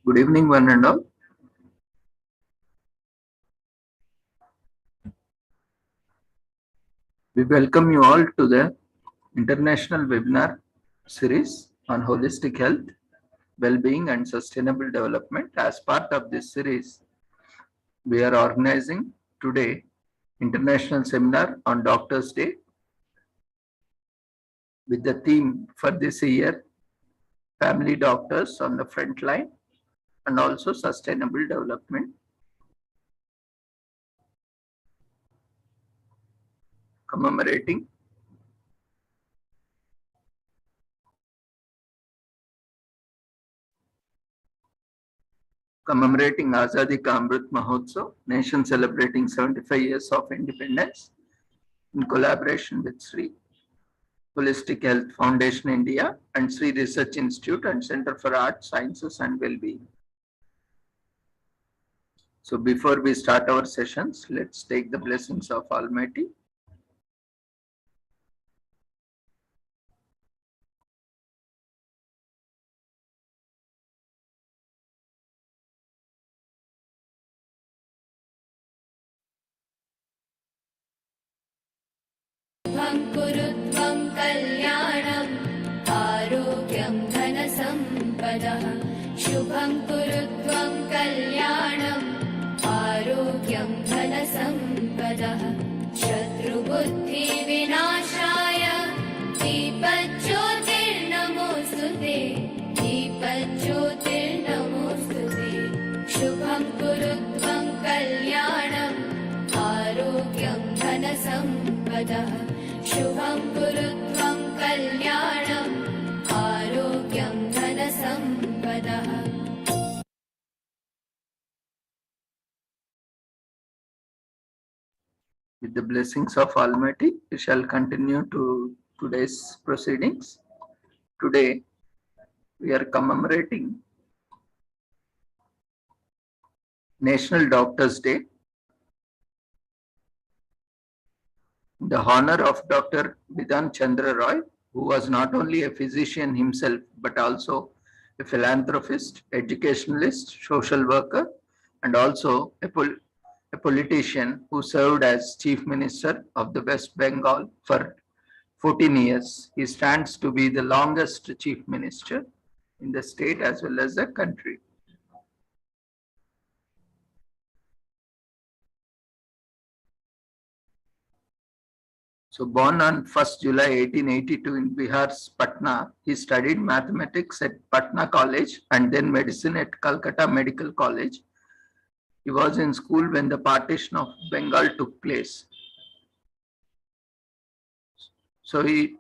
Good evening, one and all. We welcome you all to the international webinar series on holistic health, well-being and sustainable development. As part of this series, we are organizing today international seminar on Doctors' Day with the theme for this year, family doctors on the front line and also sustainable development. Commemorating Azadi Ka Amrit Mahotsav, nation celebrating 75 years of independence in collaboration with Sri Holistic Health Foundation India and Sri Research Institute and Center for Arts, Sciences and Wellbeing. So before we start our sessions, let's take the blessings of Almighty. कुरुत्वं कल्याणम् आरोग्यं धनसम्पदः शुभं कुरुत्वं कल्याणम् आरोग्यं धनसम्पदः शत्रुबुद्धिविनाशाय दीपज्योतिर्नमोऽस्तुते दीपज्योतिर्नमोऽस्तुते शुभं कुरुत्वं कल्याणम् आरोग्यं धनसम्पदः शुभं कुरुत्वं कल्याणम् आरोग्यं धनसम्पदः. With the blessings of Almighty, we shall continue to today's proceedings. Today, we are commemorating National Doctors' Day in the honor of Dr. Bidhan Chandra Roy, who was not only a physician himself, but also a philanthropist, educationalist, social worker, and also a politician who served as Chief Minister of the West Bengal for 14 years. He stands to be the longest Chief Minister in the state as well as the country. So born on 1st July 1882 in Bihar's Patna, he studied mathematics at Patna College and then medicine at Calcutta Medical College. He was in school when the partition of Bengal took place. So he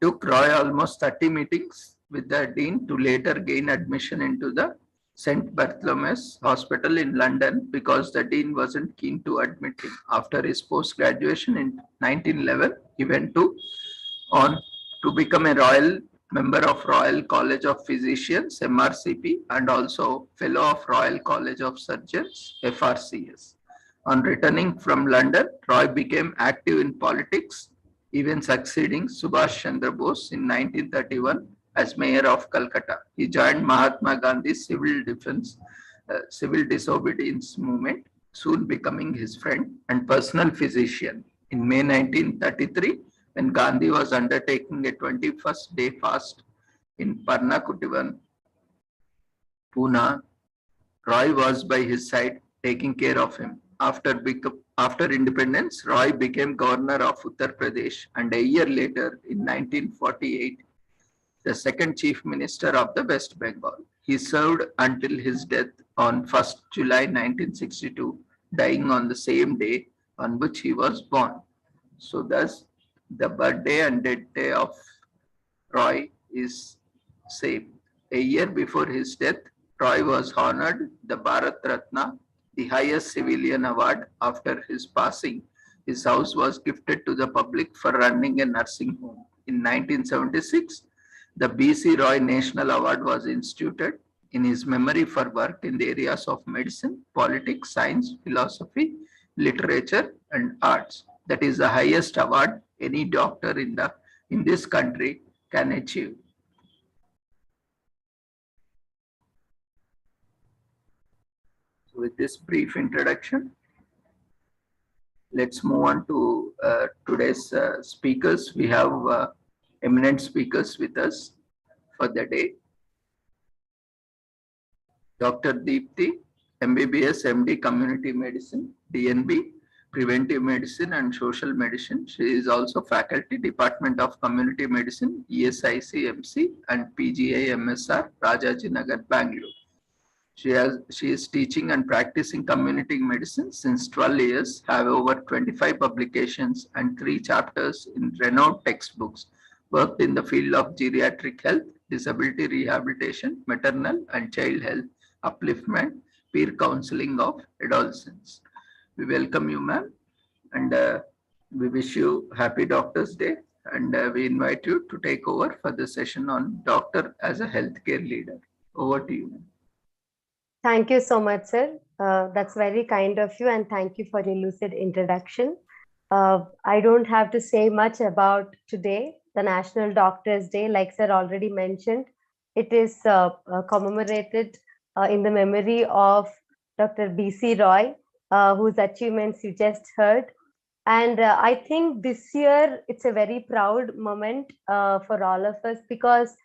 took Roy almost 30 meetings with the dean to later gain admission into the St. Bartholomew's Hospital in London because the dean wasn't keen to admit him. After his post-graduation in 1911, he went on to become a royal member of Royal College of Physicians, MRCP, and also Fellow of Royal College of Surgeons, FRCS. On returning from London, Roy became active in politics, even succeeding Subhash Chandra Bose in 1931 as mayor of Calcutta. He joined Mahatma Gandhi's civil disobedience movement, soon becoming his friend and personal physician. In May 1933, when Gandhi was undertaking a 21st day fast in Parnakutivan, Pune, Roy was by his side taking care of him. After independence, Roy became governor of Uttar Pradesh and a year later, in 1948, the second chief minister of the West Bengal. He served until his death on 1st July 1962, dying on the same day on which he was born. So thus, the birthday and death day of Roy is same. A year before his death, Roy was honored the Bharat Ratna, the highest civilian award. After his passing, his house was gifted to the public for running a nursing home. In 1976, the B.C. Roy National Award was instituted in his memory for work in the areas of medicine, politics, science, philosophy, literature, and arts. That is the highest award any doctor in the in this country can achieve. So with this brief introduction, let's move on to today's speakers. We have eminent speakers with us for the day. Dr. Deepthi, MBBS, MD, Community Medicine, DNB, Preventive Medicine and Social Medicine. She is also faculty, Department of Community Medicine, ESIC, MC, and PGI MSR, Rajaji Nagar, Bangalore. She is teaching and practicing community medicine since 12 years, have over 25 publications and 3 chapters in renowned textbooks, worked in the field of geriatric health, disability rehabilitation, maternal and child health, upliftment, peer counseling of adolescents. We welcome you, ma'am, and we wish you happy Doctor's Day, and we invite you to take over for the session on doctor as a healthcare leader. Over to you, ma'am. Thank you so much, sir. That's very kind of you, and thank you for your lucid introduction. I don't have to say much about today, the National Doctors' Day. Like sir already mentioned, it is commemorated in the memory of Dr. B.C. Roy, whose achievements you just heard. And I think this year it's a very proud moment for all of us, because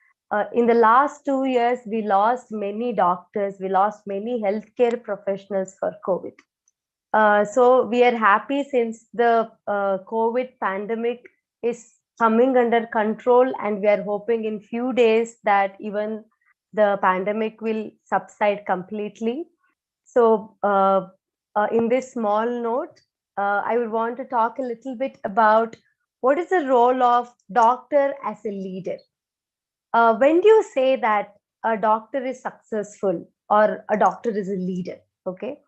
in the last 2 years, we lost many doctors, we lost many healthcare professionals for COVID. So we are happy since the COVID pandemic is coming under control, and we are hoping in few days that even the pandemic will subside completely. So in this small note, I would want to talk a little bit about what is the role of doctor as a leader. When do you say that a doctor is successful or a doctor is a leader? Okay.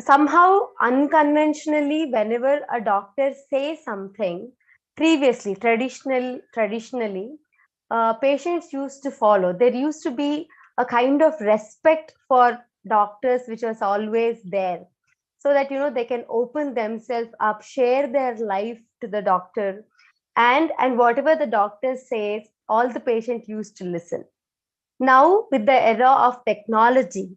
Somehow unconventionally, whenever a doctor says something, previously, traditionally, patients used to follow. There used to be a kind of respect for doctors, which was always there, so that, you know, they can open themselves up, share their life to the doctor, and whatever the doctor says, all the patient used to listen. Now, with the era of technology,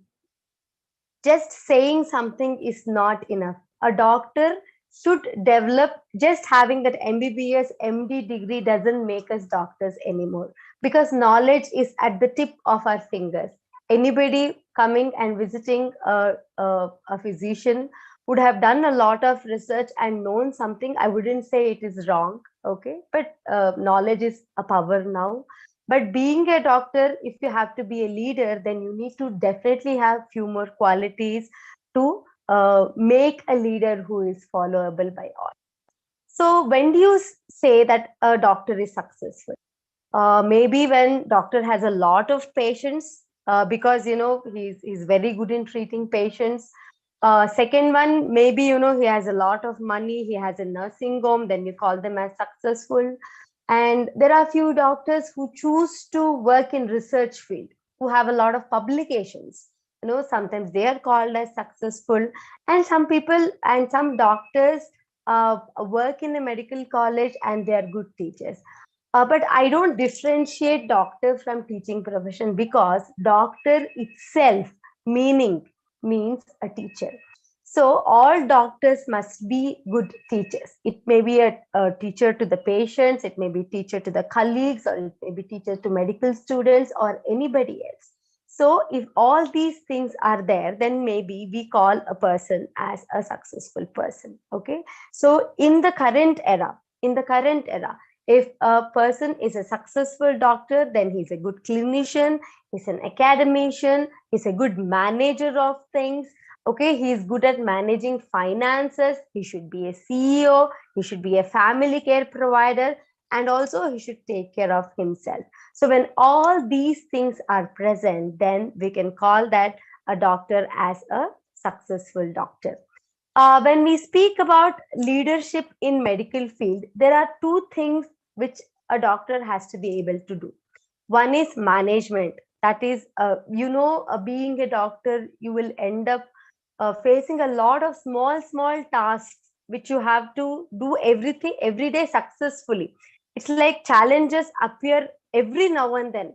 just saying something is not enough. A doctor should develop. Just having that MBBS, MD degree doesn't make us doctors anymore, because knowledge is at the tip of our fingers. Anybody coming and visiting a physician would have done a lot of research and known something. I wouldn't say it is wrong, okay, but knowledge is a power now. But being a doctor, if you have to be a leader, then you need to definitely have few more qualities to make a leader who is followable by all. So when do you say that a doctor is successful? Maybe when doctor has a lot of patients, because, you know, he's very good in treating patients. Second one, maybe, you know, he has a lot of money, he has a nursing home, then you call them as successful. And there are few doctors who choose to work in research field, who have a lot of publications. You know, sometimes they are called as successful. And some people and some doctors work in a medical college and they are good teachers. But I don't differentiate doctor from teaching profession, because doctor itself means a teacher. So all doctors must be good teachers. It may be a teacher to the patients, it may be teacher to the colleagues, or it may be teacher to medical students or anybody else. So if all these things are there, then maybe we call a person as a successful person. Okay. So in the current era, if a person is a successful doctor, then he's a good clinician, he's an academician, he's a good manager of things. Okay, he's good at managing finances, he should be a CEO, he should be a family care provider, and also he should take care of himself. So when all these things are present, then we can call that a doctor as a successful doctor. When we speak about leadership in medical field, there are two things which a doctor has to be able to do. One is management. That is, being a doctor, you will end up facing a lot of small tasks which you have to do everything every day successfully. It's like challenges appear every now and then.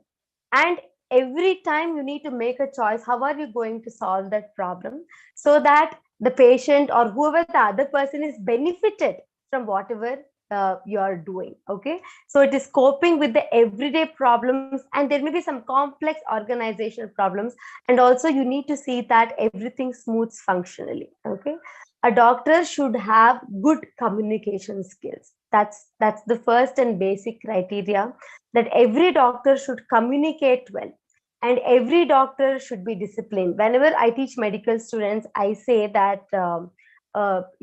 And every time you need to make a choice, how are you going to solve that problem so that the patient or whoever the other person is benefited from whatever you are doing. Okay, so it is coping with the everyday problems, and there may be some complex organizational problems, and also you need to see that everything smooths functionally. Okay, a doctor should have good communication skills. That's the first and basic criteria, that every doctor should communicate well, and every doctor should be disciplined. Whenever I teach medical students, I say that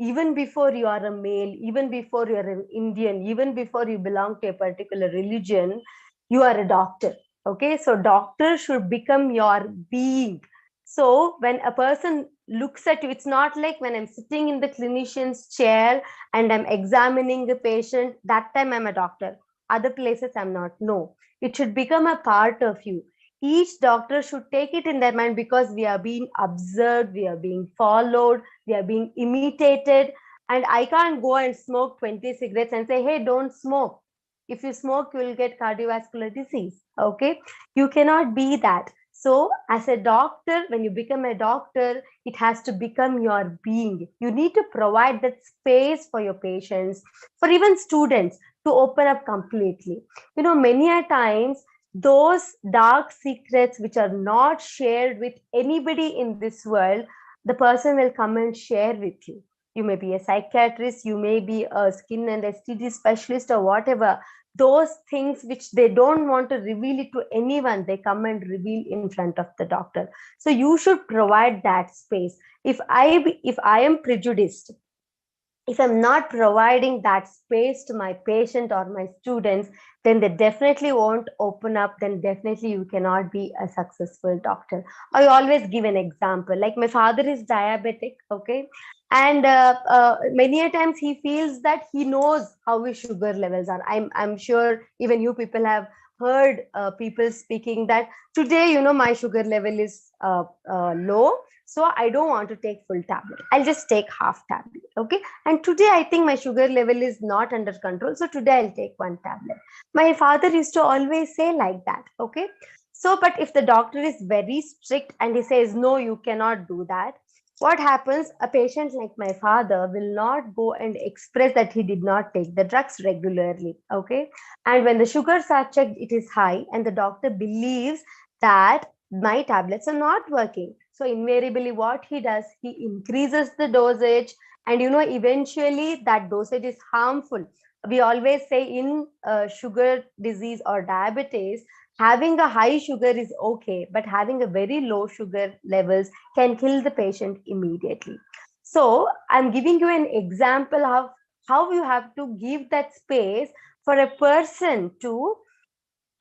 even before you are a male, even before you are an Indian, even before you belong to a particular religion, you are a doctor. Okay, so doctor should become your being. So when a person looks at you, it's not like when I'm sitting in the clinician's chair and I'm examining the patient, that time I'm a doctor. Other places I'm not. No, it should become a part of you. Each doctor should take it in their mind, because we are being observed, we are being followed, we are being imitated. And I can't go and smoke 20 cigarettes and say, hey, don't smoke. If you smoke, you will get cardiovascular disease. Okay, you cannot be that. So as a doctor, when you become a doctor, it has to become your being. You need to provide that space for your patients, for even students, to open up completely. Many a times those dark secrets which are not shared with anybody in this world, the person will come and share with you. You may be a psychiatrist, you may be a skin and STD specialist or whatever. Those things which they don't want to reveal it to anyone, they come and reveal in front of the doctor. So you should provide that space. If I am prejudiced, if I'm not providing that space to my patient or my students, then they definitely won't open up. Then definitely you cannot be a successful doctor. I always give an example. Like, my father is diabetic, okay? And many a times he feels that he knows how his sugar levels are. I'm sure even you people have heard people speaking that today, my sugar level is low, so I don't want to take full tablet. I'll just take half tablet. Okay, and today I think my sugar level is not under control, so today I'll take one tablet. My father used to always say like that. Okay, so but if the doctor is very strict and he says no, you cannot do that, what happens? A patient like my father will not go and express that he did not take the drugs regularly. Okay, and when the sugars are checked, it is high, and the doctor believes that my tablets are not working. So invariably what he does, he increases the dosage, and eventually that dosage is harmful. We always say in sugar disease or diabetes, having a high sugar is okay, but having a very low sugar levels can kill the patient immediately. So I'm giving you an example of how you have to give that space for a person to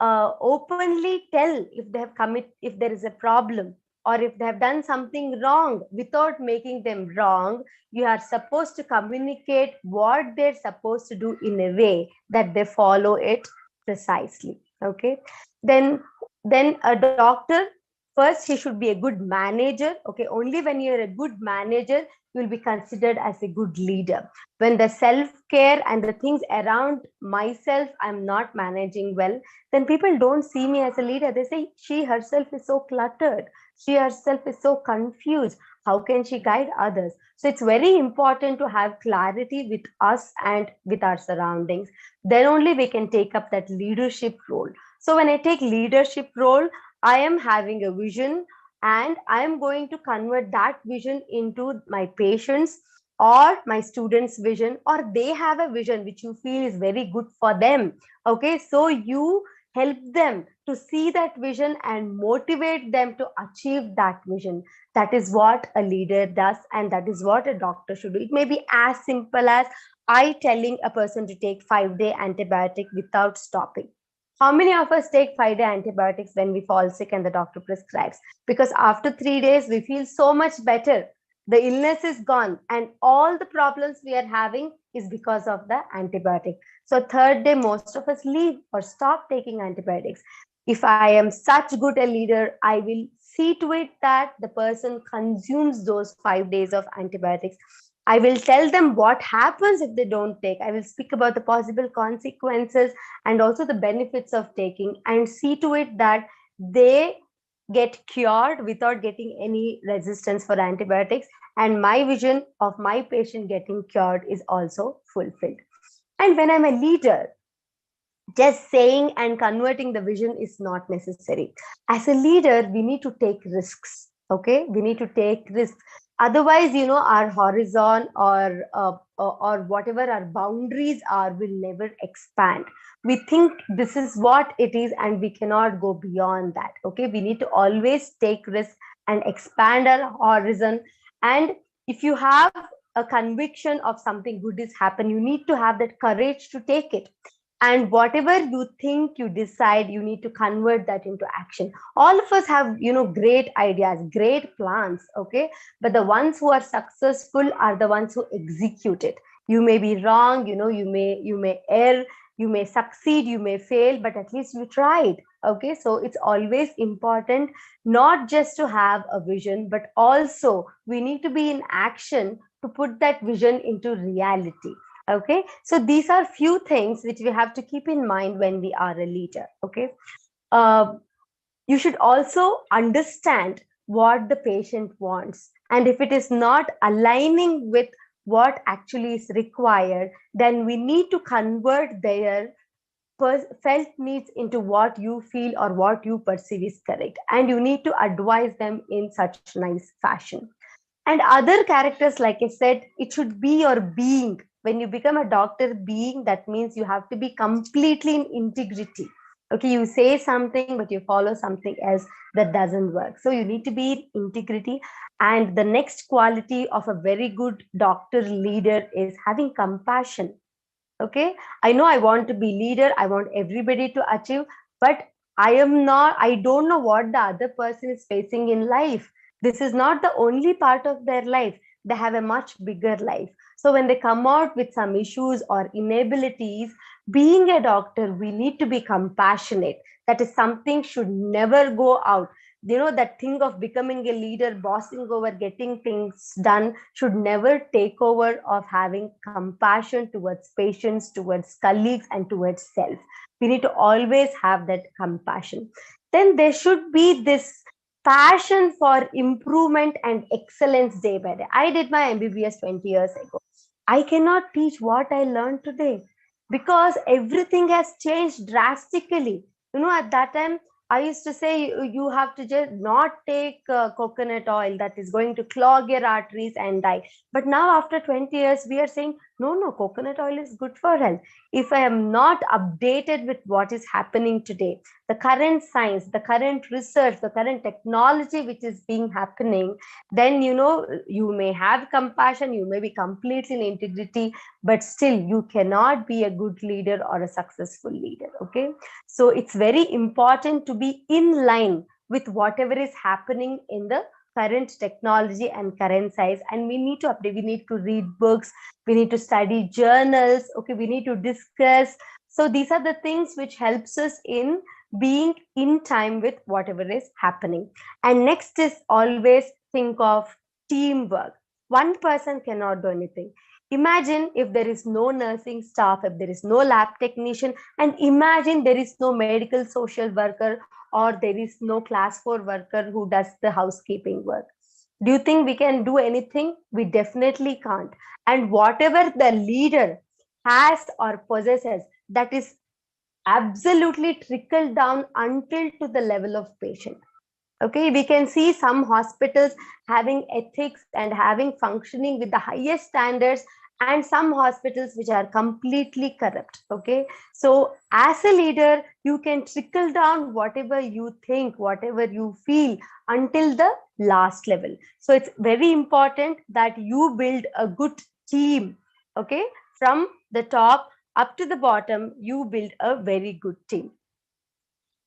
openly tell if there is a problem, or if they have done something wrong without making them wrong. You are supposed to communicate what they're supposed to do in a way that they follow it precisely. Okay, then a doctor, first he should be a good manager. Okay, only when you're a good manager, you will be considered as a good leader. When the self care and the things around myself I'm not managing well, then people don't see me as a leader. They say she herself is so cluttered, she herself is so confused, how can she guide others? So it's very important to have clarity with us and with our surroundings. Then only we can take up that leadership role. So when I take leadership role, I am having a vision, and I am going to convert that vision into my patients or my students' vision, or they have a vision which you feel is very good for them. Okay, so you help them to see that vision and motivate them to achieve that vision. That is what a leader does, and that is what a doctor should do. It may be as simple as I telling a person to take 5-day antibiotic without stopping. How many of us take 5-day antibiotics when we fall sick and the doctor prescribes? Because after 3 days, we feel so much better. The illness is gone, and all the problems we are having is because of the antibiotic. So, third day, most of us leave or stop taking antibiotics. If I am such good a leader, I will see to it that the person consumes those 5 days of antibiotics. I will tell them what happens if they don't take. I will speak about the possible consequences and also the benefits of taking, and see to it that they get cured without getting any resistance for antibiotics. And my vision of my patient getting cured is also fulfilled. And when I'm a leader, just saying and converting the vision is not necessary. As a leader, we need to take risks. Okay, we need to take risks. Otherwise, our horizon or whatever our boundaries are will never expand. We think this is what it is and we cannot go beyond that. Okay, we need to always take risks and expand our horizon. And if you have a conviction of something good is happen, you need to have that courage to take it. And whatever you think, you decide, you need to convert that into action. All of us have great ideas, great plans, okay, but the ones who are successful are the ones who execute it. You may be wrong, you may err, you may succeed, you may fail, but at least you tried. Okay, so it's always important not just to have a vision, but also we need to be in action to put that vision into reality. Okay, so these are few things which we have to keep in mind when we are a leader. Okay, you should also understand what the patient wants, and if it is not aligning with what actually is required, then we need to convert their felt needs into what you feel or what you perceive is correct, and you need to advise them in such nice fashion. And other characters, like I said, it should be your being. When you become a doctor, being, that means you have to be completely in integrity. Okay, you say something but you follow something else, that doesn't work. So you need to be in integrity. And the next quality of a very good doctor leader is having compassion. Okay, I know I want to be leader, I want everybody to achieve, but I don't know what the other person is facing in life. This is not the only part of their life, they have a much bigger life. So when they come out with some issues or inabilities, being a doctor, we need to be compassionate. That is something should never go out. That thing of becoming a leader, bossing over, getting things done, should never take over of having compassion towards patients, towards colleagues, and towards self. We need to always have that compassion. Then there should be this passion for improvement and excellence day by day. I did my MBBS 20 years ago. I cannot teach what I learned today because everything has changed drastically. At that time, I used to say you have to just not take coconut oil, that is going to clog your arteries and die. But now after 20 years, we are saying, no, coconut oil is good for health. If I am not updated with what is happening today, the current science, the current research, the current technology which is being happening, then you may have compassion, you may be completely in integrity, but still you cannot be a good leader or a successful leader. Okay, so it's very important to be in line with whatever is happening in the current technology and current science, and we need to update, we need to read books, we need to study journals. Okay, we need to discuss. So these are the things which helps us in being in time with whatever is happening. And next is always think of teamwork. One person cannot do anything. Imagine if there is no nursing staff, if there is no lab technician, and imagine there is no medical social worker or there is no class 4 worker who does the housekeeping work. Do you think we can do anything? We definitely can't. And whatever the leader has or possesses, that is absolutely trickled down until to the level of patient. Okay, we can see some hospitals having ethics and having functioning with the highest standards, and some hospitals which are completely corrupt. Okay, so as a leader, you can trickle down whatever you think, whatever you feel, until the last level. So it's very important that you build a good team. Okay, from the top up to the bottom, you build a very good team.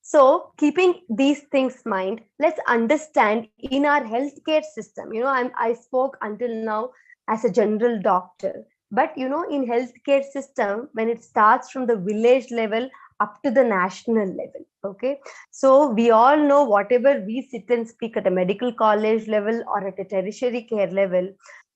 So keeping these things in mind, let's understand in our healthcare system, I spoke until now as a general doctor, but in healthcare system, when it starts from the village level up to the national level. Okay, so we all know whatever we sit and speak at a medical college level or at a tertiary care level,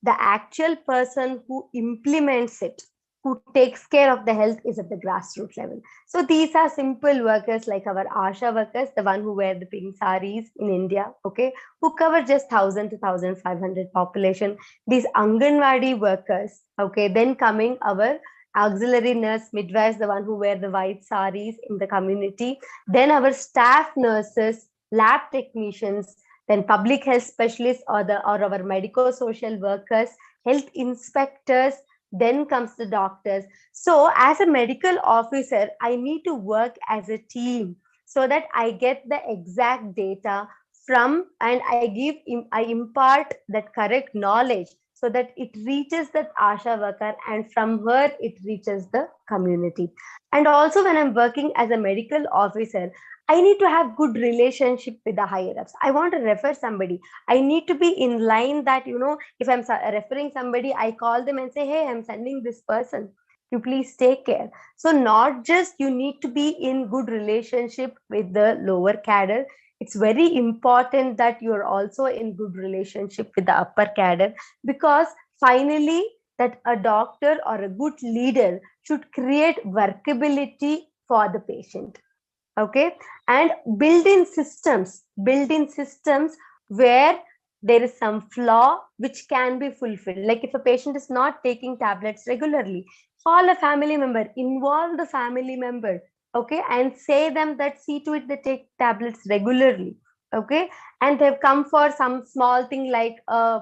The actual person who implements it, who takes care of the health, is at the grassroots level. So these are simple workers like our ASHA workers, the one who wear the pink saris in India, okay, who cover just 1,000 to 1,500 population. These Anganwadi workers, okay, then coming our auxiliary nurse midwives, the one who wear the white saris in the community, then our staff nurses, lab technicians, then public health specialists, or our medico-social workers, health inspectors, then comes the doctors. So as a medical officer, I need to work as a team so that I get the exact data from, and I impart that correct knowledge so that it reaches that ASHA worker, and from her it reaches the community. And also when I'm working as a medical officer, I need to have good relationship with the higher ups. I want to refer somebody. I need to be in line that, if I'm referring somebody, I call them and say, hey, I'm sending this person. You please take care. So not just you need to be in good relationship with the lower cadre. It's very important that you're also in good relationship with the upper cadre, because finally that a doctor or a good leader should create workability for the patient. Okay, and build in systems where there is some flaw which can be fulfilled. Like if a patient is not taking tablets regularly, call a family member, involve the family member, okay, and say them that see to it they take tablets regularly. Okay, and they've come for some small thing like I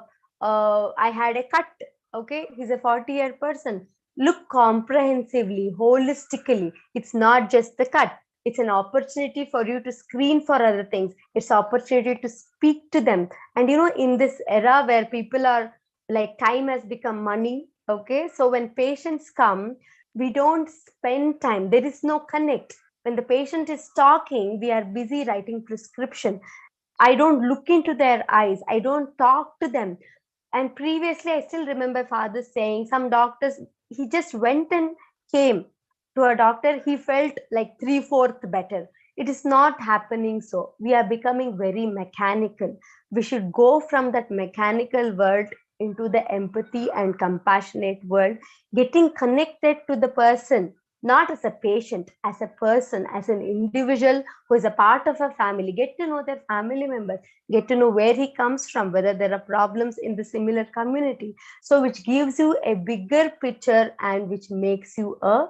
had a cut. Okay, he's a 40-year person. Look comprehensively, holistically. It's not just the cut. It's an opportunity for you to screen for other things. It's opportunity to speak to them. And in this era where people are like, time has become money. Okay, so when patients come, we don't spend time. There is no connect. When the patient is talking, we are busy writing prescription. I don't look into their eyes. I don't talk to them. And previously, I still remember father saying, some doctors, he just went and came to a doctor, he felt like 3/4 better. It is not happening so. We are becoming very mechanical. We should go from that mechanical world into the empathy and compassionate world, getting connected to the person, not as a patient, as a person, as an individual who is a part of a family. Get to know their family members, get to know where he comes from, whether there are problems in the similar community. So which gives you a bigger picture and which makes you a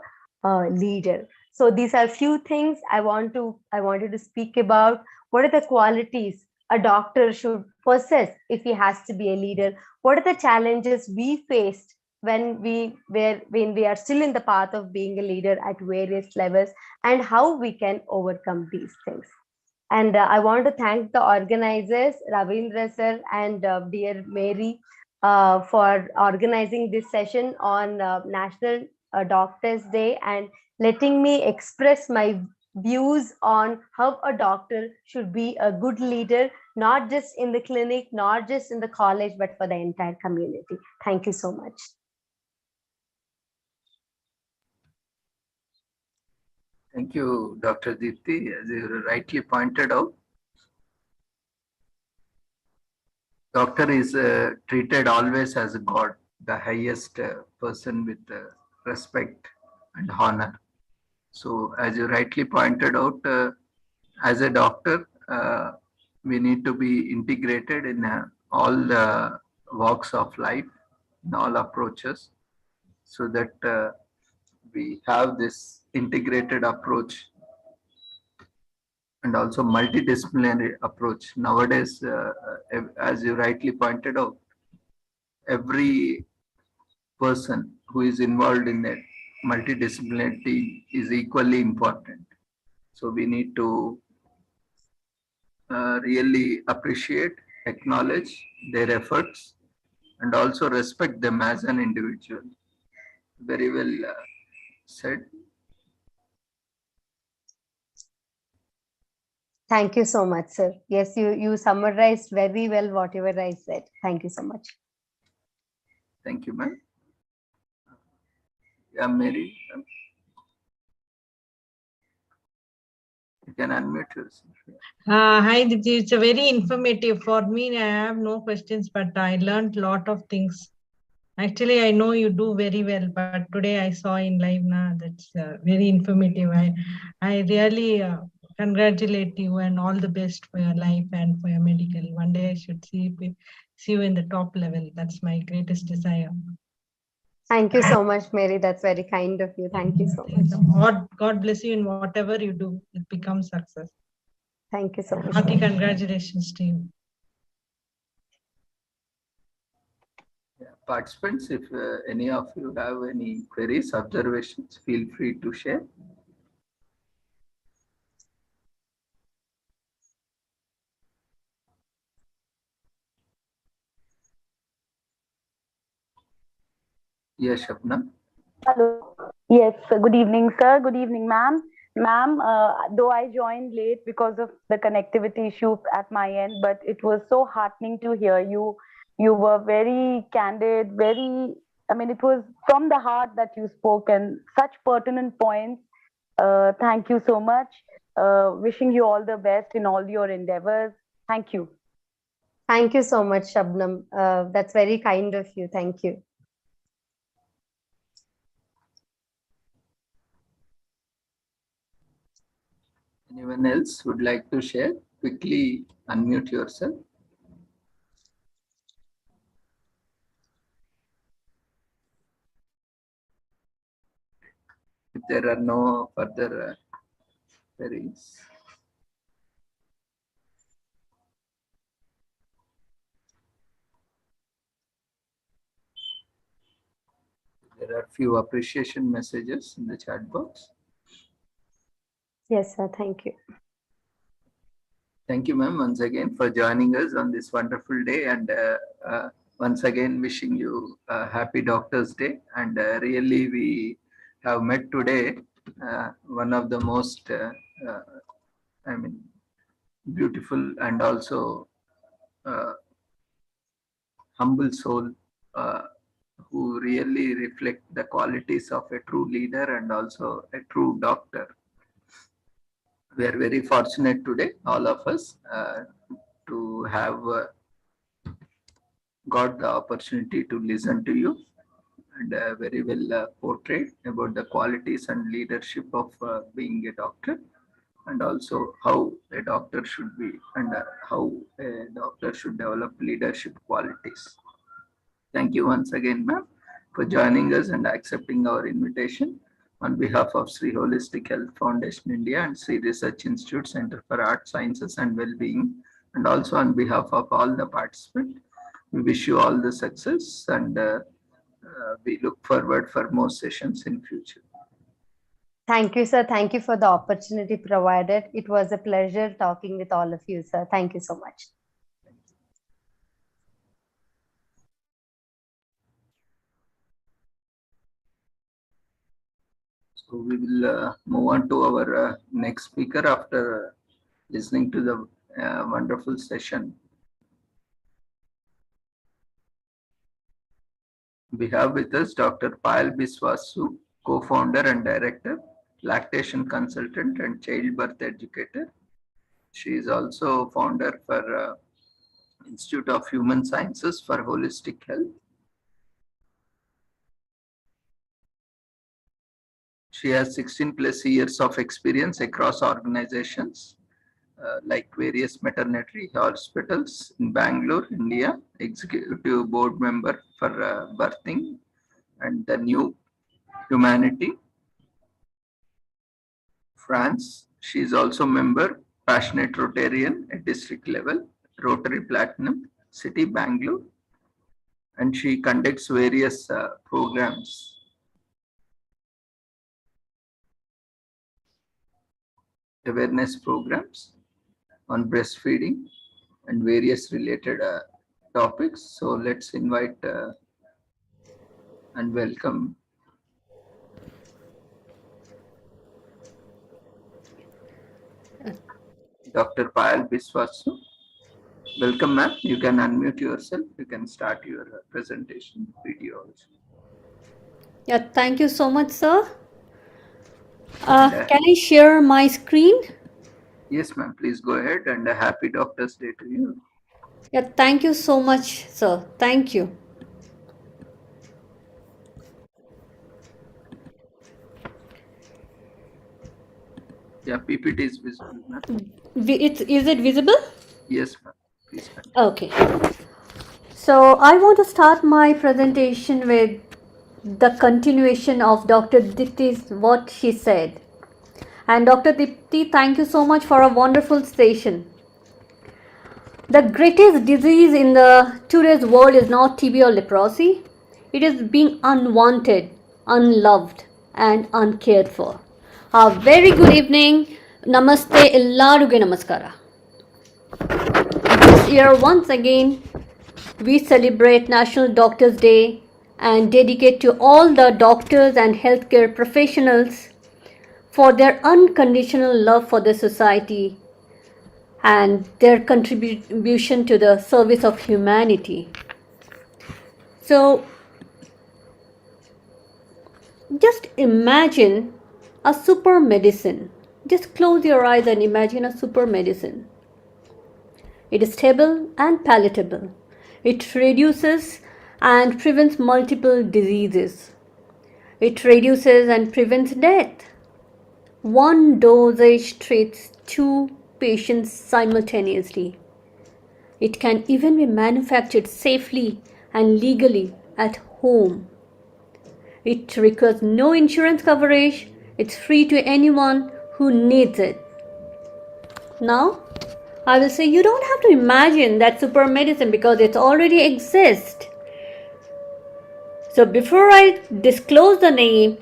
leader. So these are few things I wanted to speak about. What are the qualities a doctor should possess if he has to be a leader? What are the challenges we faced when we are still in the path of being a leader at various levels, and how we can overcome these things? And I want to thank the organizers, Ravindra sir and dear Mary, for organizing this session on National Doctors Day and letting me express my views on how a doctor should be a good leader, not just in the clinic, not just in the college, but for the entire community. Thank you so much. Thank you, Dr. Deepti. As you rightly pointed out, doctor is treated always as a god, the highest person with respect and honor. So as you rightly pointed out, as a doctor, we need to be integrated in all the walks of life, in all approaches, so that we have this integrated approach and also multidisciplinary approach. Nowadays, as you rightly pointed out, every person who is involved in that multidisciplinarity is equally important. So we need to really appreciate, acknowledge their efforts, and also respect them as an individual. Very well said. Thank you so much, sir. Yes, you summarized very well whatever I said. Thank you so much. Thank you, ma'am. Yeah, Mary. You can unmute yourself. Hi, Dipti. It's a very informative for me. I have no questions, but I learned a lot of things Actually, I know you do very well, but today I saw in live now that's very informative. I really congratulate you and all the best for your life and for your medical. One day I should see you in the top level. That's my greatest desire. Thank you so much, Mary. That's very kind of you. Thank you so much. God bless you in whatever you do. It becomes success. Thank you so much. Hearty congratulations to you. Participants, if any of you have any queries, observations, feel free to share. Yes, Shabnam. Hello. Yes, good evening, sir. Good evening, ma'am. Ma'am, though I joined late because of the connectivity issues at my end, but it was so heartening to hear you. You were very candid, it was from the heart that you spoke and such pertinent points. Thank you so much. Wishing you all the best in all your endeavors. Thank you. Thank you so much, Shabnam. That's very kind of you. Thank you. Anyone else would like to share? Quickly unmute yourself. If there are no further queries. There are few appreciation messages in the chat box. Yes, sir. Thank you. Thank you, ma'am, once again for joining us on this wonderful day, and once again wishing you a happy Doctor's Day. And really, we have met today one of the most, beautiful and also humble soul who really reflect the qualities of a true leader and also a true doctor. We are very fortunate today, all of us, to have got the opportunity to listen to you and very well portrayed about the qualities and leadership of being a doctor, and also how a doctor should be and how a doctor should develop leadership qualities. Thank you once again, ma'am, for joining us and accepting our invitation. On behalf of Sri Holistic Health Foundation India and Sri Research Institute Center for Art, Sciences and Wellbeing, and also on behalf of all the participants, we wish you all the success, and we look forward for more sessions in future. Thank you, sir. Thank you for the opportunity provided. It was a pleasure talking with all of you, sir. Thank you so much. So we will move on to our next speaker after listening to the wonderful session. We have with us Dr. Payal Biswasu, co-founder and director, lactation consultant and childbirth educator. She is also founder for Institute of Human Sciences for Holistic Health. She has 16 plus years of experience across organizations like various maternity hospitals in Bangalore, India, executive board member for birthing and the New Humanity, France. She is also member, passionate Rotarian at district level, Rotary Platinum, City, Bangalore, and she conducts various programs. Awareness programs on breastfeeding and various related topics. So let's invite and welcome Dr. Payal Biswasu. Welcome, ma'am. You can unmute yourself. You can start your presentation video also. Yeah, thank you so much, sir. Can I share my screen? Yes, ma'am. Please go ahead, and a happy Doctor's Day to you. Yeah, thank you so much, sir. Thank you. Yeah, PPT is visible, ma'am. Is it visible? Yes, ma'am. Please continue. Okay. So I want to start my presentation with the continuation of Dr. Dipti's what she said. And Dr. Dipti, thank you so much for a wonderful station. The greatest disease in the today's world is not TB or leprosy. It is being unwanted, unloved, and uncared for. A very good evening. Namaste, ellaruge namaskara. This year, once again, we celebrate National Doctors' Day and dedicate to all the doctors and healthcare professionals for their unconditional love for the society and their contribution to the service of humanity. So, just imagine a super medicine. Just close your eyes and imagine a super medicine. It is stable and palatable. It reduces and prevents multiple diseases. It reduces and prevents death. One dosage treats 2 patients simultaneously. It can even be manufactured safely and legally at home. It requires no insurance coverage. It's free to anyone who needs it. Now, I will say you don't have to imagine that super medicine because it already exists. So before I disclose the name,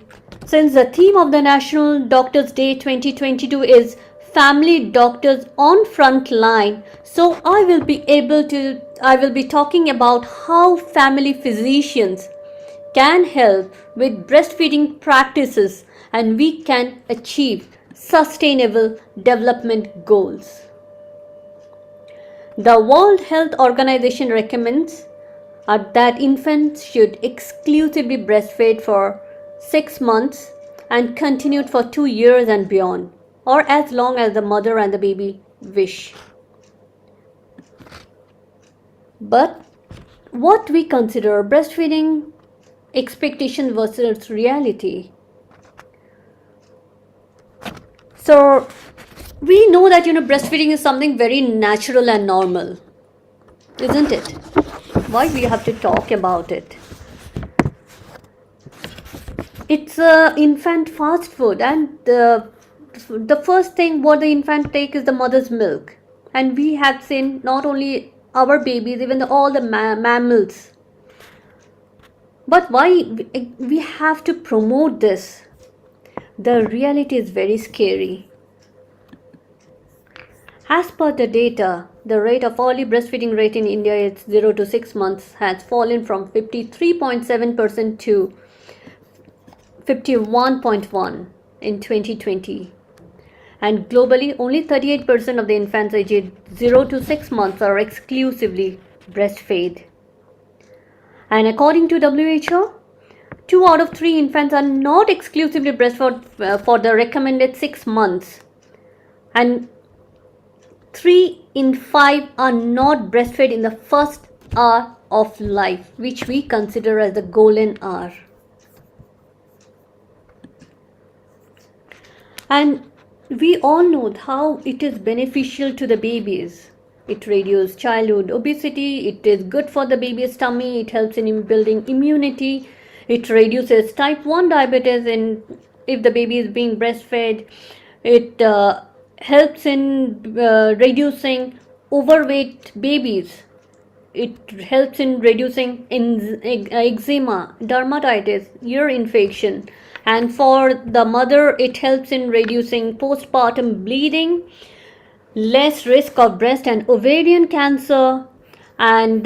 since the theme of the National Doctors Day 2022 is Family Doctors on Front Line, so I will be talking about how family physicians can help with breastfeeding practices and we can achieve sustainable development goals. The World Health Organization recommends that infants should exclusively breastfeed for 6 months and continued for 2 years and beyond, or as long as the mother and the baby wish. But what we consider breastfeeding expectation versus reality. So we know that breastfeeding is something very natural and normal, isn't it? Why we have to talk about it? It's infant fast food, and the first thing what the infant take is the mother's milk, and we have seen not only our babies, even all the mammals. But why we have to promote this? The reality is very scary. As per the data, the rate of early breastfeeding rate in India is 0 to 6 months has fallen from 53.7% to 51.1% in 2020. And globally, only 38% of the infants aged 0 to 6 months are exclusively breastfed. And according to WHO, 2 out of 3 infants are not exclusively breastfed for the recommended 6 months. And 3 in 5 are not breastfed in the first hour of life, which we consider as the golden hour. And we all know how it is beneficial to the babies. It reduces childhood obesity, it is good for the baby's tummy, it helps in building immunity, it reduces type 1 diabetes if the baby is being breastfed, it helps in reducing overweight babies, it helps in reducing eczema, dermatitis, ear infection, and for the mother it helps in reducing postpartum bleeding, less risk of breast and ovarian cancer, and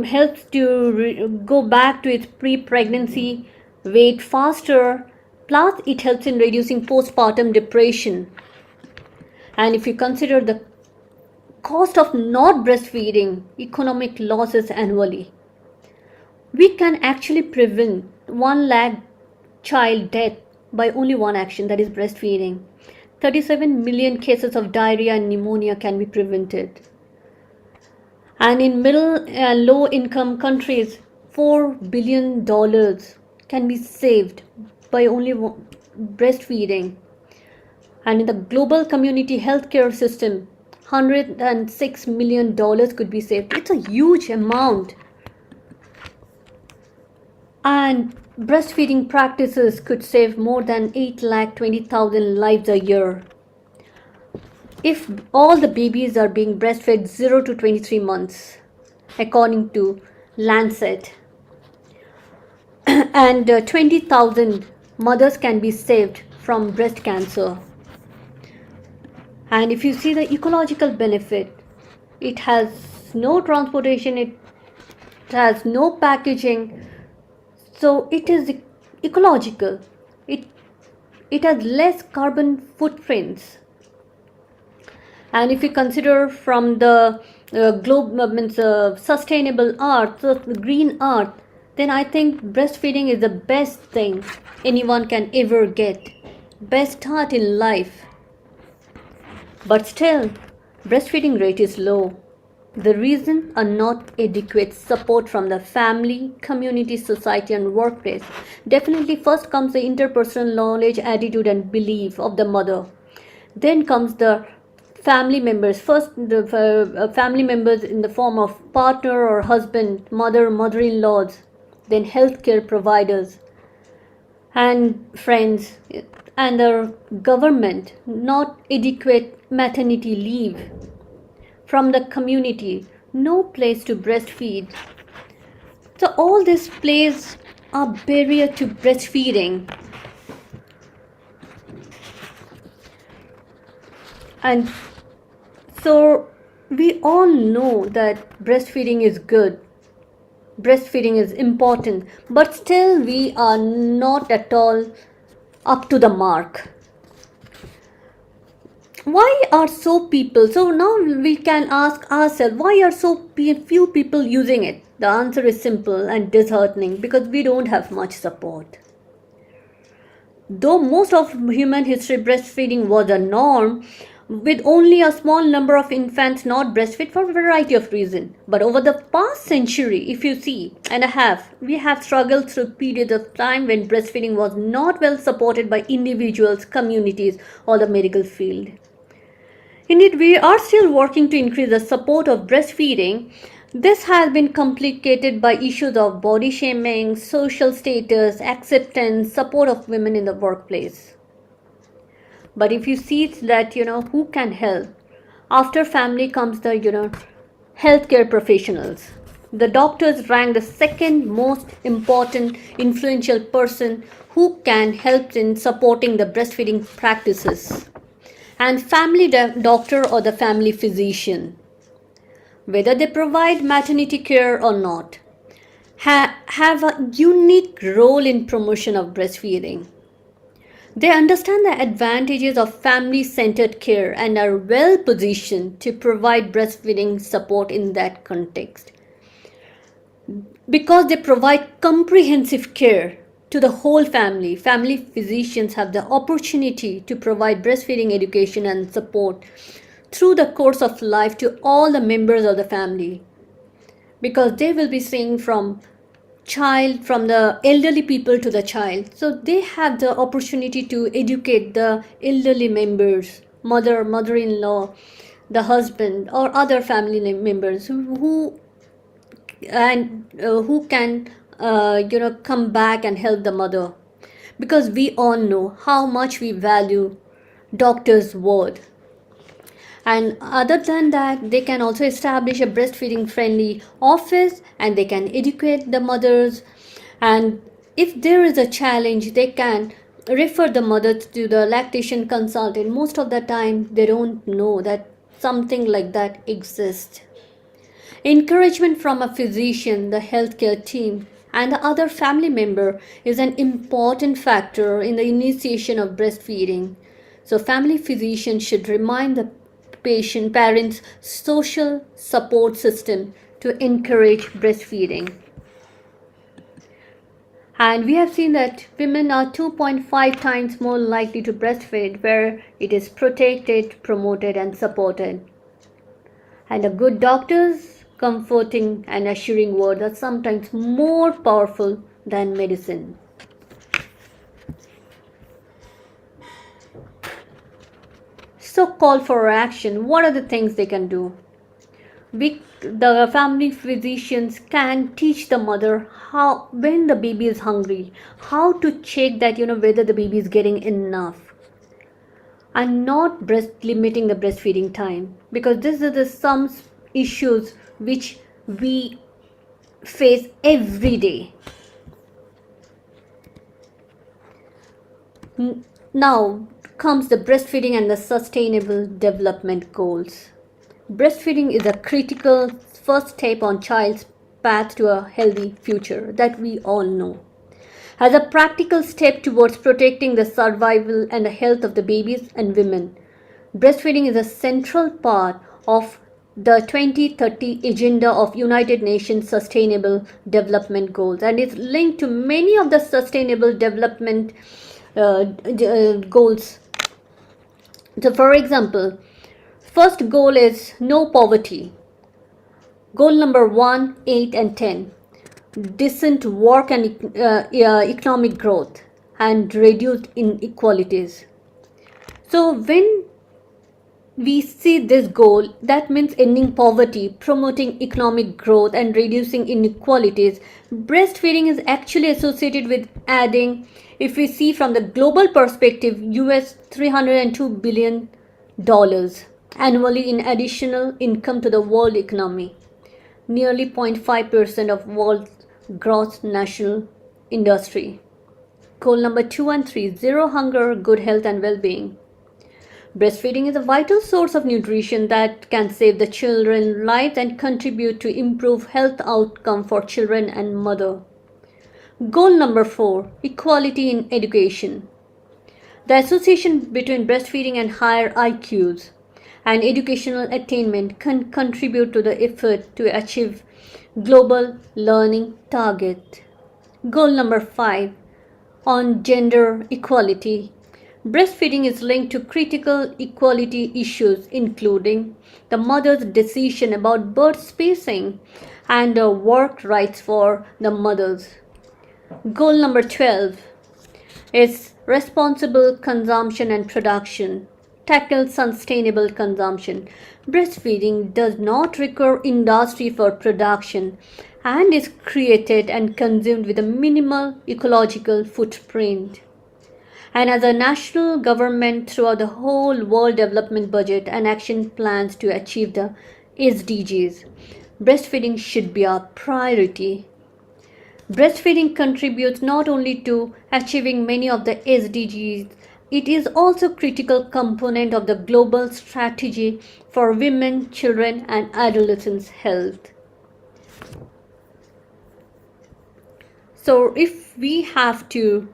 helps to go back to its pre-pregnancy weight faster, plus it helps in reducing postpartum depression. And if you consider the cost of not breastfeeding, economic losses annually, we can actually prevent 1 lakh child death by only one action, that is breastfeeding. 37 million cases of diarrhea and pneumonia can be prevented. And in middle and low income countries, $4 billion can be saved by only breastfeeding. And in the global community healthcare system, $106 million could be saved. It's a huge amount. And breastfeeding practices could save more than 8,20,000 lives a year. If all the babies are being breastfed 0 to 23 months, according to Lancet, and 20,000 mothers can be saved from breast cancer. And if you see the ecological benefit, it has no transportation, it has no packaging, so it is ecological. It has less carbon footprints. And if you consider from the sustainable earth, so the green earth, then I think breastfeeding is the best thing anyone can ever get. Best start in life. But still, breastfeeding rate is low. The reason are not adequate support from the family, community, society, and workplace. Definitely, first comes the interpersonal knowledge, attitude, and belief of the mother. Then comes the family members. First, the family members in the form of partner or husband, mother, mother-in-laws. Then healthcare providers and friends, and the government. Not adequate maternity leave. From the community, no place to breastfeed. So all this plays a barrier to breastfeeding. And so we all know that breastfeeding is good. Breastfeeding is important, but still we are not at all up to the mark. Why are so now we can ask ourselves, why are so few people using it? The answer is simple and disheartening, because we don't have much support. Though most of human history breastfeeding was a norm, with only a small number of infants not breastfed for a variety of reasons. But over the past century, if you see, and a half, we have struggled through periods of time when breastfeeding was not well supported by individuals, communities, or the medical field. Indeed, we are still working to increase the support of breastfeeding. This has been complicated by issues of body shaming, social status, acceptance, support of women in the workplace. But if you see that, who can help? After family comes the, healthcare professionals. The doctors rank the second most important influential person who can help in supporting the breastfeeding practices. And family doctor or the family physician, whether they provide maternity care or not, have a unique role in promotion of breastfeeding. They understand the advantages of family-centered care and are well positioned to provide breastfeeding support in that context. Because they provide comprehensive care to the whole family, family physicians have the opportunity to provide breastfeeding education and support through the course of life to all the members of the family, because they will be seeing from the elderly people to the child. So they have the opportunity to educate the elderly members, mother-in-law, the husband, or other family members who can come back and help the mother, because we all know how much we value doctors' word. And other than that, they can also establish a breastfeeding friendly office, and they can educate the mothers. And if there is a challenge, they can refer the mothers to the lactation consultant. Most of the time, they don't know that something like that exists. Encouragement from a physician, the healthcare team, and the other family member is an important factor in the initiation of breastfeeding. So family physicians should remind the parents' social support system to encourage breastfeeding. And we have seen that women are 2.5 times more likely to breastfeed where it is protected, promoted, and supported. And a good doctor's comforting and assuring word are sometimes more powerful than medicine. So call for action. What are the things they can do? The family physicians can teach the mother how, when the baby is hungry, how to check that, whether the baby is getting enough, and not limiting the breastfeeding time, because this is some issues which we face every day. Now comes the breastfeeding and the sustainable development goals. Breastfeeding is a critical first step on child's path to a healthy future, that we all know. As a practical step towards protecting the survival and the health of the babies and women, breastfeeding is a central part of the 2030 agenda of United Nations Sustainable Development Goals, and is linked to many of the sustainable development goals. So, for example, first goal is no poverty. Goal number 1, 8 and 10. Decent work and economic growth and reduced inequalities. So when we see this goal, that means ending poverty, promoting economic growth and reducing inequalities. Breastfeeding is actually associated with adding, if we see from the global perspective, US $302 billion annually in additional income to the world economy, nearly 0.5% of world's gross national industry. Goal number 2 and 3, zero hunger, good health and well-being. Breastfeeding is a vital source of nutrition that can save the children's lives and contribute to improve health outcome for children and mother. Goal number 4, equality in education. The association between breastfeeding and higher IQs and educational attainment can contribute to the effort to achieve global learning target. Goal number 5, on gender equality. Breastfeeding is linked to critical equality issues, including the mother's decision about birth spacing and work rights for the mothers. Goal number 12 is responsible consumption and production. Tackle sustainable consumption. Breastfeeding does not require industry for production and is created and consumed with a minimal ecological footprint. And as a national government throughout the whole world development budget and action plans to achieve the SDGs, breastfeeding should be our priority. Breastfeeding contributes not only to achieving many of the SDGs, it is also a critical component of the global strategy for women, children, and adolescents' health. So, if we have to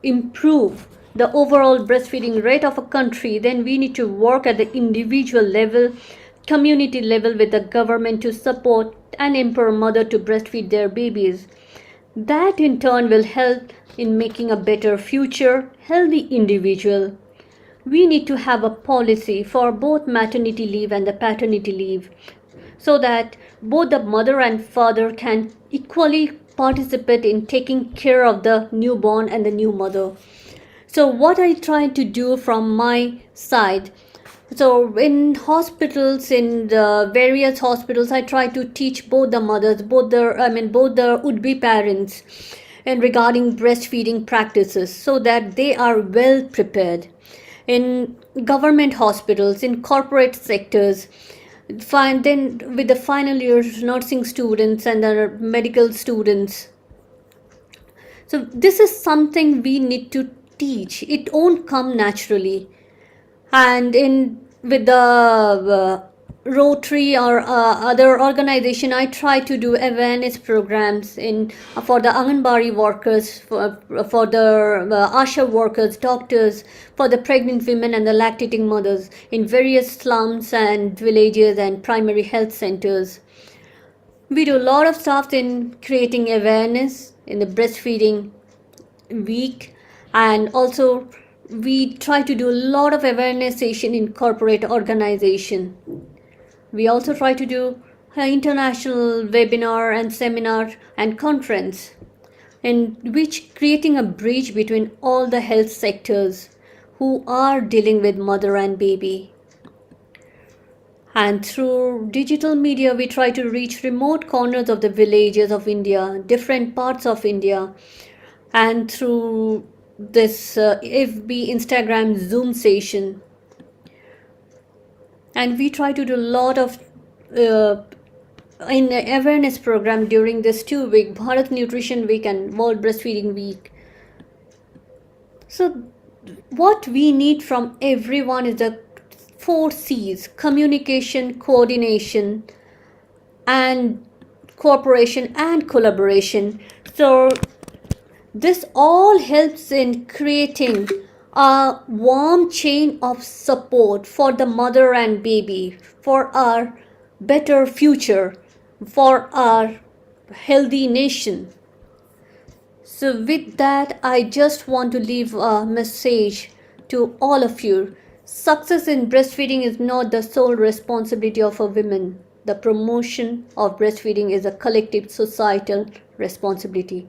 improve the overall breastfeeding rate of a country, then we need to work at the individual level, community level with the government to support and empower mothers to breastfeed their babies. That in turn will help in making a better future, healthy individual. We need to have a policy for both maternity leave and the paternity leave, so that both the mother and father can equally participate in taking care of the newborn and the new mother. So what I try to do from my side, so in hospitals, in the various hospitals, I try to teach both the mothers, both the would-be parents, and regarding breastfeeding practices, so that they are well prepared. In government hospitals, in corporate sectors, then with the final years nursing students and the medical students. So this is something we need to teach. It won't come naturally. And with the Rotary or other organization, I try to do awareness programs for the Anganwadi workers, for the ASHA workers, doctors, for the pregnant women and the lactating mothers in various slums and villages and primary health centers. We do a lot of stuff in creating awareness in the breastfeeding week, and also we try to do a lot of awareness session in corporate organization. We also try to do an international webinar and seminar and conference, in which creating a bridge between all the health sectors who are dealing with mother and baby. And through digital media, we try to reach remote corners of the villages of India, different parts of India. And through this FB, Instagram, Zoom session, and we try to do a lot of uh, in the awareness program during this 2 week Bharat Nutrition Week and World Breastfeeding Week. So what we need from everyone is the 4 C's: communication, coordination, and cooperation and collaboration. So this all helps in creating a warm chain of support for the mother and baby, for our better future, for our healthy nation. So, with that, I just want to leave a message to all of you. Success in breastfeeding is not the sole responsibility of a woman. The promotion of breastfeeding is a collective societal responsibility.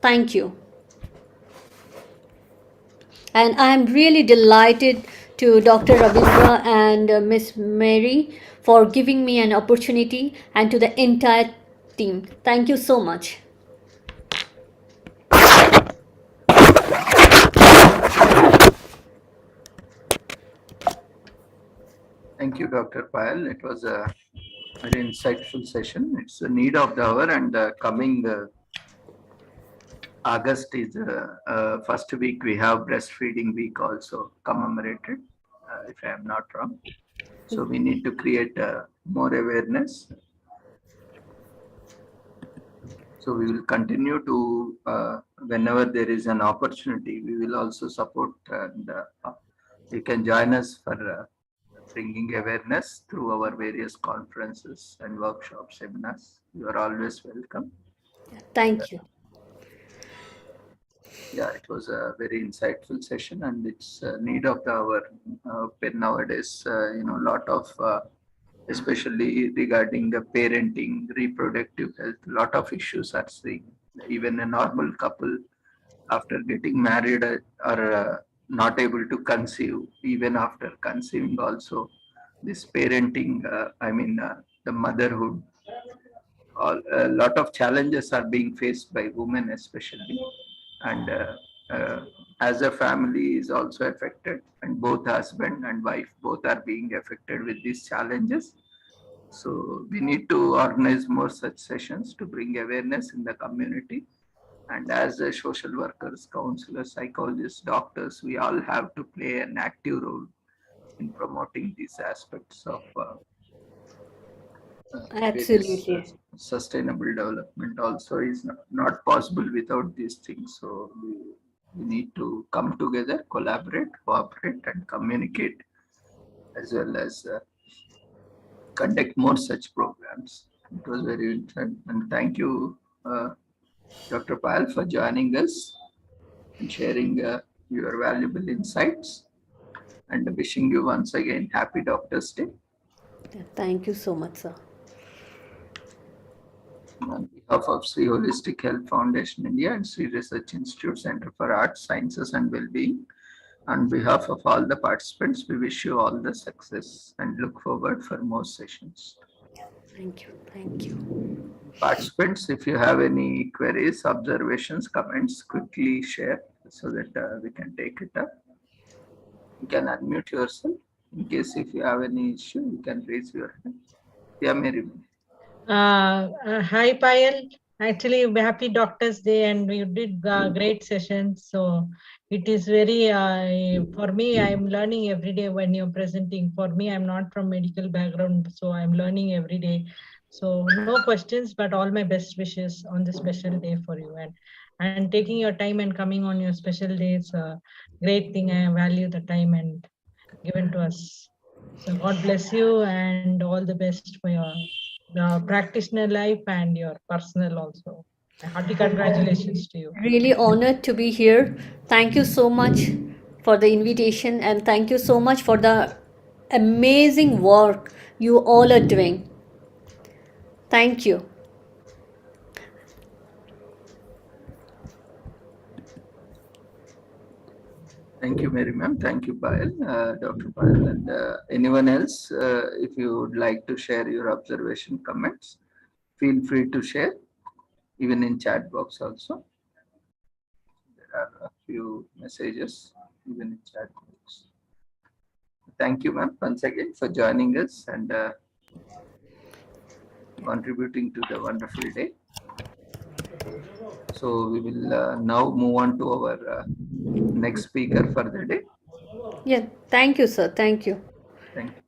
Thank you. And I am really delighted to Dr. Ravindra and Miss Mary for giving me an opportunity, and to the entire team. Thank you so much. Thank you, Dr. Payal. It was a very insightful session. It's the need of the hour, and coming August is the first week we have breastfeeding week also commemorated, if I am not wrong. So we need to create more awareness. So we will continue to, whenever there is an opportunity, we will also support, and you can join us for bringing awareness through our various conferences and workshops, seminars. You are always welcome. Thank you. Yeah, it was a very insightful session, and it's need of the hour. Nowadays, a lot of, especially regarding the parenting, reproductive health, lot of issues are seen. Even a normal couple, after getting married, are not able to conceive. Even after conceiving, also this parenting, the motherhood, a lot of challenges are being faced by women especially, and as a family is also affected, and both husband and wife both are being affected with these challenges. So we need to organize more such sessions to bring awareness in the community. And as a social workers, counselors, psychologists, doctors, we all have to play an active role in promoting these aspects of Absolutely. sustainable development. Also is not possible without these things. So we need to come together, collaborate, cooperate, and communicate, as well as conduct more such programs. It was very interesting, and thank you, Dr. Payal, for joining us and sharing your valuable insights, and wishing you once again happy Doctor's Day. Thank you so much, sir. On behalf of Sri Holistic Health Foundation India and Sri Research Institute Center for Arts, Sciences and Wellbeing, on behalf of all the participants, we wish you all the success and look forward for more sessions. Thank you. Thank you. Participants, if you have any queries, observations, comments, quickly share so that we can take it up. You can unmute yourself. In case if you have any issue, you can raise your hand. Yeah, Mary. Hi, Payal. Actually, happy Doctor's Day, and you did great sessions. So it is very, for me, I'm learning every day when you're presenting. For me, I'm not from medical background, so I'm learning every day. So no questions, but all my best wishes on this special day for you. And taking your time and coming on your special day is a great thing. I value the time and given to us. So God bless you and all the best for your practitioner life and your personal also. Hearty congratulations to you. Really honored to be here. Thank you so much for the invitation, and thank you so much for the amazing work you all are doing. Thank you. Thank you, Mary ma'am. Thank you, Payal, Dr. Payal. And anyone else, if you would like to share your observation, comments, feel free to share, even in chat box also. There are a few messages, even in chat box. Thank you, ma'am, once again for joining us and contributing to the wonderful day. So we will now move on to our next speaker for the day. Yeah, thank you, sir. Thank you. Thank you.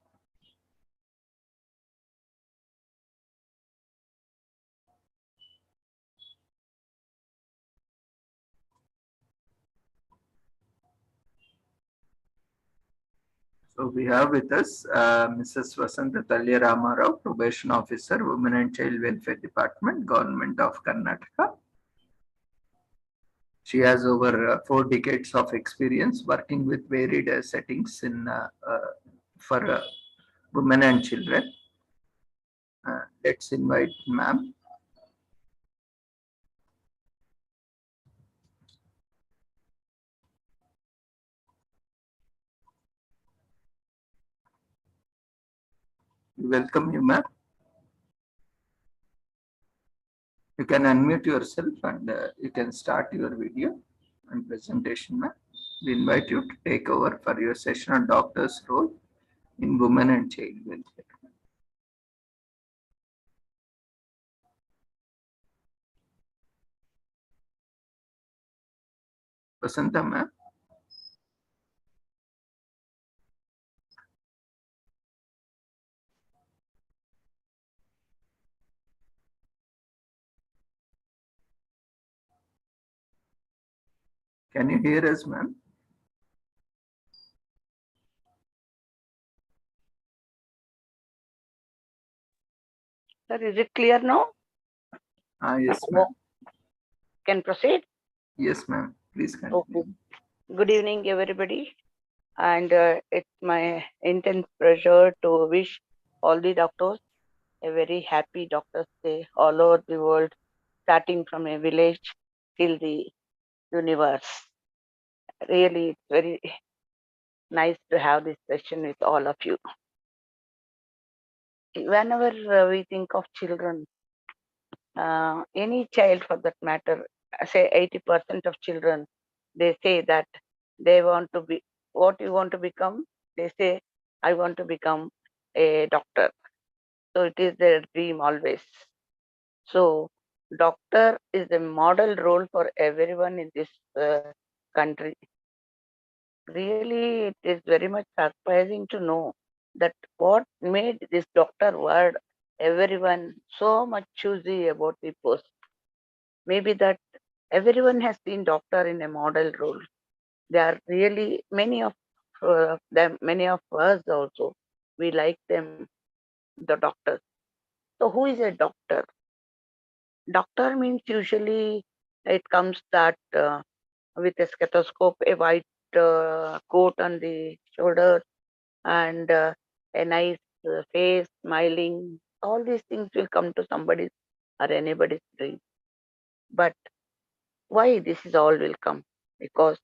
So we have with us Mrs. Vasanta Talya Ramarao, Probation Officer, Women and Child Welfare Department, Government of Karnataka. She has over 4 decades of experience working with varied settings in for women and children. Let's invite ma'am. Welcome you, ma'am. You can unmute yourself and you can start your video and presentation, ma'am. We invite you to take over for your session on doctor's role in women and child welfare. Vasanta, ma'am. Can you hear us, ma'am? Sir, is it clear now? Yes, ma'am. Can proceed? Yes, ma'am. Please continue. Okay. Good evening, everybody. And it's my intense pleasure to wish all the doctors a very happy Doctors' Day all over the world, starting from a village till the universe. Really, it's very nice to have this session with all of you. Whenever we think of children, any child for that matter, say 80% of children, they say that they want to be, what you want to become? They say, I want to become a doctor. So it is their dream always. So doctor is a model role for everyone in this country. Really, it is very much surprising to know that what made this doctor word everyone so much choosy about the post. Maybe that everyone has seen doctor in a model role. They are really many of them, many of us also. We like them, the doctors. So who is a doctor? Doctor means usually it comes that with a stethoscope, a white coat on the shoulder, and a nice face, smiling. All these things will come to somebody's or anybody's dream. But why this is all will come? Because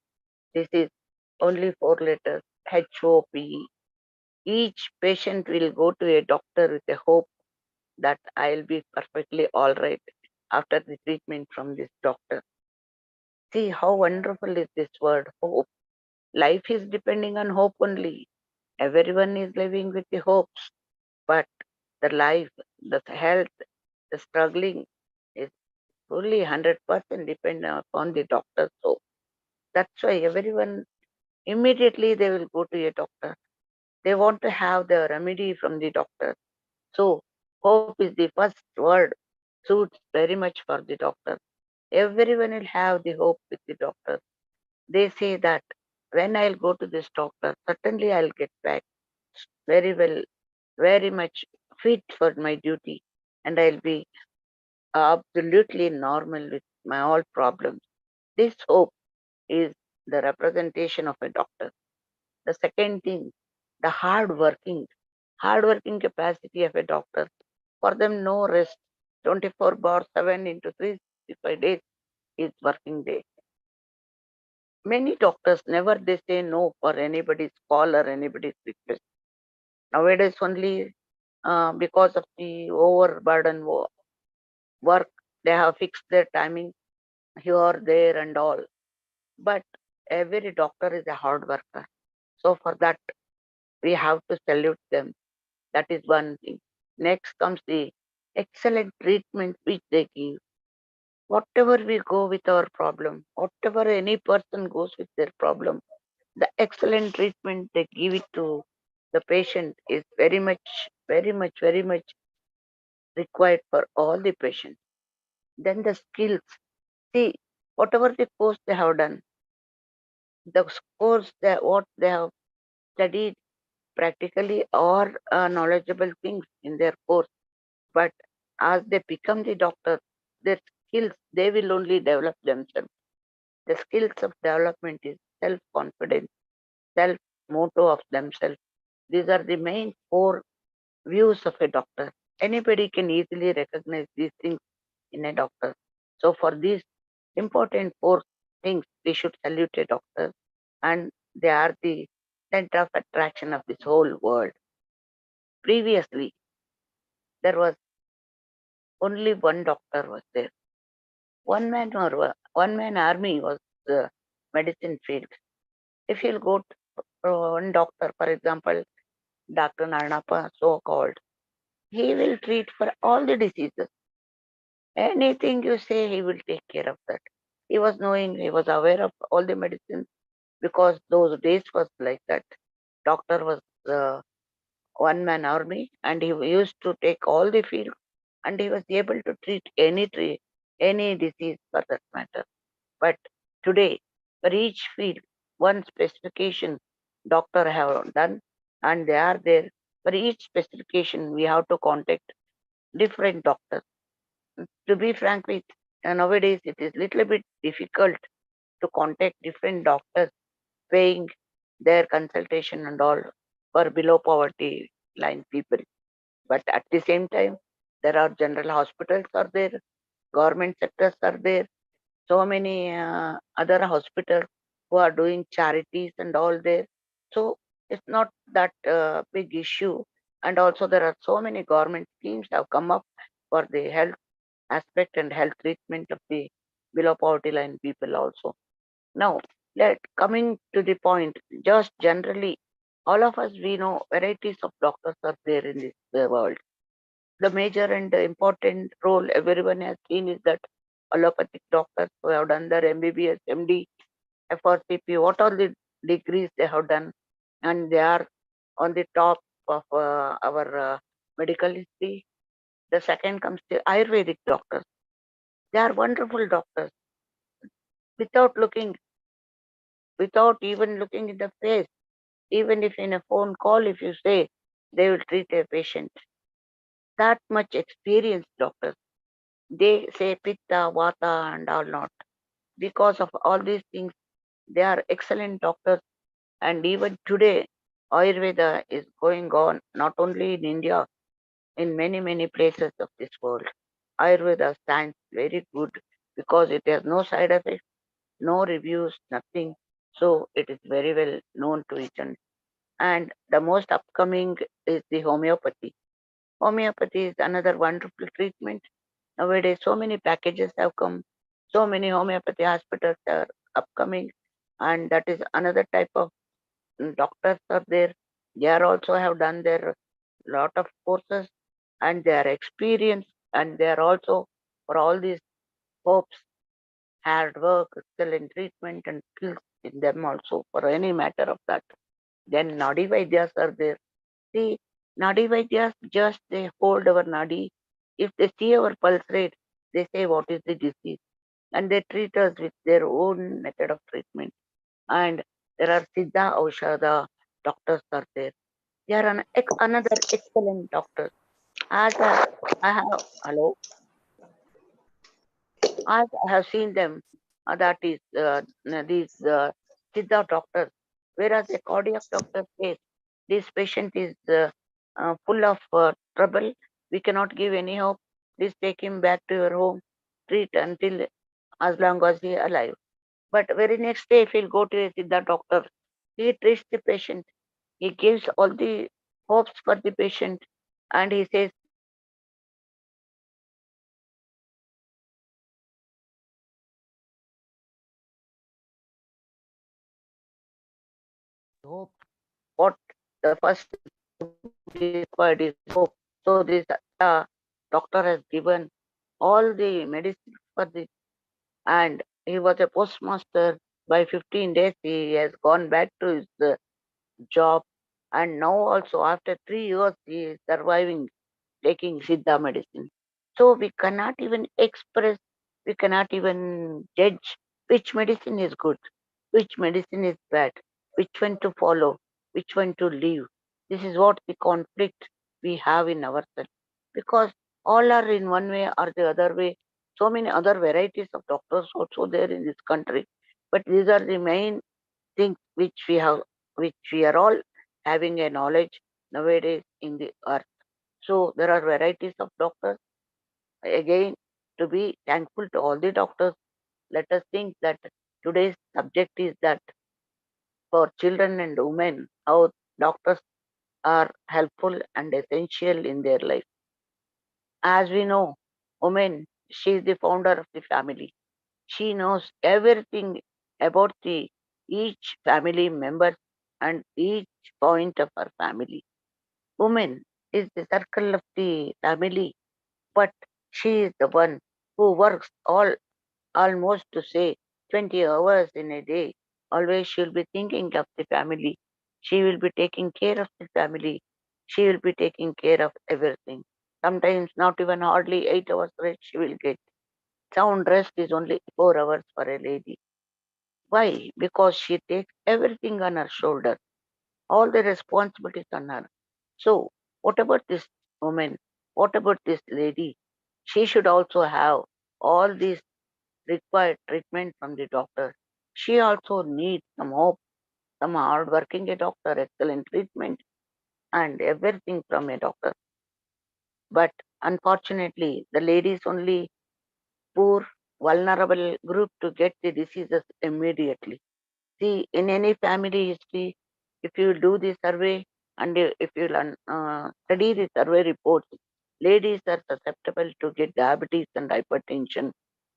this is only 4 letters, HOP. Each patient will go to a doctor with a hope that I'll be perfectly all right after the treatment from this doctor. See how wonderful is this word, hope. Life is depending on hope only. Everyone is living with the hopes, but the life, the health, the struggling is fully 100% dependent upon the doctor's hope. That's why everyone immediately they will go to a doctor. They want to have the remedy from the doctor. So hope is the first word, suits very much for the doctor. Everyone will have the hope with the doctor. They say that when I'll go to this doctor, certainly I'll get back very well, very much fit for my duty, and I'll be absolutely normal with my all problems. This hope is the representation of a doctor. The second thing, the hard working capacity of a doctor. For them, no rest. 24/7 into 365 days is working day. Many doctors never they say no for anybody's call or anybody's request. Nowadays only because of the overburden work, they have fixed their timing here, there and all. But every doctor is a hard worker. So for that, we have to salute them. That is one thing. Next comes the excellent treatment which they give. Whatever we go with our problem, whatever any person goes with their problem, the excellent treatment they give it to the patient is very much, very much, very much required for all the patients. Then the skills. See, whatever the course they have done, the course that what they have studied practically or knowledgeable things in their course, but as they become the doctor, their skills they will only develop themselves. The skills of development is self-confidence, self-motto of themselves. These are the main four views of a doctor. Anybody can easily recognize these things in a doctor. So for these important four things, we should salute a doctor, and they are the center of attraction of this whole world. Previously, there was only one doctor was there. One man or one man army was the medicine field. If you'll go to one doctor, for example, Dr. Narnapa, so called, he will treat for all the diseases. Anything you say, he will take care of that. He was knowing, he was aware of all the medicines because those days was like that. Doctor was one man army and he used to take all the field and he was able to treat any disease for that matter. But today, for each field, one specification doctor have done and they are there. For each specification, we have to contact different doctors. To be frank with nowadays, it is little bit difficult to contact different doctors paying their consultation and all for below poverty line people. But at the same time, there are general hospitals are there, government sectors are there, so many other hospitals who are doing charities and all there. So it's not that big issue. And also there are so many government schemes have come up for the health aspect and health treatment of the below poverty line people also. Now, coming to the point, just generally, all of us, we know varieties of doctors are there in this world. The major and the important role everyone has seen is that allopathic doctors who have done their MBBS, MD, FRCP, what are the degrees they have done, and they are on the top of our medical history. The second comes the Ayurvedic doctors. They are wonderful doctors. Without looking, without even looking in the face, even if in a phone call, if you say, they will treat a patient. That much experienced doctors. They say pitta, vata, and all not. Because of all these things, they are excellent doctors. And even today, Ayurveda is going on not only in India, in many, many places of this world. Ayurveda stands very good because it has no side effects, no reviews, nothing. So it is very well known to each other. And the most upcoming is the homeopathy. Homeopathy is another wonderful treatment. Nowadays, so many packages have come, so many homeopathy hospitals are upcoming, and that is another type of doctors are there. They are also have done their lot of courses and they are experienced and they are also for all these hopes, hard work, excellent treatment and skills in them also for any matter of that. Then Nadi Vaidyas are there. See, Nadi Vaidyas just they hold our Nadi. If they see our pulse rate, they say what is the disease and they treat us with their own method of treatment. And there are Siddha Aushadha doctors are there. They are another excellent doctor. As I have, hello, as I have seen them, that is these Siddha doctors, whereas a cardiac doctor says this patient is full of trouble, we cannot give any hope, please take him back to your home, treat until as long as he is alive. But very next day, if he'll go to a Siddha doctor, he treats the patient. He gives all the hopes for the patient, and he says, hope. What the first required is hope. So this doctor has given all the medicine for the, and he was a postmaster. By 15 days, he has gone back to his job, and now also after 3 years, he is surviving taking Siddha medicine. So we cannot even express, we cannot even judge which medicine is good, which medicine is bad, which one to follow, which one to leave. This is what the conflict we have in ourselves. Because all are in one way or the other way. So many other varieties of doctors also there in this country. But these are the main things which we have, which we are all having a knowledge nowadays in the earth. So there are varieties of doctors. Again, to be thankful to all the doctors, let us think that today's subject is that for children and women, how doctors are helpful and essential in their life. As we know, woman, she is the founder of the family. She knows everything about the each family member and each point of her family. Woman is the circle of the family, but she is the one who works almost to say 20 hours in a day. Always she'll be thinking of the family. She will be taking care of the family. She will be taking care of everything. Sometimes not even hardly 8 hours rest she will get. Sound rest is only 4 hours for a lady. Why? Because she takes everything on her shoulder, all the responsibilities on her. So, what about this woman? What about this lady? She should also have all these required treatment from the doctor. She also needs some hope, some hard working a doctor, excellent treatment, and everything from a doctor. But unfortunately, the ladies only poor, vulnerable group to get the diseases immediately. See, in any family history, if you do the survey and if you study the survey reports, ladies are susceptible to get diabetes and hypertension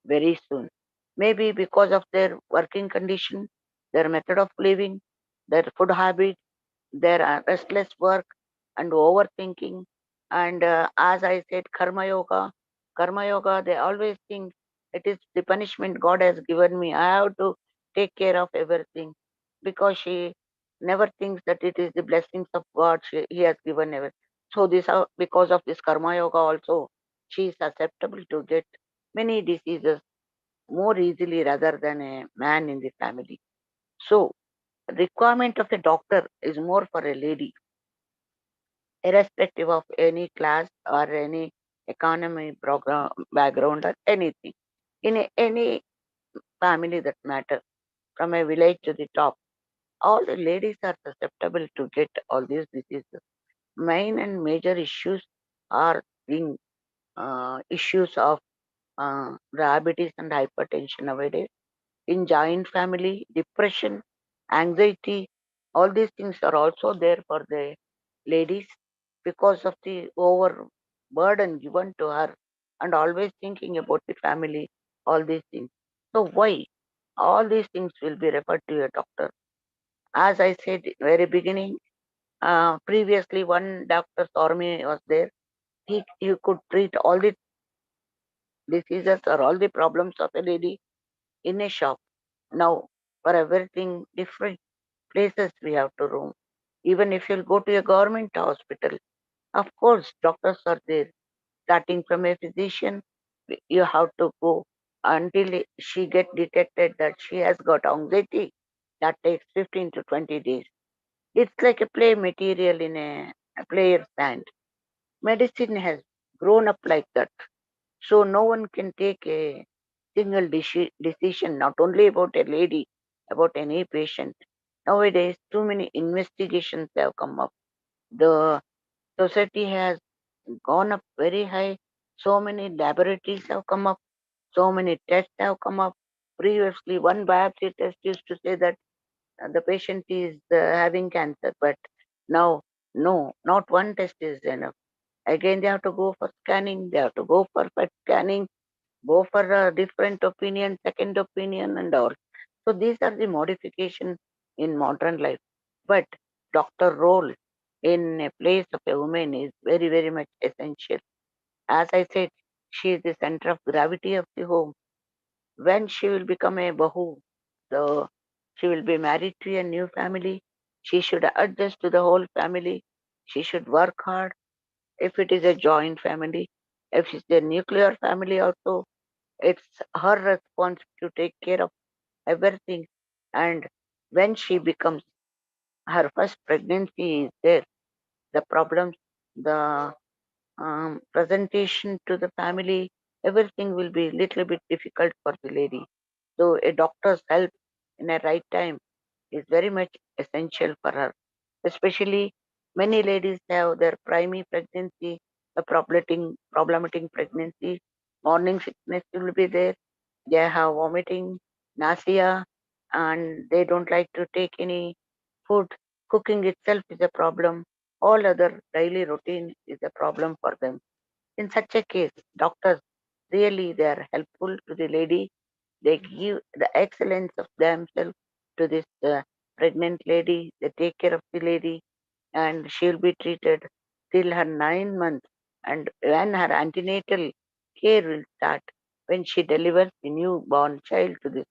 very soon. Maybe because of their working condition, their method of living, their food habit, their restless work and overthinking. And as I said, karma yoga, they always think it is the punishment God has given me. I have to take care of everything because she never thinks that it is the blessings of God He has given everything. So this because of this karma yoga also, she is susceptible to get many diseases more easily rather than a man in the family. So requirement of a doctor is more for a lady, irrespective of any class or any economy program background or anything. In any family that matters, from a village to the top, all the ladies are susceptible to get all these diseases. Main and major issues are being issues of diabetes and hypertension nowadays. In joint family, depression, anxiety, all these things are also there for the ladies because of the overburden given to her and always thinking about the family, all these things. So why? All these things will be referred to a doctor. As I said very beginning, previously one Dr. Sormi was there. He could treat all the diseases or all the problems of a lady in a shop. Now, for everything, different places we have to roam. Even if you'll go to a government hospital, of course, doctors are there. Starting from a physician, you have to go until she get detected that she has got anxiety. That takes 15 to 20 days. It's like a play material in a player's hand. Medicine has grown up like that. So no one can take a single decision, not only about a lady, about any patient. Nowadays, too many investigations have come up. The society has gone up very high. So many laboratories have come up. So many tests have come up. previously one biopsy test used to say that the patient is having cancer, but now no, not one test is enough. Again, they have to go for scanning, they have to go for PET scanning, go for a different opinion, second opinion, and all. So these are the modification in modern life. But doctor role in a place of a woman is very, very much essential. As I said, she is the center of gravity of the home. When she will become a bahu, the she will be married to a new family. She should adjust to the whole family. She should work hard. If it is a joint family, if it's a nuclear family also, it's her response to take care of everything. And when she becomes her first pregnancy is there, the problems, the presentation to the family, everything will be little bit difficult for the lady. So a doctor's help in a right time is very much essential for her. Especially many ladies have their primary pregnancy, a problematic pregnancy, morning sickness will be there. They have vomiting, nausea, and they don't like to take any food. Cooking itself is a problem. All other daily routine is a problem for them. In such a case, doctors really they are helpful to the lady. They give the excellence of themselves to this pregnant lady. They take care of the lady, and she will be treated till her 9 months. And when her antenatal care will start, when she delivers the newborn child to this,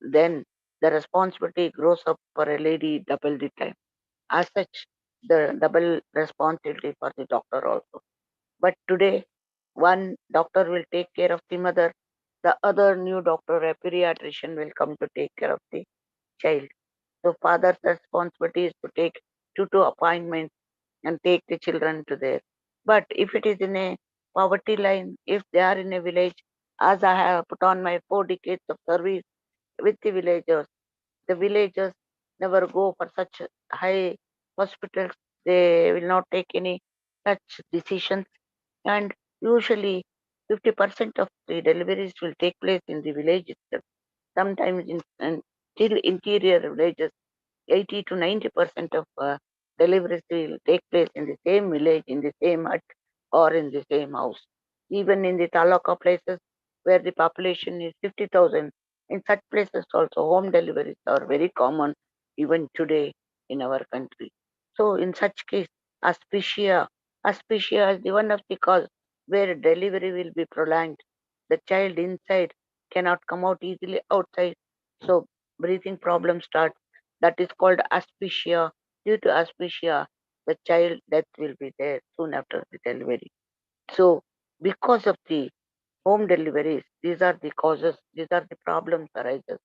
then the responsibility grows up for a lady double the time. As such, the double responsibility for the doctor also. But today, one doctor will take care of the mother, the other new doctor, a pediatrician, will come to take care of the child. So father's responsibility is to take two appointments and take the children to there. But if it is in a poverty line, if they are in a village, as I have put on my 4 decades of service with the villagers never go for such high hospitals. They will not take any such decisions, and usually 50% of the deliveries will take place in the village itself. Sometimes in still interior villages, 80 to 90% of deliveries will take place in the same village, in the same hut, or in the same house. Even in the Talaka places where the population is 50,000, in such places also home deliveries are very common even today in our country. So in such case, asphyxia is the one of the cause where delivery will be prolonged. The child inside cannot come out easily outside. So breathing problem starts. That is called asphyxia. Due to asphyxia, the child death will be there soon after the delivery. So because of the home deliveries, these are the causes, these are the problems arises.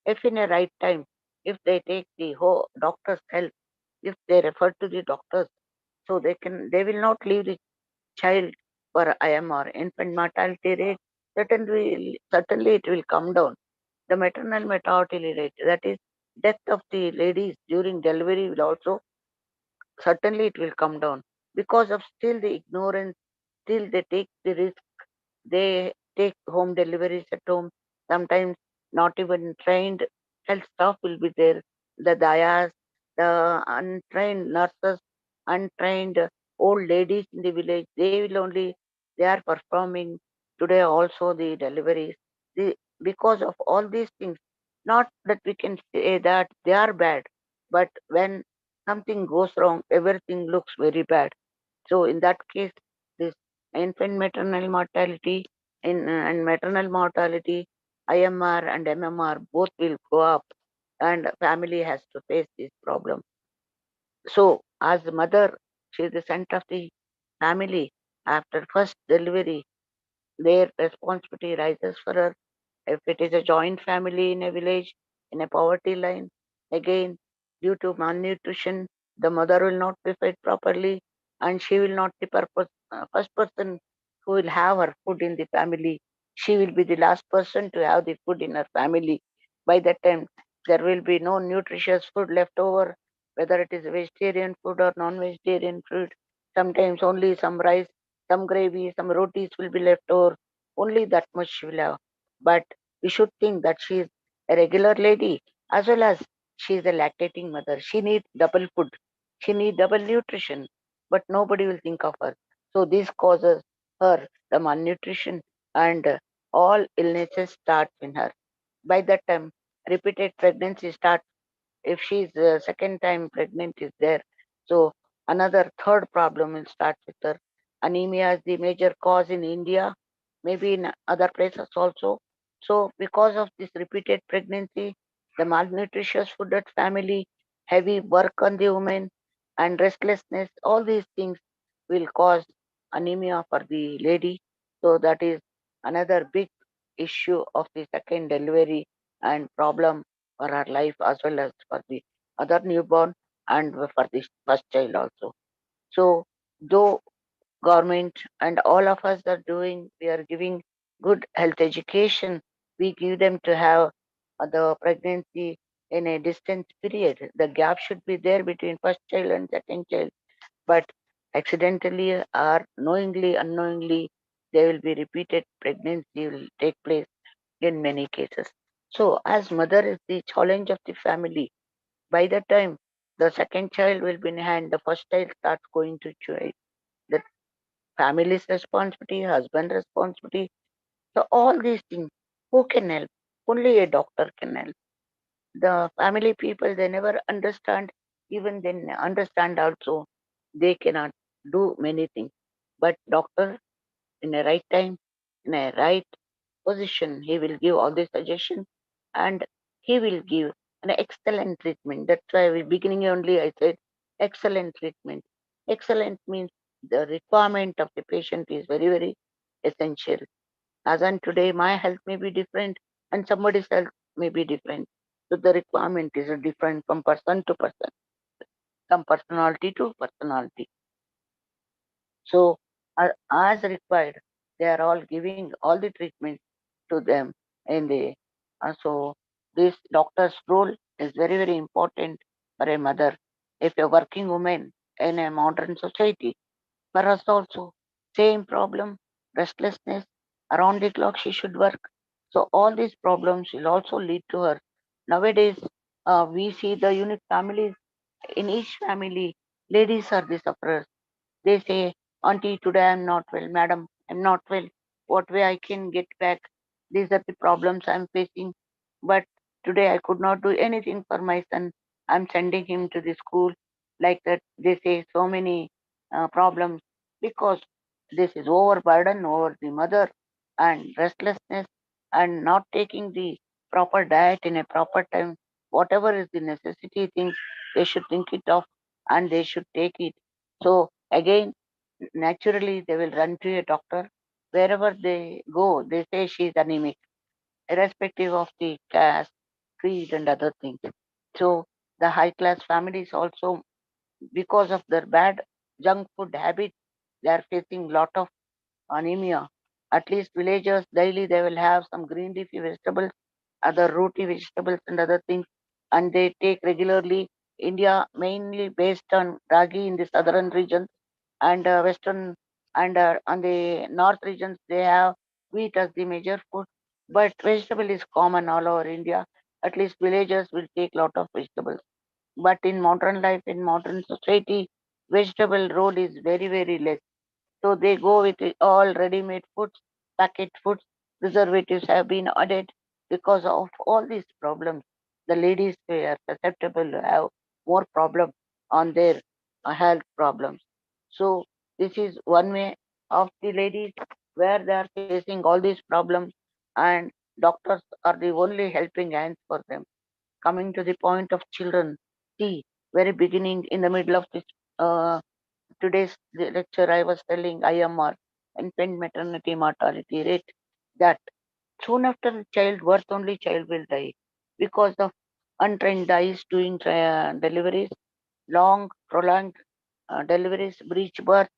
If in a right time, if they take the whole doctor's help, if they refer to the doctors, so they will not leave the child for IMR, infant mortality rate, certainly it will come down. The maternal mortality rate, that is death of the ladies during delivery will also, certainly it will come down because of still the ignorance, still they take the risk, they take home deliveries at home. Sometimes not even trained health staff will be there. The dayas, the untrained nurses, untrained old ladies in the village, they will only, they are performing today also the deliveries. The, because of all these things, not that we can say that they are bad, but when something goes wrong, everything looks very bad. So in that case, this infant maternal mortality and maternal mortality, IMR and MMR both will go up, and family has to face this problem. So as the mother, she is the center of the family. After first delivery, their responsibility rises for her. If it is a joint family in a village, in a poverty line, again, due to malnutrition, the mother will not be fed properly, and she will not be first person who will have her food in the family. She will be the last person to have the food in her family. By that time, there will be no nutritious food left over, whether it is vegetarian food or non-vegetarian food. Sometimes only some rice, some gravy, some rotis will be left over. Only that much she will have. But we should think that she is a regular lady as well as she is a lactating mother. She needs double food. She needs double nutrition, but nobody will think of her. So this causes her the malnutrition and all illnesses start in her. By that time, repeated pregnancy starts. If she's second time pregnant is there, so another third problem will start with her. Anemia is the major cause in India, maybe in other places also. So because of this repeated pregnancy, the malnutritious fooded family, heavy work on the woman, and restlessness, all these things will cause anemia for the lady. So that is another big issue of the second delivery and problem for her life as well as for the other newborn and for the first child also. So though government and all of us are doing, we are giving good health education, we give them to have the pregnancy in a distant period. The gap should be there between first child and second child, but accidentally or knowingly, unknowingly, there will be repeated pregnancy will take place in many cases. So, as mother is the challenge of the family, by the time the second child will be in hand, the first child starts going to joy. The family's responsibility, husband responsibility. So all these things, who can help? Only a doctor can help. The family people, they never understand. Even then understand also, they cannot do many things. But doctor, in a right time, in a right position, he will give all the suggestions and he will give an excellent treatment. That's why we beginning only I said excellent treatment. Excellent means the requirement of the patient is very, very essential. As on today, my health may be different and somebody's health may be different. So the requirement is different from person to person, from personality to personality. So as required, they are all giving all the treatment to them in the so this doctor's role is very, very important for a mother. If a working woman in a modern society, for us also, same problem, restlessness, around the clock she should work. So all these problems will also lead to her. Nowadays, we see the unit families. In each family, ladies are the sufferers. They say, Auntie, today I'm not well. Madam, I'm not well. What way I can get back? These are the problems I'm facing. But today I could not do anything for my son. I'm sending him to the school. Like that, they say so many problems because this is overburden over the mother and restlessness and not taking the proper diet in a proper time. Whatever is the necessity things, they should think it of and they should take it. So again, naturally they will run to a doctor. Wherever they go, they say she is anemic, irrespective of the caste, creed, and other things. So the high class families also, because of their bad junk food habit, they are facing lot of anemia. At least villagers daily they will have some green leafy vegetables, other rooty vegetables and other things, and they take regularly. India mainly based on ragi in the southern regions and western and on the north regions they have wheat as the major food. But vegetable is common all over India. At least villagers will take lot of vegetables. But in modern life, in modern society, vegetable role is very, very less. So they go with all ready-made foods, packet foods, preservatives have been added because of all these problems. The ladies they are susceptible to have more problem on their health problems. So this is one way of the ladies where they are facing all these problems and doctors are the only helping hands for them. Coming to the point of children, see, very beginning in the middle of this uh, today's lecture, I was telling IMR, infant maternity mortality rate, that soon after childbirth only child will die because of untrained eyes doing deliveries, long prolonged deliveries, breech birth,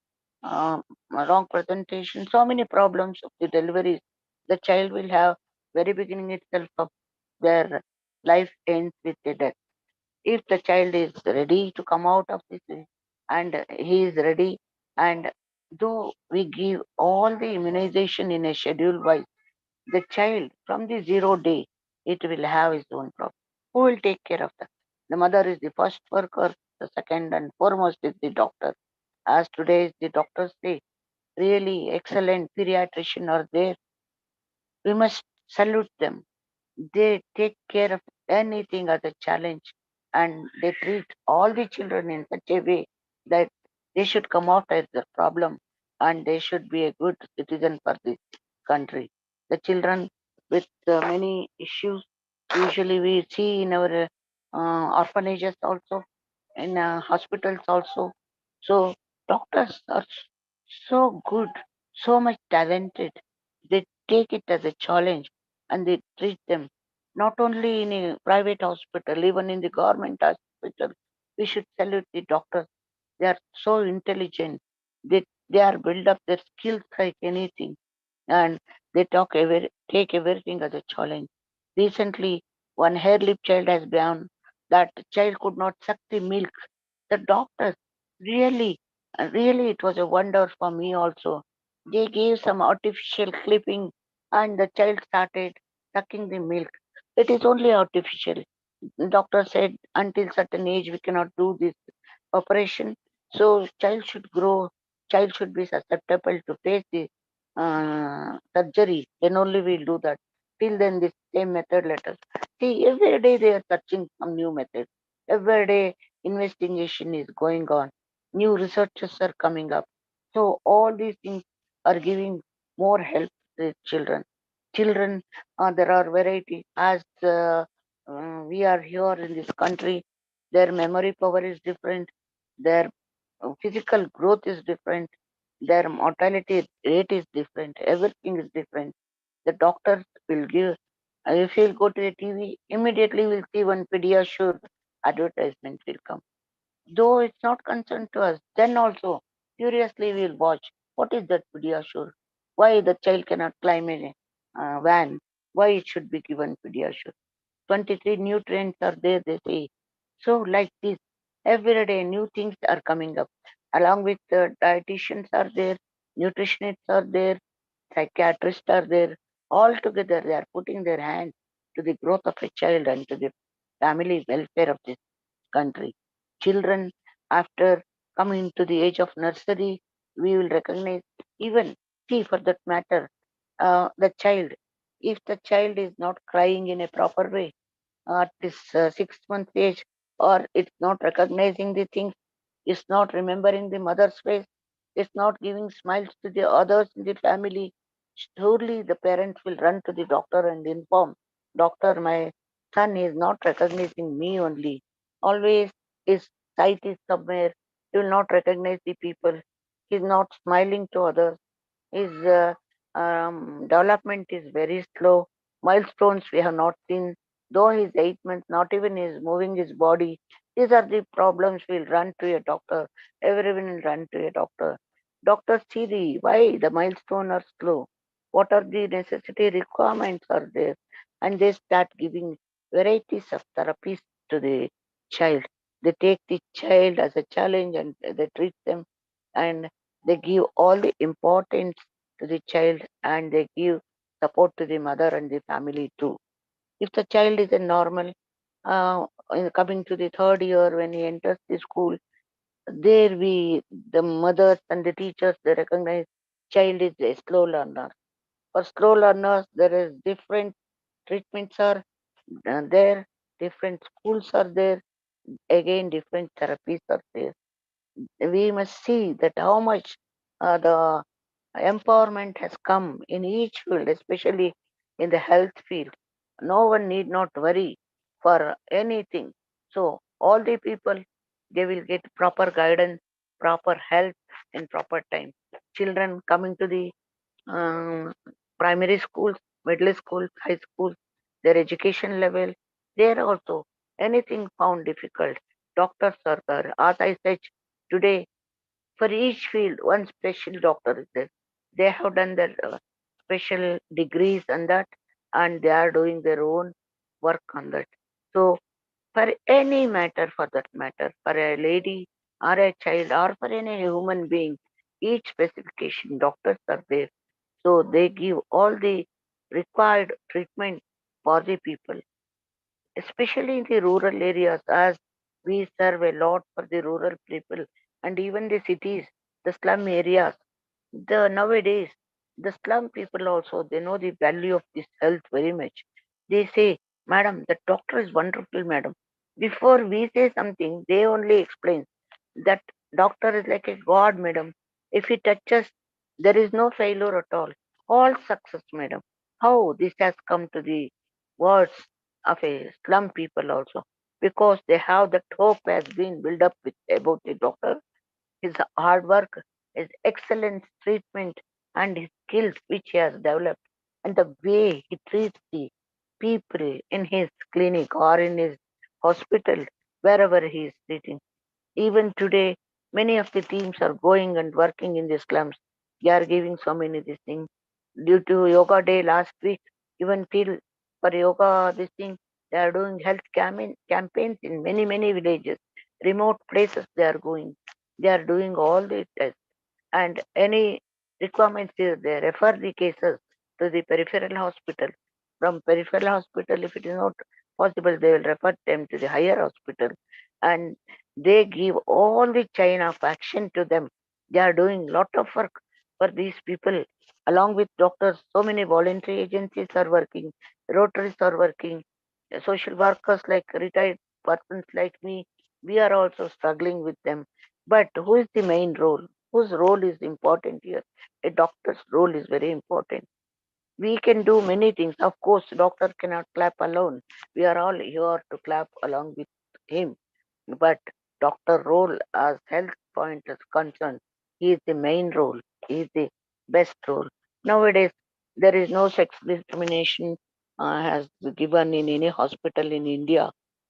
wrong presentation, so many problems of the deliveries. The child will have very beginning itself of their life ends with the death. If the child is ready to come out of this and he is ready, and though we give all the immunization in a schedule wise, the child from the 0 day, it will have its own problem. Who will take care of that? The mother is the first worker, the second and foremost is the doctor. As today the doctors say, really excellent pediatrician are there. We must salute them. They take care of anything as a challenge, and they treat all the children in such a way that they should come out as the problem and they should be a good citizen for this country. The children with many issues, usually we see in our orphanages also, in hospitals also. So doctors are so good, so much talented. They take it as a challenge and they treat them not only in a private hospital, even in the government hospital. We should salute the doctors. They are so intelligent. They are build up their skills like anything, and they take everything as a challenge. Recently, one hair lip child has been that child could not suck the milk. The doctors really, really, it was a wonder for me also. They gave some artificial clipping, and the child started sucking the milk. It is only artificial. Doctor said until certain age we cannot do this operation. So child should grow, child should be susceptible to face the surgery. Then only we'll do that. Till then, this same method let us see. Every day they are searching some new method. Every day investigation is going on. New researches are coming up. So all these things are giving more help to the children. Children, there are variety. As we are here in this country, their memory power is different. Their physical growth is different. Their mortality rate is different. Everything is different. The doctors will give. If you'll go to the TV, immediately we'll see one Pediasure advertisement will come. Though it's not concerned to us, then also curiously we'll watch. What is that Pediasure? Why the child cannot climb in a van? Why it should be given Pediasure? 23 nutrients are there, they say. So like this, every day new things are coming up. Along with the dietitians are there, nutritionists are there, psychiatrists are there. All together they are putting their hand to the growth of a child and to the family welfare of this country. Children, after coming to the age of nursery, we will recognize, even see for that matter, the child. If the child is not crying in a proper way, at this 6 month age, or it's not recognizing the things, it's not remembering the mother's face, it's not giving smiles to the others in the family, surely the parents will run to the doctor and inform, doctor, my son is not recognizing me only. Always his sight is somewhere, he will not recognize the people, he's not smiling to others, his development is very slow. Milestones we have not seen. Though he's 8 months, not even is moving his body. These are the problems. We'll run to a doctor. Everyone will run to a doctor. Doctors see the why the milestone are slow. What are the necessity requirements are there, and they start giving varieties of therapies to the child. They take the child as a challenge and they treat them, and they give all the importance to the child, and they give support to the mother and the family too. If the child is a normal, coming to the third year when he enters the school, there we, the mothers and the teachers, they recognize child is a slow learner. For slow learners, there is different treatments are there, different schools are there, again different therapies are there. We must see that how much the empowerment has come in each field, especially in the health field. No one need not worry for anything. So all the people, they will get proper guidance, proper health in proper time. Children coming to the um, primary schools, middle school, high school, their education level, there also anything found difficult. Doctors are there. As I said today, for each field, one special doctor is there. They have done their special degrees on that, and they are doing their own work on that. So, for any matter, for that matter, for a lady or a child or for any human being, each specification doctors are there. So they give all the required treatment for the people, especially in the rural areas, as we serve a lot for the rural people and even the cities, the slum areas. The nowadays, the slum people also, they know the value of this health very much. They say, Madam, the doctor is wonderful, madam. Before we say something, they only explain that doctor is like a god, madam. If he touches, there is no failure at all success, madam. How this has come to the words of a slum people also, because they have that hope has been built up with about the doctor, his hard work, his excellent treatment, and his skills which he has developed, and the way he treats the people in his clinic or in his hospital, wherever he is treating. Even today, many of the teams are going and working in the slums. They are giving so many these things. Due to Yoga Day last week, even till for yoga, this thing, they are doing health campaigns in many villages, remote places they are going. They are doing all the tests, and any requirements is they refer the cases to the peripheral hospital. From peripheral hospital, if it is not possible, they will refer them to the higher hospital, and they give all the chain of action to them. They are doing lot of work for these people along with doctors. So many voluntary agencies are working, rotaries are working, social workers like retired persons like me, we are also struggling with them. But who is the main role? Whose role is important here? A doctor's role is very important. We can do many things. Of course, doctor cannot clap alone. We are all here to clap along with him. But doctor role as health point is concerned, he is the main role. He is the best role. Nowadays, there is no sex discrimination has given in any hospital in India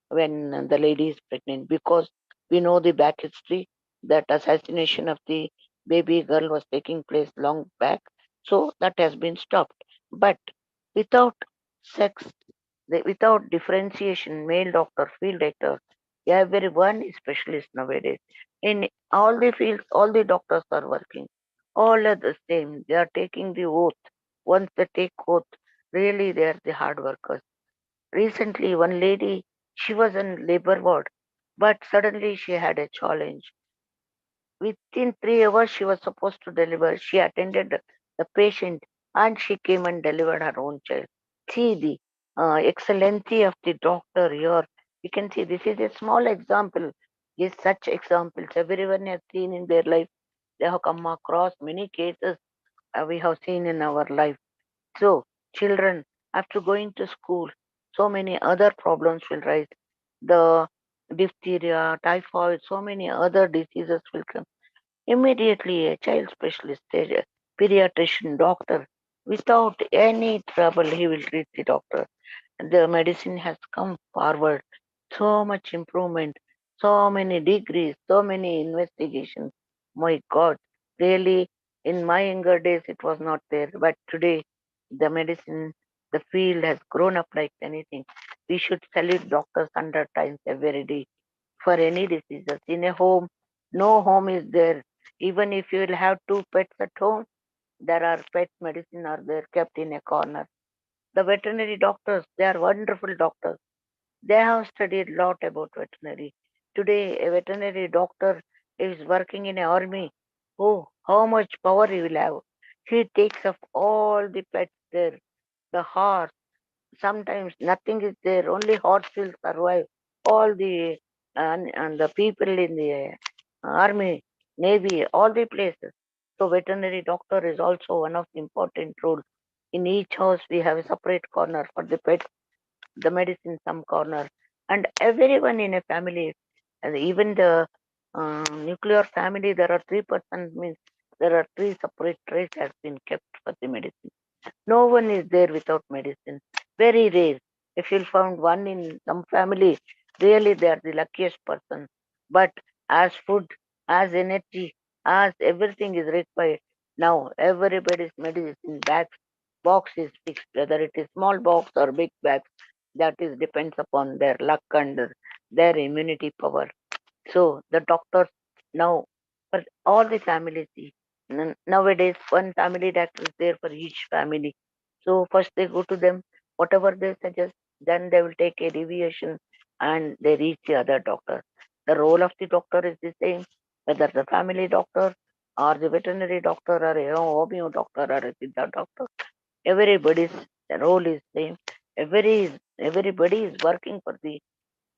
when the lady is pregnant, because we know the back history that assassination of the baby girl was taking place long back. So that has been stopped. But without sex, without differentiation, male doctor, field doctor, everyone is specialist nowadays. In all the fields, all the doctors are working. All are the same. They are taking the oath. Once they take oath, really they are the hard workers. Recently, one lady, she was in labor ward, but suddenly she had a challenge. Within 3 hours, she was supposed to deliver. She attended the patient and she came and delivered her own child. See the excellency of the doctor here. You can see this is a small example. Yes, such examples everyone has seen in their life. They have come across many cases we have seen in our life. So, children, after going to school, so many other problems will rise. The diphtheria, typhoid, so many other diseases will come. Immediately, a child specialist, a pediatrician, doctor, without any trouble, he will treat the doctor. The medicine has come forward. So much improvement, so many degrees, so many investigations. My God, really, in my younger days, it was not there. But today, the medicine, the field has grown up like anything. We should salute doctors 100 times every day for any diseases. In a home, no home is there. Even if you will have two pets at home, there are pet medicine are there kept in a corner. The veterinary doctors, they are wonderful doctors. They have studied a lot about veterinary. Today, a veterinary doctor is working in an army. Oh, how much power he will have. He takes up all the pets there, the horse. Sometimes nothing is there, only horse will survive. All the and the people in the army, navy, all the places. So veterinary doctor is also one of the important roles. In each house, we have a separate corner for the pets, the medicine some corner, and everyone in a family, and even the nuclear family, there are 3% means there are three separate trays has been kept for the medicine. No one is there without medicine. Very rare. If you'll find one in some family, really they are the luckiest person. But as food, as energy, as everything is required, now everybody's medicine bags, box is fixed, whether it is small box or big bags, that is depends upon their luck and their immunity power. So the doctors now, for all the families, nowadays one family doctor is there for each family. So first they go to them, whatever they suggest, then they will take a deviation and they reach the other doctor. The role of the doctor is the same, whether the family doctor or the veterinary doctor or a homeo doctor or a siddha doctor. Everybody's role is same. Everybody is working for the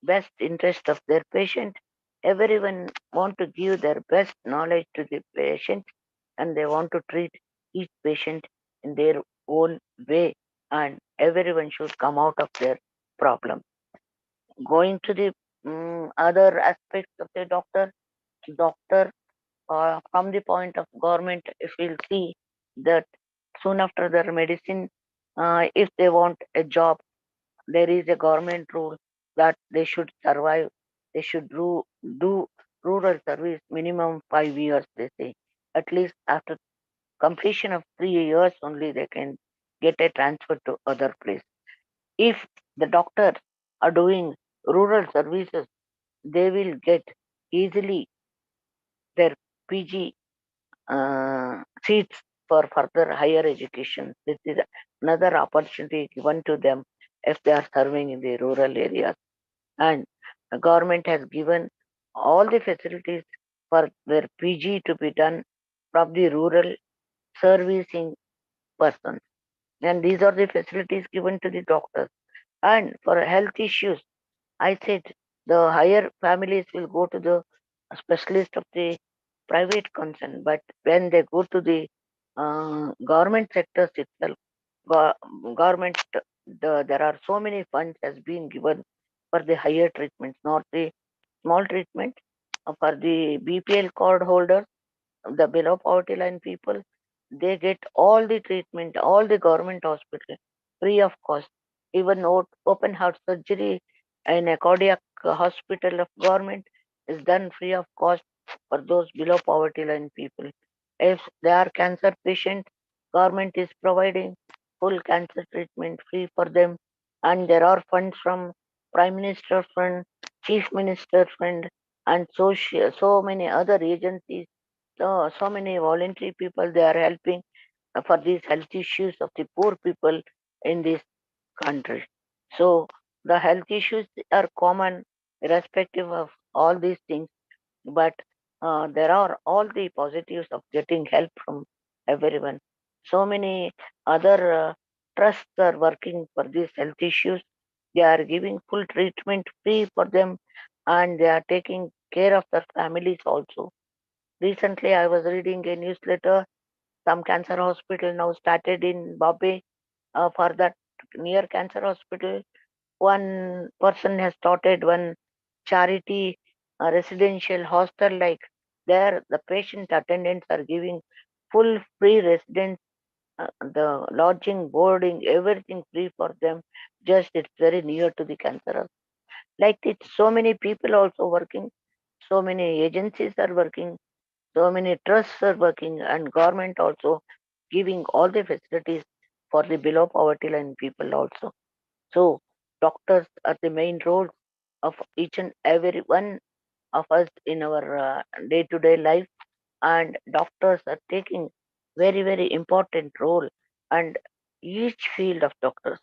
best interest of their patient. Everyone want to give their best knowledge to the patient and they want to treat each patient in their own way and everyone should come out of their problem. Going to the other aspects of the doctor from the point of government, if we'll see that soon after their medicine, if they want a job, there is a government rule that they should survive, they should do rural service minimum 5 years, they say. At least after completion of 3 years only they can get a transfer to other place. If the doctors are doing rural services, they will get easily their PG seats for further higher education. This is another opportunity given to them if they are serving in the rural areas. And the government has given all the facilities for their PG to be done from the rural servicing persons. And these are the facilities given to the doctors. And for health issues, I said the higher families will go to the specialist of the private concern, but when they go to the government sectors itself, government, there are so many funds has been given for the higher treatments, not the small treatment. For the BPL card holders, the below poverty line people, they get all the treatment, all the government hospital free of cost. Even open heart surgery in a cardiac hospital of government is done free of cost for those below poverty line people. If they are cancer patient, government is providing full cancer treatment free for them. And there are funds from Prime Minister Fund, Chief Minister Fund, and so many other agencies, so many voluntary people they are helping for these health issues of the poor people in this country. So the health issues are common irrespective of all these things, but there are all the positives of getting help from everyone. So many other trusts are working for these health issues. They are giving full treatment free for them and they are taking care of their families also. Recently, I was reading a newsletter. Some cancer hospital now started in Bombay. For that near cancer hospital, one person has started one charity residential hostel. Like there, the patient attendants are giving full free residence, the lodging, boarding, everything free for them. Just it's very near to the cancer. Like it's so many people also working, so many agencies are working, so many trusts are working and government also giving all the facilities for the below poverty line people also. So doctors are the main role of each and every one of us in our day-to-day life, and doctors are taking very important role. And each field of doctors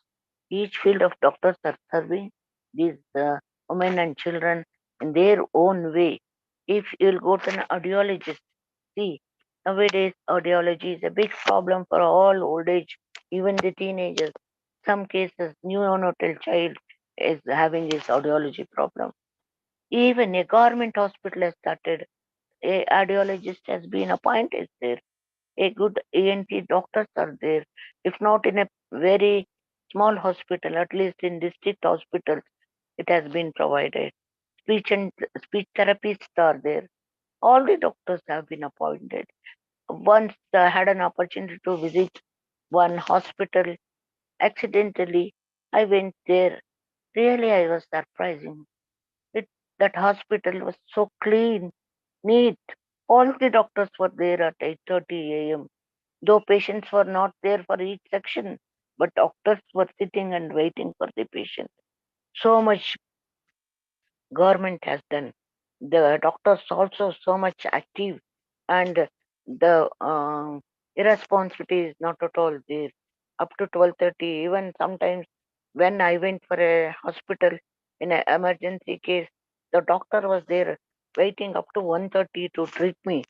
are serving these women and children in their own way. If you'll go to an audiologist, see, nowadays audiology is a big problem for all old age, even the teenagers. Some cases, neonatal child is having this audiology problem. Even a government hospital has started. A audiologist has been appointed there. A good ENT doctors are there. If not in a very small hospital, at least in district hospitals, it has been provided. Speech therapists are there. All the doctors have been appointed. Once I had an opportunity to visit one hospital accidentally. I went there. Really, I was surprising. It, that hospital was so clean, neat. All the doctors were there at 8:30 a.m. Though patients were not there for each section, but doctors were sitting and waiting for the patient. So much government has done. The doctors also so much active, and the irresponsibility is not at all there. up to 12:30. Even sometimes when I went for a hospital in an emergency case, the doctor was there waiting up to 1:30 to treat me.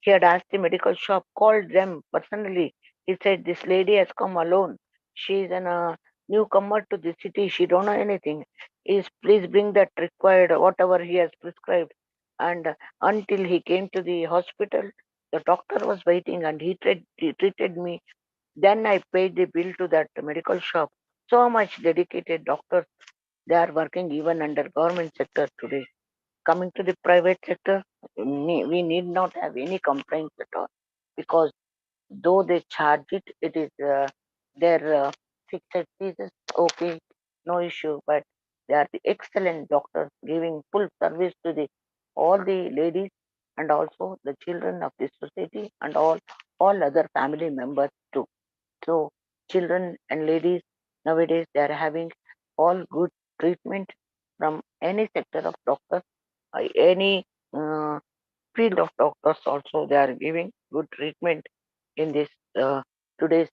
He had asked the medical shop, called them personally. He said, this lady has come alone. She is a newcomer to the city. She don't know anything. Please bring that required, whatever he has prescribed. And until he came to the hospital, the doctor was waiting and he treated me. Then I paid the bill to that medical shop. So much dedicated doctors. They are working even under government sector today. Coming to the private sector, we need not have any complaints at all, because though they charge it, it is their fixed fees. Okay, no issue. But they are the excellent doctors giving full service to the all the ladies and also the children of the society and all other family members too. So children and ladies nowadays they are having all good treatment from any sector of doctors, any uh, field of doctors also they are giving good treatment in this today's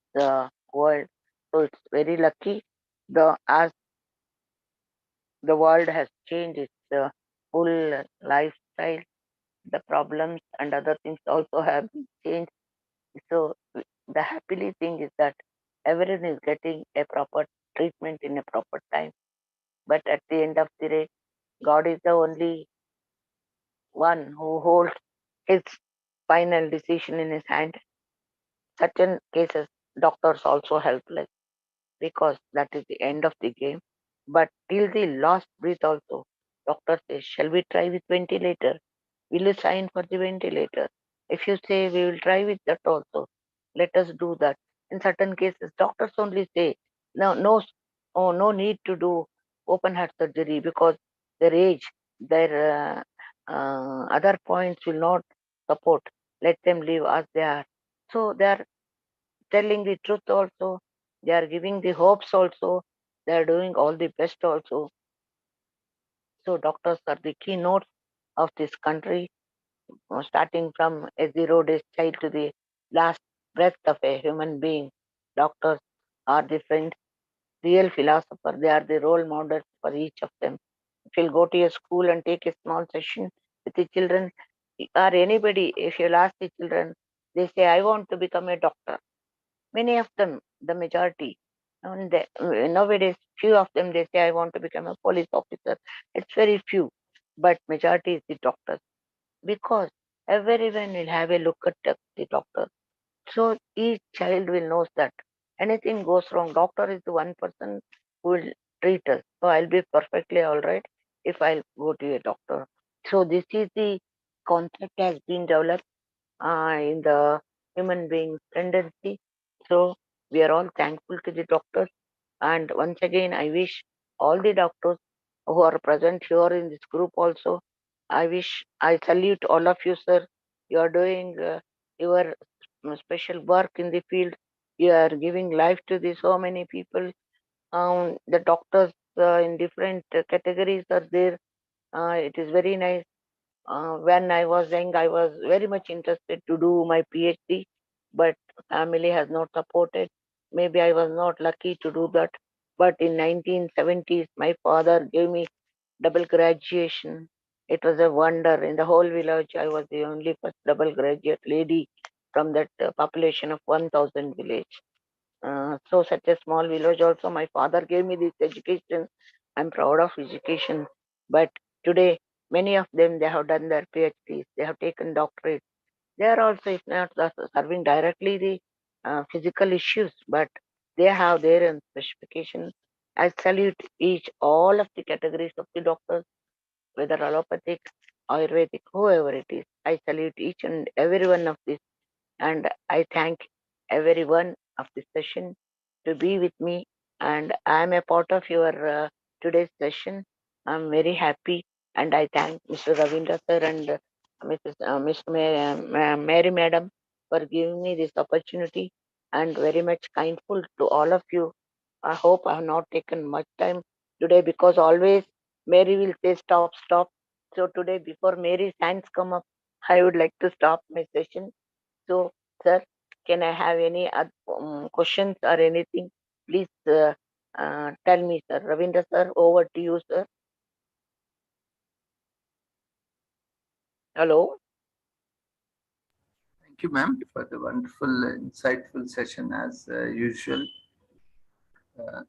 world. So it's very lucky. The as the world has changed its full lifestyle, the problems and other things also have been changed. So the happily thing is that everyone is getting a proper treatment in a proper time. But at the end of the day, God is the only one who holds his final decision in his hand. Certain cases, doctors also helpless because that is the end of the game. But till the last breath also, doctor says, shall we try with ventilator? Will you sign for the ventilator? If you say we will try with that also, let us do that. In certain cases, doctors only say, no need to do open heart surgery because their age, their other points will not support. Let them live as they are. So they are telling the truth also. They are giving the hopes also. They are doing all the best also. So doctors are the keynotes of this country, starting from a 0 days child to the last breath of a human being. Doctors are the friends, real philosopher. They are the role models for each of them. If you'll go to a school and take a small session with the children, or anybody, if you'll ask the children, they say, I want to become a doctor. Many of them, the majority, and nowadays, few of them, they say, I want to become a police officer. It's very few, but majority is the doctors, because everyone will have a look at the doctor. So each child will know that anything goes wrong, doctor is the one person who will treat us. So I'll be perfectly all right if I'll go to a doctor. So this is the concept has been developed in the human being's tendency. So we are all thankful to the doctors. And once again, I wish all the doctors who are present here in this group also, I salute all of you, sir. You are doing your special work in the field. You are giving life to the so many people. The doctors in different categories are there. It is very nice. When I was young, I was very much interested to do my PhD, but family has not supported. Maybe I was not lucky to do that. But in 1970s, my father gave me double graduation. It was a wonder. In the whole village, I was the only first double graduate lady from that population of 1,000 village. So such a small village also, my father gave me this education. I'm proud of education. But today, many of them, they have done their PhDs, they have taken doctorates. They are also, if not serving directly the physical issues, but they have their own specifications. I salute all of the categories of the doctors, whether allopathic, Ayurvedic, whoever it is. I salute each and every one of these, and I thank every one of this session to be with me. And I am a part of your today's session. I'm very happy, and I thank Mr. Ravindra sir and Mr. Mary Madam for giving me this opportunity, and very much kindful to all of you. I hope I have not taken much time today, because always Mary will say stop, stop. So today, before Mary's hands come up, I would like to stop my session. So, sir, can I have any questions or anything, please tell me, sir. Ravindra sir, over to you, sir. Hello. Thank you, ma'am, for the wonderful, insightful session as usual.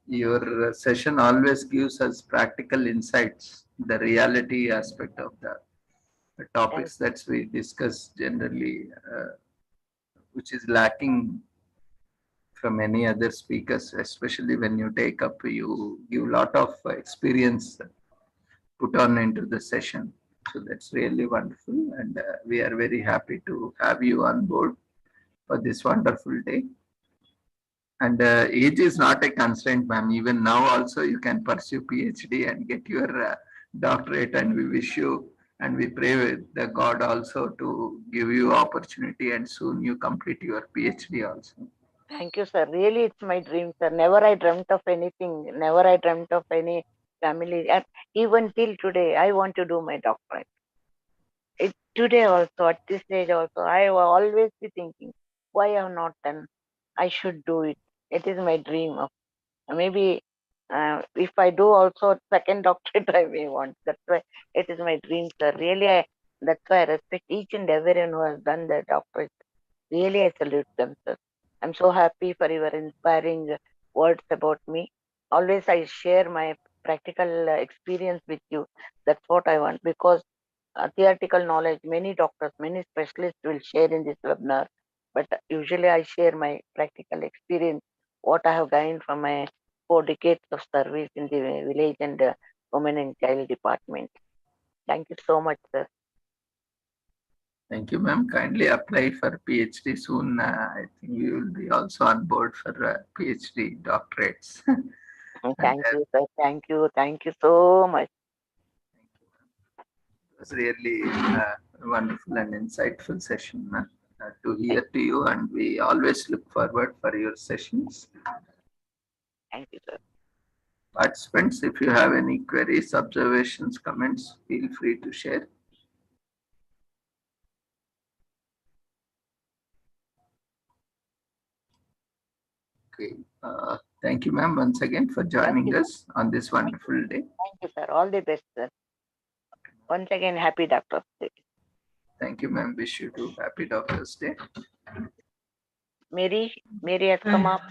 Your session always gives us practical insights, the reality aspect of the topics that we discuss generally, which is lacking from any other speakers, especially when you take up, you give a lot of experience put on into the session. So that's really wonderful. And we are very happy to have you on board for this wonderful day. And age is not a constraint, ma'am. Even now also you can pursue PhD and get your doctorate, and we wish you and we pray with the God also to give you opportunity and soon you complete your PhD also. Thank you, sir. Really, it's my dream, sir. Never I dreamt of anything. Never I dreamt of any family. And even till today, I want to do my doctorate. Today also, at this age also, I will always be thinking, why I have not done? I should do it. It is my dream of maybe if I do also second doctorate, I may want. That's why it is my dream, sir. Really, that's why I respect each and everyone who has done their doctorate. Really, I salute them, sir. I'm so happy for your inspiring words about me. Always I share my practical experience with you. That's what I want, because theoretical knowledge, many doctors, many specialists will share in this webinar, but usually I share my practical experience, what I have gained from my 4 decades of service in the village and women and child department. Thank you so much, sir. Thank you, ma'am. Kindly apply for PhD soon. I think you will be also on board for PhD doctorates. Thank you, sir. Thank you. Thank you so much. It was really a wonderful and insightful session to hear to you, and we always look forward for your sessions. Thank you, sir. Participants, if you have any queries, observations, comments, feel free to share. Okay. Thank you, ma'am, once again for joining us on this wonderful day. Thank you, sir. All the best, sir. Once again, happy Doctor's Day. Thank you, ma'am. Wish you too happy Doctor's Day. Mary has come up.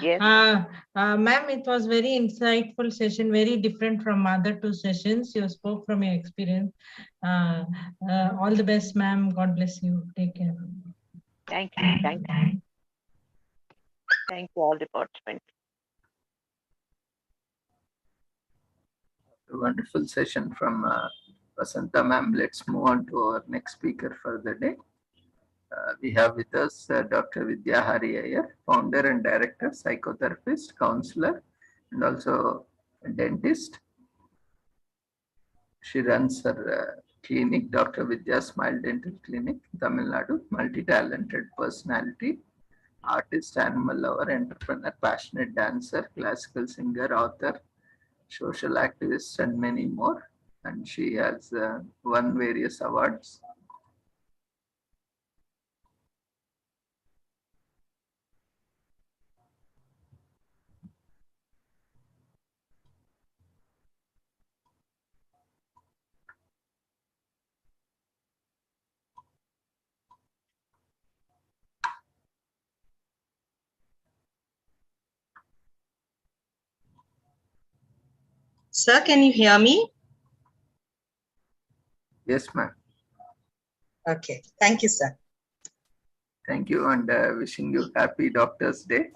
Yes. Ma'am, it was very insightful session, very different from other 2 sessions. You spoke from your experience. All the best, ma'am. God bless you. Take care. Thank you. Thank you. Thank you, all the participants. A wonderful session from Vasanta ma'am. Let's move on to our next speaker for the day. We have with us Dr. Vidya Hari Iyer, founder and director, psychotherapist, counselor, and also a dentist. She runs her clinic, Dr. Vidya Smile Dental Clinic, Tamil Nadu, multi-talented personality, artist, animal lover, entrepreneur, passionate dancer, classical singer, author, social activist, and many more. And she has won various awards. Sir, can you hear me? Yes, ma'am. Okay. Thank you, sir. Thank you, and wishing you happy Doctor's Day.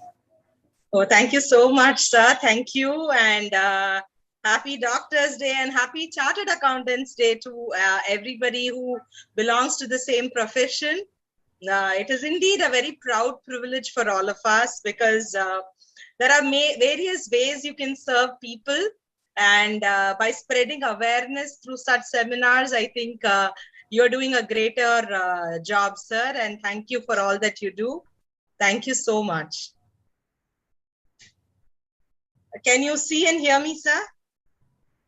Oh, thank you so much, sir. Thank you. And happy Doctor's Day and happy Chartered Accountants Day to everybody who belongs to the same profession. It is indeed a very proud privilege for all of us, because there are various ways you can serve people. And by spreading awareness through such seminars, I think you're doing a greater job, sir. And thank you for all that you do. Thank you so much. Can you see and hear me, sir?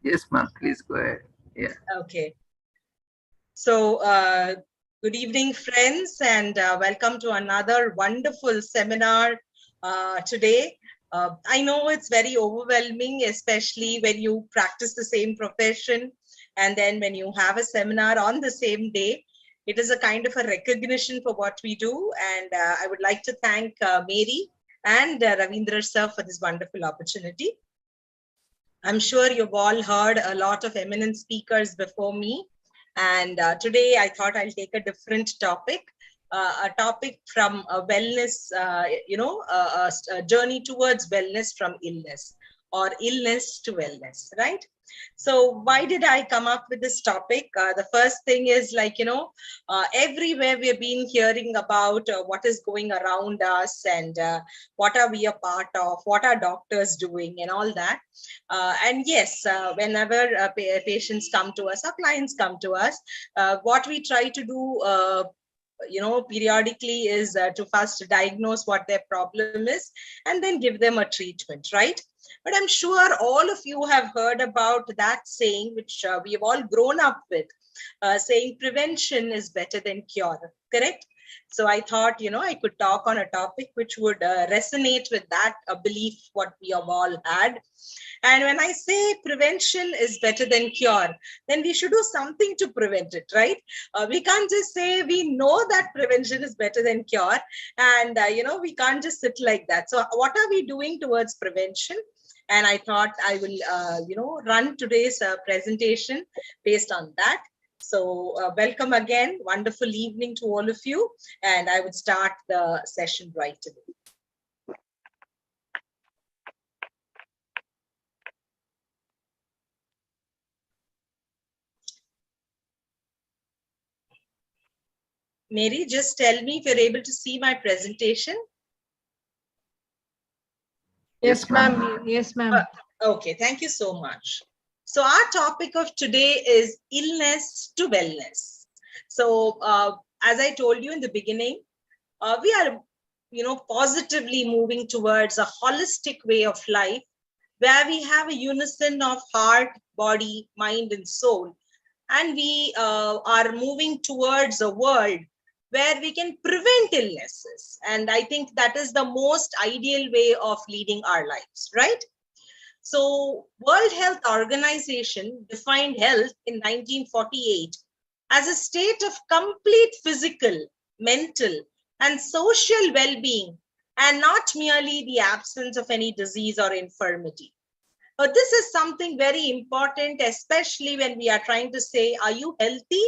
Yes, ma'am. Please go ahead. Yeah. Okay. So, good evening, friends, and welcome to another wonderful seminar today. I know it's very overwhelming, especially when you practice the same profession and then when you have a seminar on the same day. It is a kind of a recognition for what we do. And I would like to thank Mary and Ravindra sir for this wonderful opportunity. I'm sure you've all heard a lot of eminent speakers before me. And today I thought I'll take a different topic, a topic from a wellness, a journey towards wellness from illness, or illness to wellness, right? So why did I come up with this topic? The first thing is, like, everywhere we've been hearing about what is going around us, and what are we a part of, what are doctors doing and all that. And yes, whenever patients come to us, our clients come to us, what we try to do periodically is to first diagnose what their problem is and then give them a treatment, right? But I'm sure all of you have heard about that saying, which we have all grown up with, saying prevention is better than cure, correct? So I thought, I could talk on a topic which would resonate with that belief, what we have all had. And when I say prevention is better than cure, then we should do something to prevent it, right? We can't just say we know that prevention is better than cure, and we can't just sit like that. So what are we doing towards prevention? And I thought I will, run today's presentation based on that. So welcome again, wonderful evening to all of you, and I would start the session right away. Mary, just tell me if you're able to see my presentation. Yes, ma'am. Yes, ma'am. Okay, thank you so much. So our topic of today is illness to wellness. So as I told you in the beginning, we are, positively moving towards a holistic way of life where we have a unison of heart, body, mind, and soul. And we are moving towards a world where we can prevent illnesses. And I think that is the most ideal way of leading our lives, right? So World Health Organization defined health in 1948 as a state of complete physical, mental, and social well-being, and not merely the absence of any disease or infirmity. But this is something very important, especially when we are trying to say, are you healthy?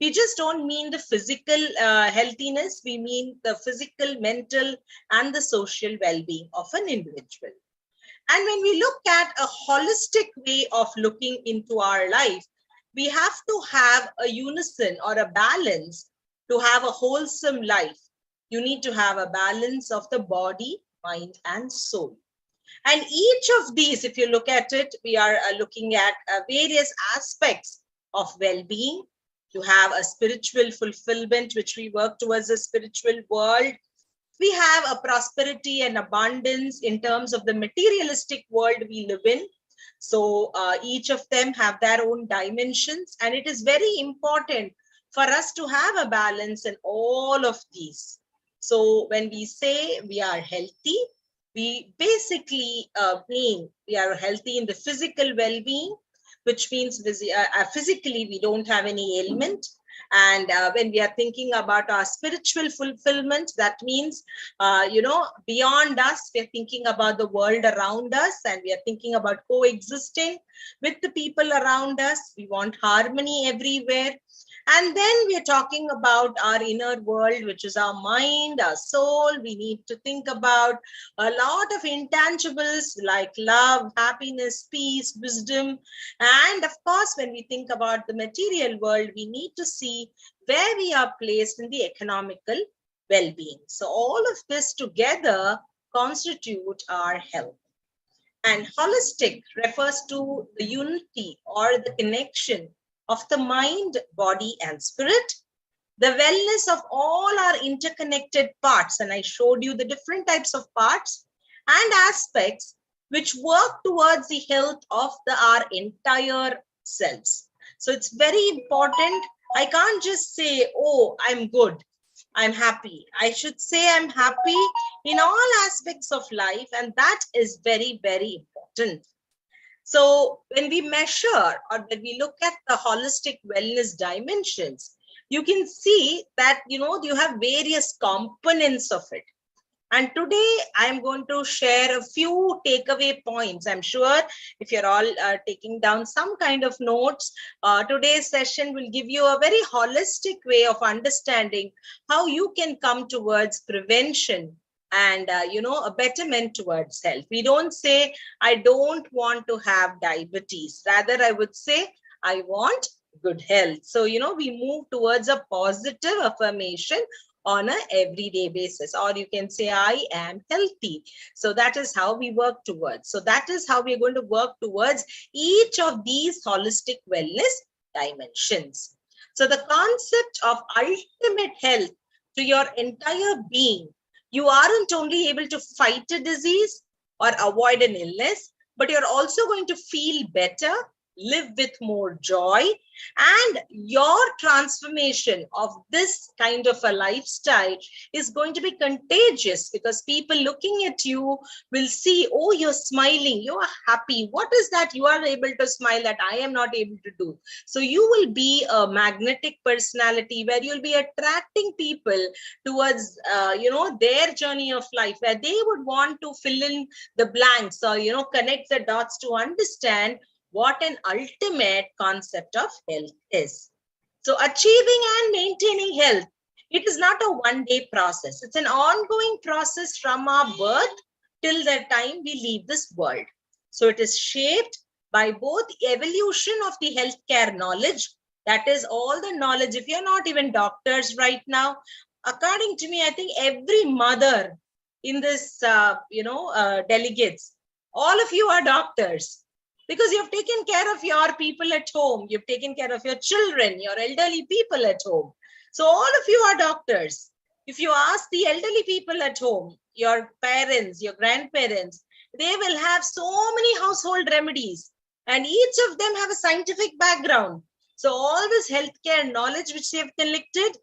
We just don't mean the physical healthiness, we mean the physical, mental, and the social well-being of an individual. And when we look at a holistic way of looking into our life, we have to have a unison or a balance to have a wholesome life. You need to have a balance of the body, mind, and soul. And each of these, if you look at it, we are looking at various aspects of well-being. You have a spiritual fulfillment, which we work towards a spiritual world. We have a prosperity and abundance in terms of the materialistic world we live in. So each of them have their own dimensions, and it is very important for us to have a balance in all of these. So when we say we are healthy, we basically mean we are healthy in the physical well-being, which means physically we don't have any ailment. And when we are thinking about our spiritual fulfillment, that means, beyond us, we're thinking about the world around us, and we are thinking about coexisting with the people around us. We want harmony everywhere. And then we are talking about our inner world, which is our mind, our soul. We need to think about a lot of intangibles like love, happiness, peace, wisdom. And of course, when we think about the material world, we need to see where we are placed in the economical well-being. So all of this together constitute our health. And holistic refers to the unity or the connection of the mind, body, and spirit, the wellness of all our interconnected parts. And I showed you the different types of parts and aspects which work towards the health of our entire selves. So it's very important. I can't just say, oh, I'm good. I'm happy. I should say I'm happy in all aspects of life, and that is very, very important. So when we measure or when we look at the holistic wellness dimensions, you can see that, you have various components of it. And today I'm going to share a few takeaway points. I'm sure if you're all taking down some kind of notes, today's session will give you a very holistic way of understanding how you can come towards prevention and, a betterment towards health. We don't say, I don't want to have diabetes. Rather, I would say, I want good health. So, we move towards a positive affirmation on an everyday basis, or you can say I am healthy. So that is how we work towards. So that is how we're going to work towards each of these holistic wellness dimensions. So the concept of ultimate health to your entire being, you aren't only able to fight a disease or avoid an illness, but you're also going to feel better, live with more joy, and your transformation of this kind of a lifestyle is going to be contagious, because people looking at you will see, oh, you're smiling, you are happy. What is that you are able to smile that I am not able to do? So you will be a magnetic personality where you'll be attracting people towards, their journey of life, where they would want to fill in the blanks or, connect the dots to understand what an ultimate concept of health is. So achieving and maintaining health, it is not a one-day process. It's an ongoing process from our birth till the time we leave this world. So it is shaped by both evolution of the healthcare knowledge, that is all the knowledge. If you're not even doctors right now, according to me, I think every mother in this, delegates, all of you are doctors. Because you've taken care of your people at home. You've taken care of your children, your elderly people at home. So all of you are doctors. If you ask the elderly people at home, your parents, your grandparents, they will have so many household remedies. And each of them have a scientific background. So all this healthcare knowledge which they've collected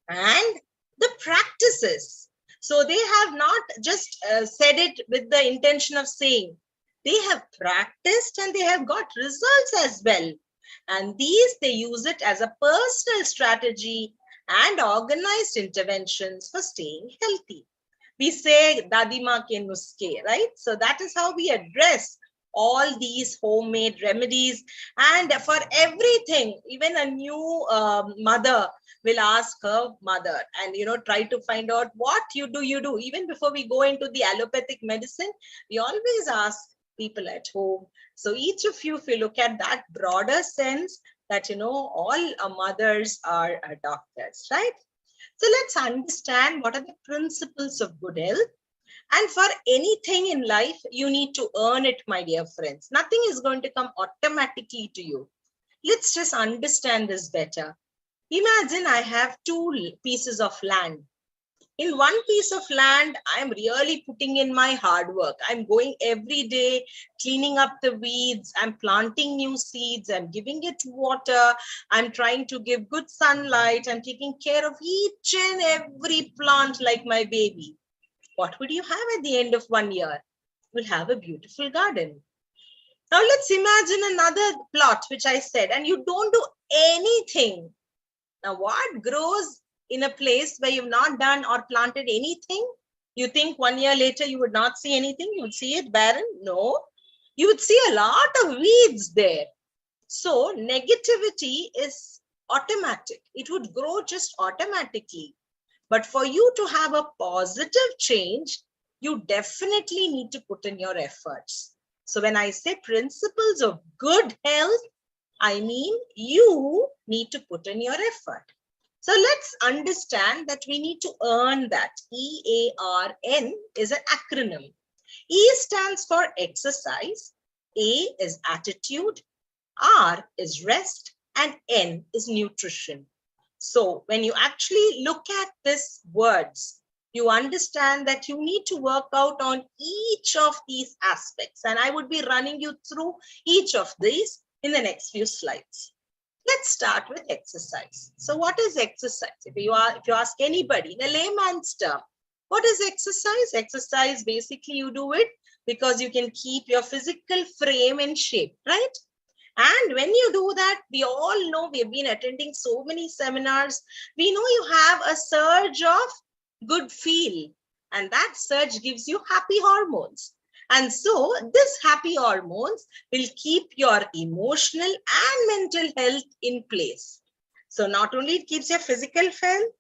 and the practices. So they have not just said it with the intention of saying. They have practiced and they have got results as well. And these, they use it as a personal strategy and organized interventions for staying healthy. We say Dadima ke nuske, right? So that is how we address all these homemade remedies. And for everything, even a new mother will ask her mother and, try to find out what you do. Even before we go into the allopathic medicine, we always ask people at home. So each of you, if you look at that broader sense, that, all mothers are doctors, right? So let's understand what are the principles of good health. And for anything in life, you need to earn it, my dear friends. Nothing is going to come automatically to you. Let's just understand this better. Imagine I have 2 pieces of land. In one piece of land, I'm really putting in my hard work. I'm going every day, cleaning up the weeds. I'm planting new seeds. I'm giving it water. I'm trying to give good sunlight. I'm taking care of each and every plant like my baby. What would you have at the end of 1 year? You'll have a beautiful garden. Now let's imagine another plot, which I said, and you don't do anything. Now what grows in a place where you've not done or planted anything? You think 1 year later you would not see anything? You would see it barren? No, you would see a lot of weeds there. So negativity is automatic. It would grow just automatically. But for you to have a positive change, you definitely need to put in your efforts. So when I say principles of good health, I mean you need to put in your effort. So let's understand that we need to earn that. EARN is an acronym. E stands for exercise, A is attitude, R is rest, and N is nutrition. So when you actually look at these words, you understand that you need to work out on each of these aspects. And I would be running you through each of these in the next few slides. Let's start with exercise. So what is exercise? If you ask anybody in a layman's term, what is exercise? Exercise, basically you do it because you can keep your physical frame in shape, right? And when you do that, we all know, we have been attending so many seminars. We know you have a surge of good feel, and that surge gives you happy hormones. And so this happy hormones will keep your emotional and mental health in place. So not only it keeps your physical health,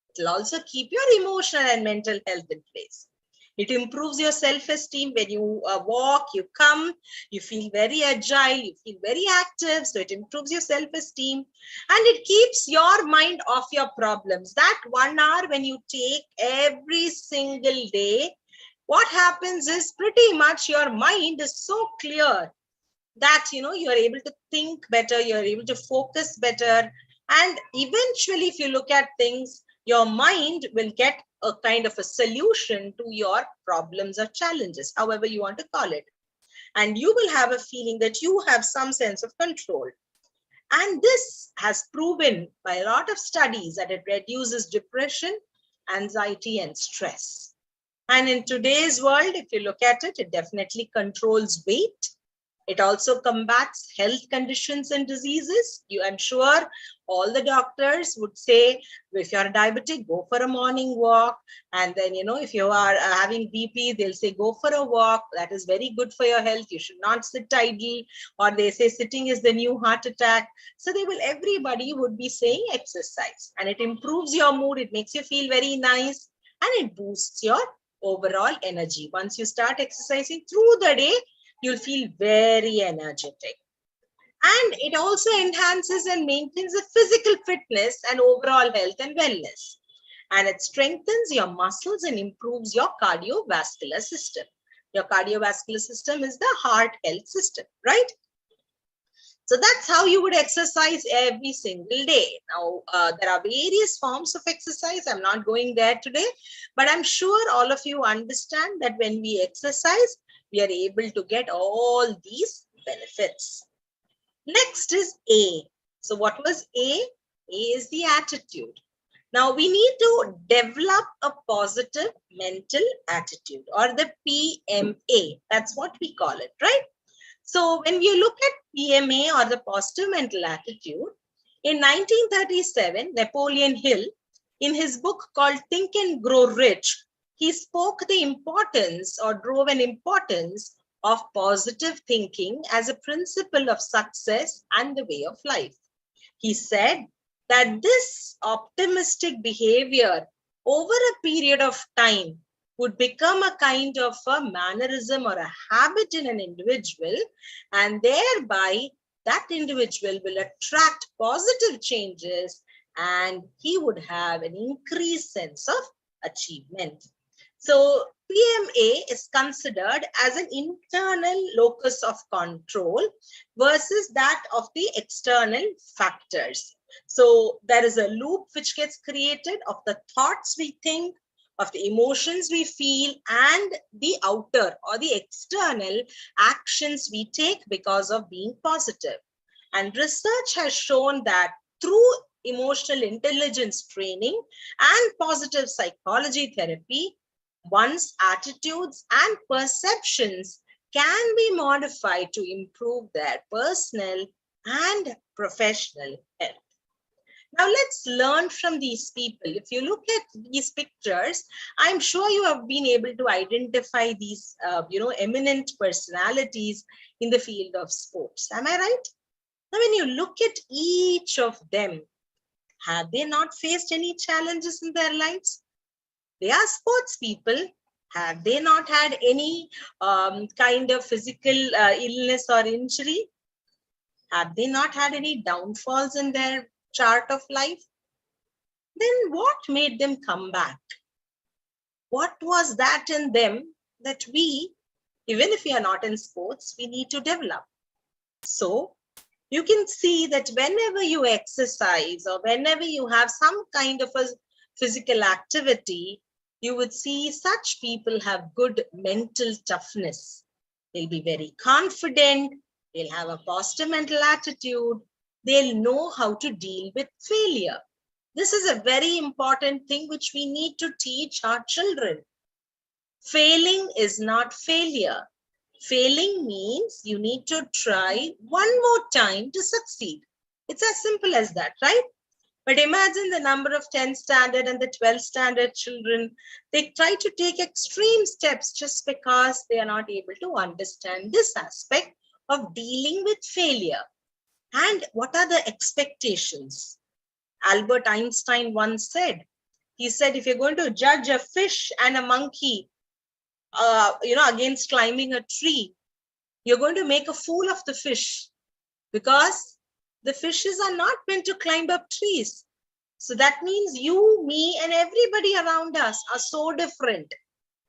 it will also keep your emotional and mental health in place. It improves your self-esteem. When you walk, you come, you feel very agile, you feel very active. So it improves your self-esteem and it keeps your mind off your problems. That 1 hour when you take every single day, what happens is pretty much your mind is so clear that, you are able to think better, you're able to focus better. And eventually, if you look at things, your mind will get a kind of a solution to your problems or challenges, however you want to call it. And you will have a feeling that you have some sense of control. And this has proven by a lot of studies that it reduces depression, anxiety, and stress. And in today's world, if you look at it, it definitely controls weight. It also combats health conditions and diseases. I'm sure all the doctors would say, if you're diabetic, go for a morning walk. And then, if you are having BP, they'll say, go for a walk. That is very good for your health. You should not sit idle. Or they say sitting is the new heart attack. So everybody would be saying exercise. And it improves your mood. It makes you feel very nice. And it boosts your overall energy. Once you start exercising through the day, you'll feel very energetic. And it also enhances and maintains the physical fitness and overall health and wellness. And it strengthens your muscles and improves your cardiovascular system. Your cardiovascular system is the heart health system, right? So that's how you would exercise every single day. Now, there are various forms of exercise. I'm not going there today, but I'm sure all of you understand that when we exercise, we are able to get all these benefits. Next is A. So what was A? A is the attitude. Now we need to develop a positive mental attitude, or the PMA. That's what we call it, right? So when you look at PMA, or the positive mental attitude, in 1937, Napoleon Hill, in his book called Think and Grow Rich, he spoke the importance, or drove an importance, of positive thinking as a principle of success and the way of life. He said that this optimistic behavior over a period of time would become a kind of a mannerism or a habit in an individual, and thereby that individual will attract positive changes and he would have an increased sense of achievement. So PMA is considered as an internal locus of control versus that of the external factors. So there is a loop which gets created of the thoughts we think, of the emotions we feel, and the outer or the external actions we take because of being positive. And research has shown that through emotional intelligence training and positive psychology therapy, one's attitudes and perceptions can be modified to improve their personal and professional health. Now let's learn from these people. If you look at these pictures, I'm sure you have been able to identify these, eminent personalities in the field of sports. Am I right? Now, when you look at each of them, have they not faced any challenges in their lives? They are sports people. Have they not had any kind of physical illness or injury? Have they not had any downfalls in their chart of life? Then what made them come back? What was that in them that we, even if we are not in sports, we need to develop? So you can see that whenever you exercise or whenever you have some kind of a physical activity, you would see such people have good mental toughness. They'll be very confident. They'll have a positive mental attitude. they'll know how to deal with failure. This is a very important thing which we need to teach our children. Failing is not failure. Failing means you need to try one more time to succeed. It's as simple as that, right? But imagine the number of 10th standard and the 12th standard children. They try to take extreme steps just because they are not able to understand this aspect of dealing with failure. And what are the expectations? Albert Einstein once said, he said, if you're going to judge a fish and a monkey, against climbing a tree, you're going to make a fool of the fish, because the fishes are not meant to climb up trees. So that means you, me, and everybody around us are so different.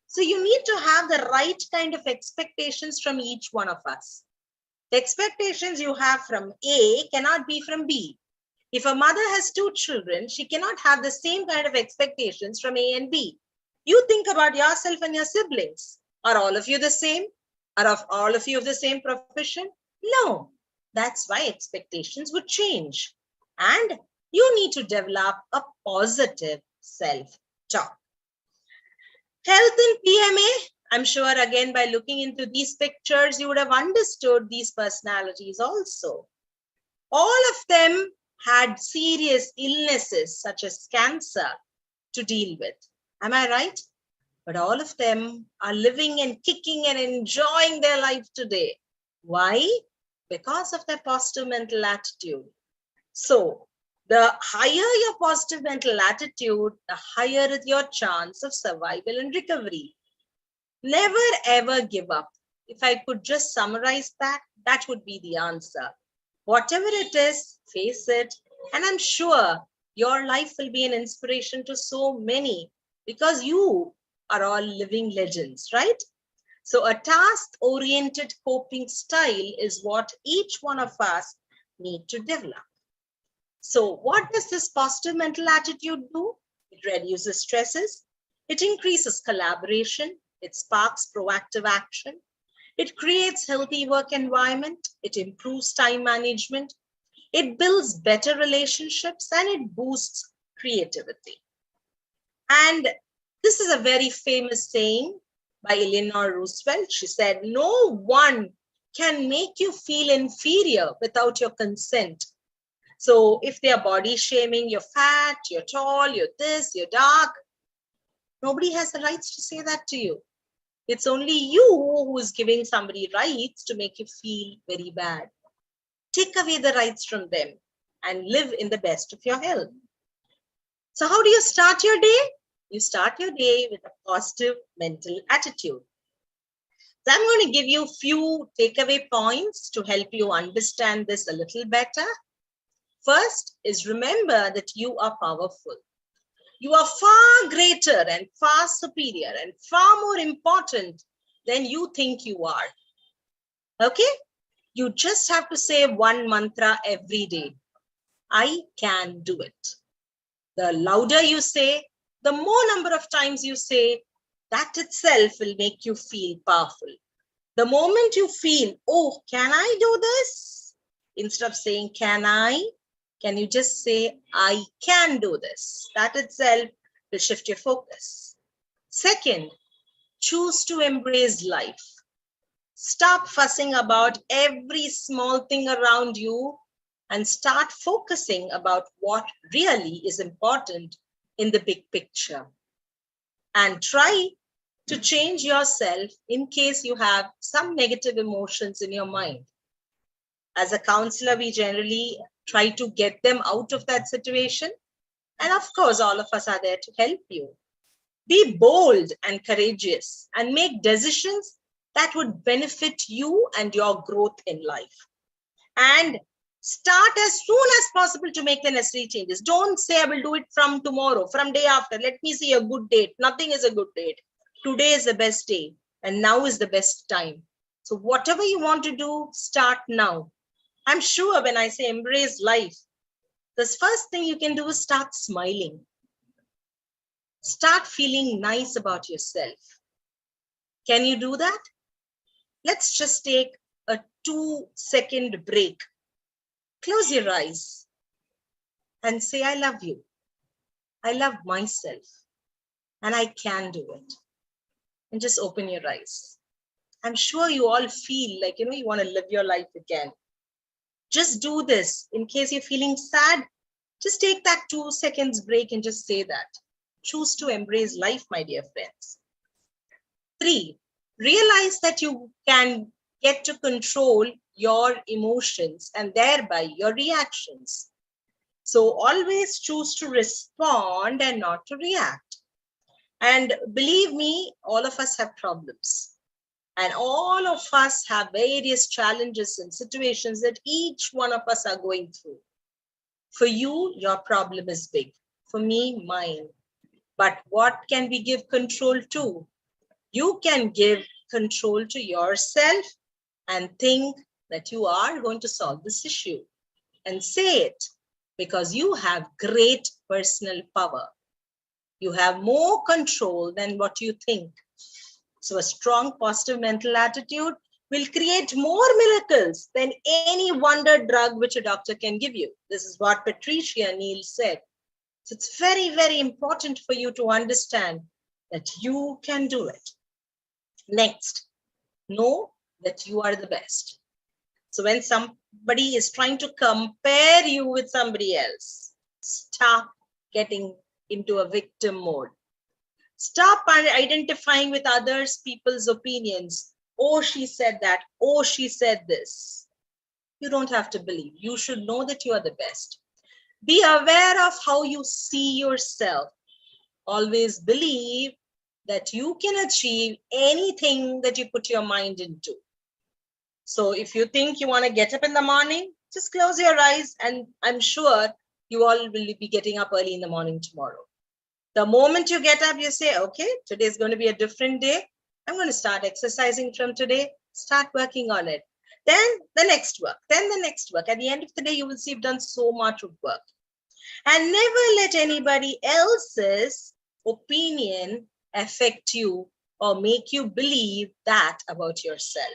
So you need to have the right kind of expectations from each one of us. The expectations you have from A cannot be from B. If a mother has 2 children, she cannot have the same kind of expectations from A and B. You think about yourself and your siblings. Are all of you the same? Are all of you of the same profession? No. That's why expectations would change. And you need to develop a positive self-talk. Health in PMA, I'm sure again by looking into these pictures, you would have understood these personalities also. All of them had serious illnesses such as cancer to deal with. Am I right? But all of them are living and kicking and enjoying their life today. Why? Because of their positive mental attitude. So the higher your positive mental attitude, the higher is your chance of survival and recovery. Never ever give up. If I could just summarize that, that would be the answer. Whatever it is, face it. And I'm sure your life will be an inspiration to so many, because you are all living legends, right? So a task-oriented coping style is what each one of us need to develop. So what does this positive mental attitude do? It reduces stresses. It increases collaboration. It sparks proactive action. It creates healthy work environment. It improves time management. It builds better relationships, and it boosts creativity. And this is a very famous saying by Eleanor Roosevelt. She said, no one can make you feel inferior without your consent. So if they are body shaming, you're fat, you're tall, you're this, you're dark, nobody has the rights to say that to you. It's only you who is giving somebody rights to make you feel very bad. Take away the rights from them and live in the best of your health. So how do you start your day? You start your day with a positive mental attitude. So I'm going to give you a few takeaway points to help you understand this a little better. First is remember that you are powerful. You are far greater and far superior and far more important than you think you are. Okay? You just have to say one mantra every day. I can do it. The louder you say, the more number of times you say, that itself will make you feel powerful. The moment you feel, oh, can I do this? Instead of saying, can you just say, I can do this? That itself will shift your focus. Second, choose to embrace life. Stop fussing about every small thing around you and start focusing about what really is important in the big picture. And try to change yourself in case you have some negative emotions in your mind. As a counselor, we generally try to get them out of that situation. And of course, all of us are there to help you. Be bold and courageous and make decisions that would benefit you and your growth in life. And start as soon as possible to make the necessary changes. Don't say, I will do it from tomorrow, from day after. Let me see a good date. Nothing is a good date. Today is the best day. And now is the best time. So whatever you want to do, start now. I'm sure when I say embrace life, the first thing you can do is start smiling. Start feeling nice about yourself. Can you do that? Let's just take a 2-second break. Close your eyes and say, I love you. I love myself and I can do it. And just open your eyes. I'm sure you all feel like, you want to live your life again. Just do this. In case you're feeling sad, just take that 2 seconds break and just say that. Choose to embrace life, my dear friends. 3, realize that you can get to control your emotions and thereby your reactions. So always choose to respond and not to react. And believe me, all of us have problems. And all of us have various challenges and situations that each one of us are going through. For you, your problem is big. For me, mine. But what can we give control to? You can give control to yourself and think that you are going to solve this issue. And say it, because you have great personal power. You have more control than what you think. So a strong positive mental attitude will create more miracles than any wonder drug which a doctor can give you. This is what Patricia Neal said. So it's very, very important for you to understand that you can do it. Next, know that you are the best. So when somebody is trying to compare you with somebody else, stop getting into a victim mode. Stop identifying with others people's opinions. Oh, she said that. Oh, she said this. You don't have to believe. You should know that you are the best. Be aware of how you see yourself. Always believe that you can achieve anything that you put your mind into. So if you think you want to get up in the morning, just close your eyes and I'm sure you all will be getting up early in the morning tomorrow. The moment you get up, you say, okay, today is going to be a different day. I'm going to start exercising from today. Start working on it. Then the next work, then the next work. At the end of the day, you will see you've done so much of work. And never let anybody else's opinion affect you or make you believe that about yourself.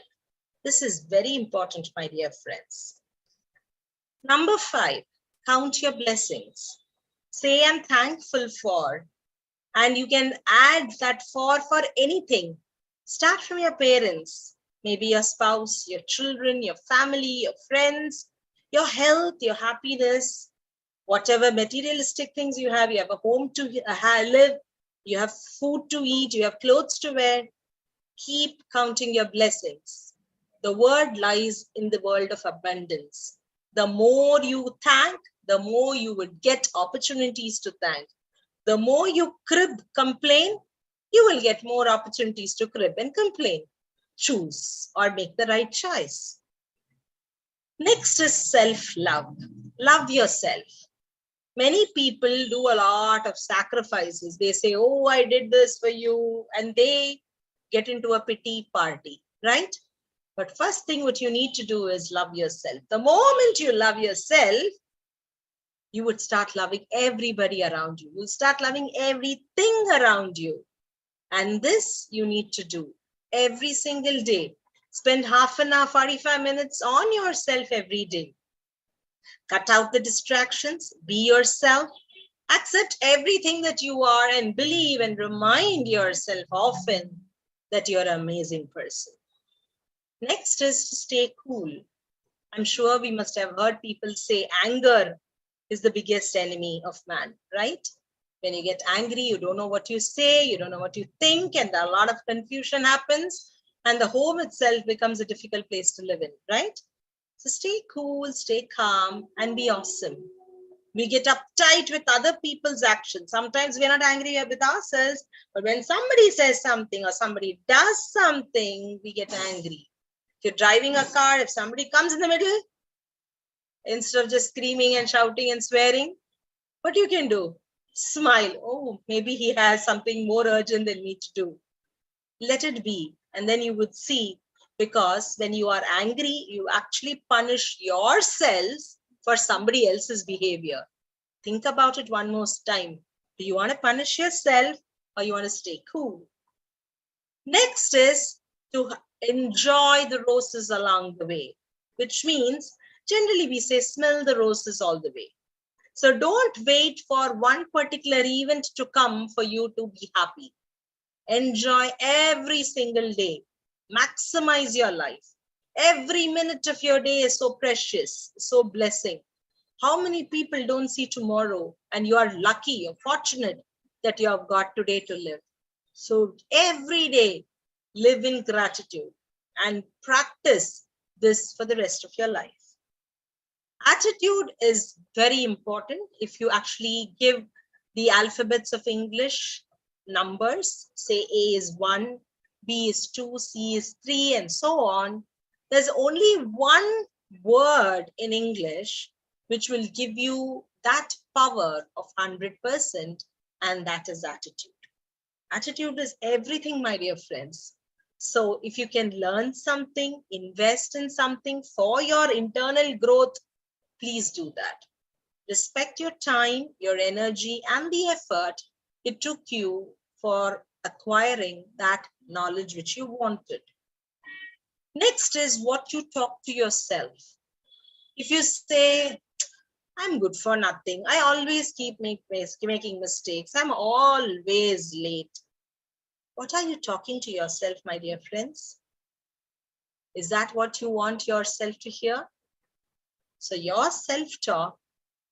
This is very important, my dear friends. Number 5, count your blessings. Say I'm thankful for, and you can add that for anything. Start from your parents, maybe your spouse, your children, your family, your friends, your health, your happiness, whatever materialistic things you have a home to live, you have food to eat, you have clothes to wear. Keep counting your blessings. The word lies in the world of abundance. The more you thank, the more you would get opportunities to thank. The more you complain, you will get more opportunities to crib and complain. Choose or make the right choice. Next is self-love. Love yourself. Many people do a lot of sacrifices. They say, oh, I did this for you. And they get into a pity party, right? But first thing what you need to do is love yourself. The moment you love yourself, you would start loving everybody around you. You'll start loving everything around you. And this you need to do every single day. Spend half an hour, 45 minutes on yourself every day. Cut out the distractions, be yourself, accept everything that you are and believe and remind yourself often that you're an amazing person. Next is to stay cool. I'm sure we must have heard people say anger is the biggest enemy of man, right? When you get angry, you don't know what you say, you don't know what you think, and a lot of confusion happens, and the home itself becomes a difficult place to live in, right? So stay cool, stay calm, and be awesome. We get uptight with other people's actions. Sometimes we're not angry with ourselves, but when somebody says something or somebody does something, we get angry. If you're driving a car, if somebody comes in the middle, instead of just screaming and shouting and swearing, what you can do? Smile. Oh, maybe he has something more urgent than me to do. Let it be. And then you would see, because when you are angry, you actually punish yourselves for somebody else's behavior. Think about it one more time. Do you want to punish yourself or you want to stay cool? Next is to enjoy the roses along the way, which means Generally, we say smell the roses all the way. So don't wait for one particular event to come for you to be happy. Enjoy every single day. Maximize your life. Every minute of your day is so precious, so blessing. How many people don't see tomorrow, and you are lucky, you're fortunate that you have got today to live. So every day, live in gratitude and practice this for the rest of your life. Attitude is very important. If you actually give the alphabets of English numbers, say A is 1, B is 2, C is 3, and so on, there's only one word in English which will give you that power of 100%, and that is attitude. Attitude is everything, my dear friends. So if you can learn something, invest in something for your internal growth, please do that. Respect your time, your energy, and the effort it took you for acquiring that knowledge which you wanted. Next is what you talk to yourself. If you say, I'm good for nothing, I always keep making mistakes, I'm always late. What are you talking to yourself, my dear friends? Is that what you want yourself to hear? So your self-talk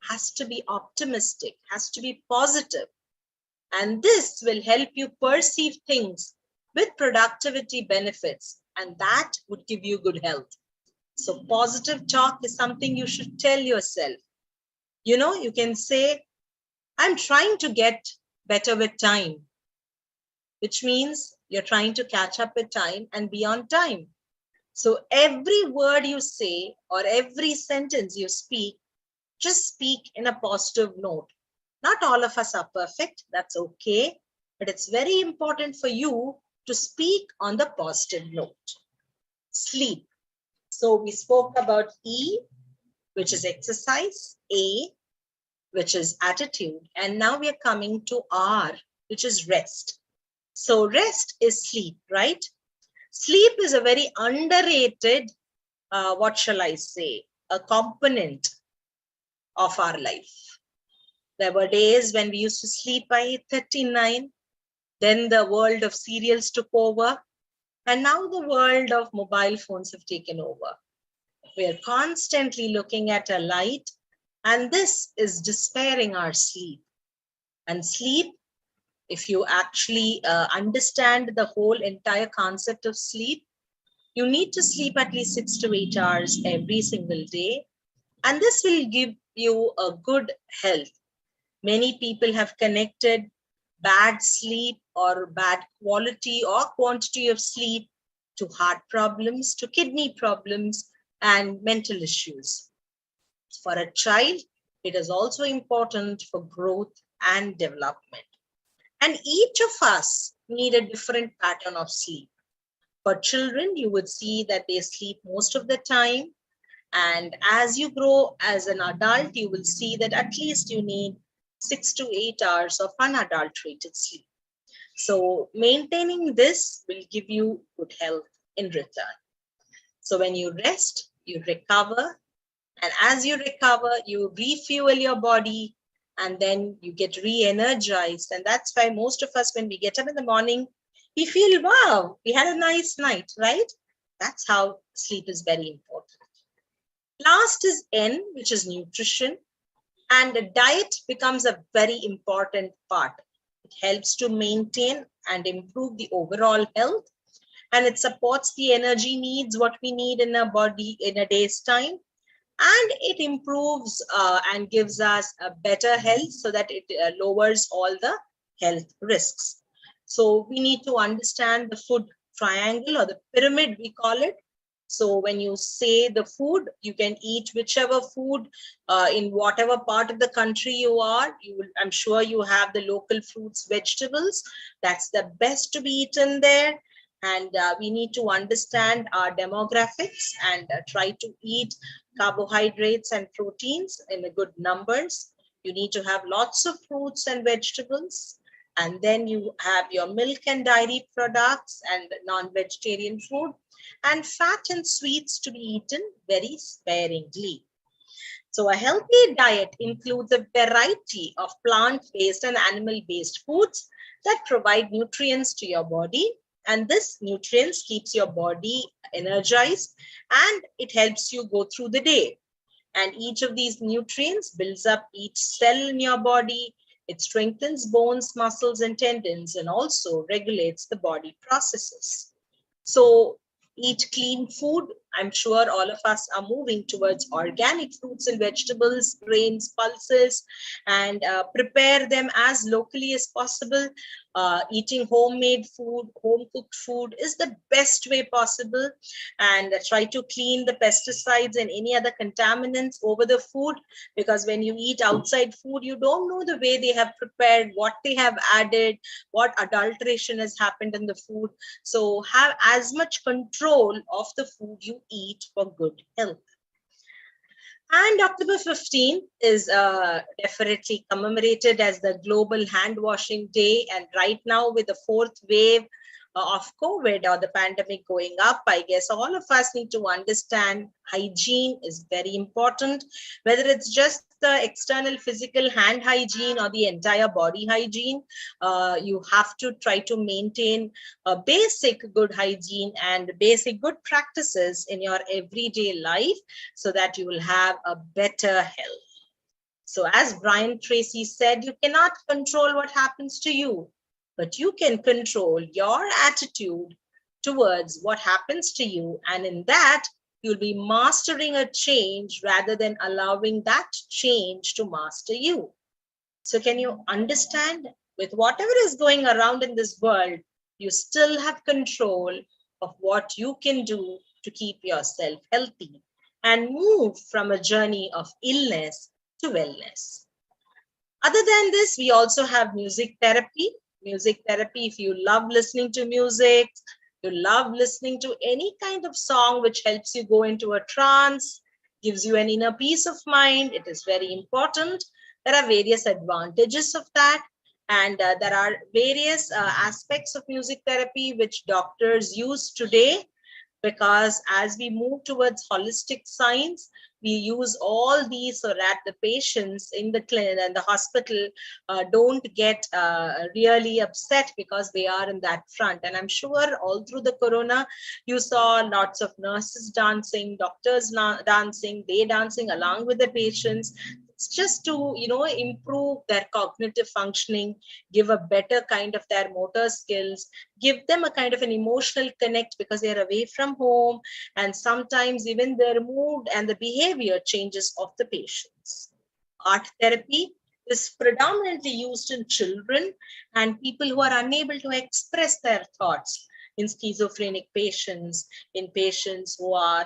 has to be optimistic, has to be positive. And this will help you perceive things with productivity benefits, and that would give you good health. So positive talk is something you should tell yourself. You know, you can say, I'm trying to get better with time, which means you're trying to catch up with time and be on time. So every word you say or every sentence you speak, just speak in a positive note. Not all of us are perfect, that's okay, but it's very important for you to speak on the positive note. Sleep. So we spoke about E, which is exercise, A, which is attitude, and now we are coming to R, which is rest. So rest is sleep, right? Sleep is a very underrated, what shall I say, a component of our life. There were days when we used to sleep by 8:39, then the world of serials took over, and now the world of mobile phones have taken over. We are constantly looking at a light, and this is despairing our sleep. And sleep, if you actually understand the whole entire concept of sleep, you need to sleep at least 6 to 8 hours every single day. And this will give you a good health. Many people have connected bad sleep or bad quality or quantity of sleep to heart problems, to kidney problems, and mental issues. For a child, it is also important for growth and development. And each of us need a different pattern of sleep. For children, you would see that they sleep most of the time. And as you grow as an adult, you will see that at least you need 6 to 8 hours of unadulterated sleep. So maintaining this will give you good health in return. So when you rest, you recover. And as you recover, you refuel your body, and then you get re-energized. And that's why most of us, when we get up in the morning, we feel, wow, we had a nice night, right? That's how sleep is very important. Last is N, which is nutrition. And the diet becomes a very important part. It helps to maintain and improve the overall health. And it supports the energy needs, what we need in our body in a day's time. And it improves and gives us a better health so that it lowers all the health risks. So we need to understand the food triangle or the pyramid, we call it. So when you say the food, you can eat whichever food in whatever part of the country you are. I'm sure you have the local fruits, vegetables. That's the best to be eaten there. And we need to understand our demographics and try to eat carbohydrates and proteins in a good numbers. You need to have lots of fruits and vegetables. And then you have your milk and dairy products and non-vegetarian food, and fat and sweets to be eaten very sparingly. So a healthy diet includes a variety of plant-based and animal-based foods that provide nutrients to your body. And this nutrients keeps your body energized and it helps you go through the day. And each of these nutrients builds up each cell in your body. It strengthens bones, muscles, and tendons, and also regulates the body processes. So eat clean food. I'm sure all of us are moving towards organic fruits and vegetables, grains, pulses, and prepare them as locally as possible. Eating homemade food, home cooked food is the best way possible. And try to clean the pesticides and any other contaminants over the food, because when you eat outside food, you don't know the way they have prepared, what they have added, what adulteration has happened in the food. So have as much control of the food you eat for good health. And October 15 is definitely commemorated as the Global Hand Washing Day. And right now, with the fourth wave of COVID or the pandemic going up, I guess all of us need to understand hygiene is very important, whether it's just the external physical hand hygiene or the entire body hygiene. You have to try to maintain a basic good hygiene and basic good practices in your everyday life so that you will have a better health. So as Brian Tracy said, you cannot control what happens to you, but you can control your attitude towards what happens to you. And in that, you'll be mastering a change rather than allowing that change to master you. So can you understand, with whatever is going around in this world, you still have control of what you can do to keep yourself healthy and move from a journey of illness to wellness. Other than this, we also have music therapy. Music therapy, if you love listening to music, you love listening to any kind of song which helps you go into a trance, gives you an inner peace of mind, it is very important. There are various advantages of that. And there are various aspects of music therapy which doctors use today, because as we move towards holistic science, we use all these so that the patients in the clinic and the hospital don't get really upset because they are in that front. And I'm sure all through the corona, you saw lots of nurses dancing, doctors dancing, they dancing along with the patients. It's just to, improve their cognitive functioning, give a better kind of their motor skills, give them a kind of an emotional connect because they're away from home, and sometimes even their mood and the behavior changes of the patients. Art therapy is predominantly used in children and people who are unable to express their thoughts, in schizophrenic patients, in patients who are,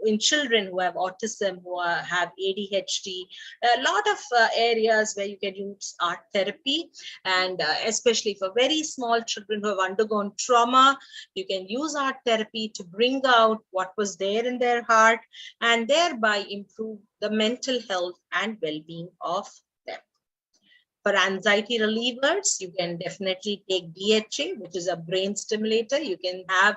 in children who have autism, who have ADHD, a lot of areas where you can use art therapy. And especially for very small children who have undergone trauma, you can use art therapy to bring out what was there in their heart and thereby improve the mental health and well-being of them. For anxiety relievers, you can definitely take DHA, which is a brain stimulator. You can have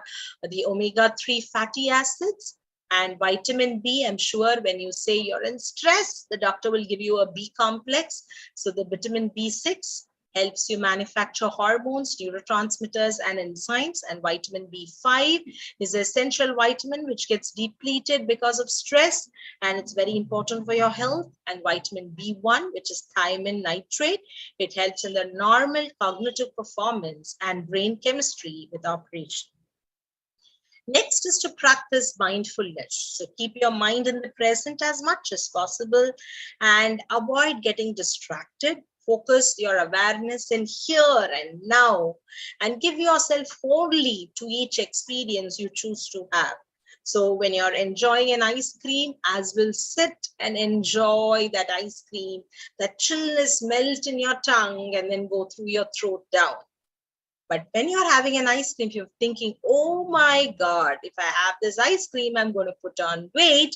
the omega-3 fatty acids and vitamin B. I'm sure when you say you're in stress, the doctor will give you a B complex. So the vitamin B6 helps you manufacture hormones, neurotransmitters, and enzymes. And vitamin B5 is an essential vitamin which gets depleted because of stress, and it's very important for your health. And vitamin B1, which is thiamine nitrate, it helps in the normal cognitive performance and brain chemistry with operation. Next is to practice mindfulness. So keep your mind in the present as much as possible and avoid getting distracted. Focus your awareness in here and now and give yourself wholly to each experience you choose to have. So when you're enjoying an ice cream, as will sit and enjoy that ice cream, that chillness melt in your tongue and then go through your throat down. But when you're having an ice cream, you're thinking, oh my God, if I have this ice cream, I'm going to put on weight.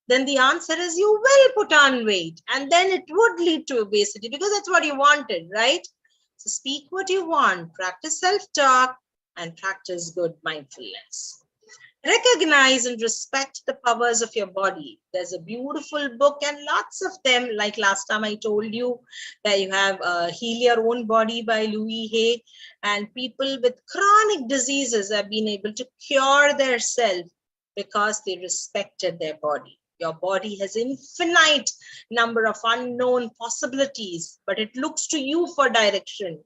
then the answer is you will put on weight, and then it would lead to obesity because that's what you wanted, right? So speak what you want, practice self-talk, and practice good mindfulness. Recognize and respect the powers of your body. There's a beautiful book and lots of them, like last time I told you that you have Heal Your Own Body by Louis Hay, and people with chronic diseases have been able to cure their self because they respected their body. Your body has infinite number of unknown possibilities, but it looks to you for direction.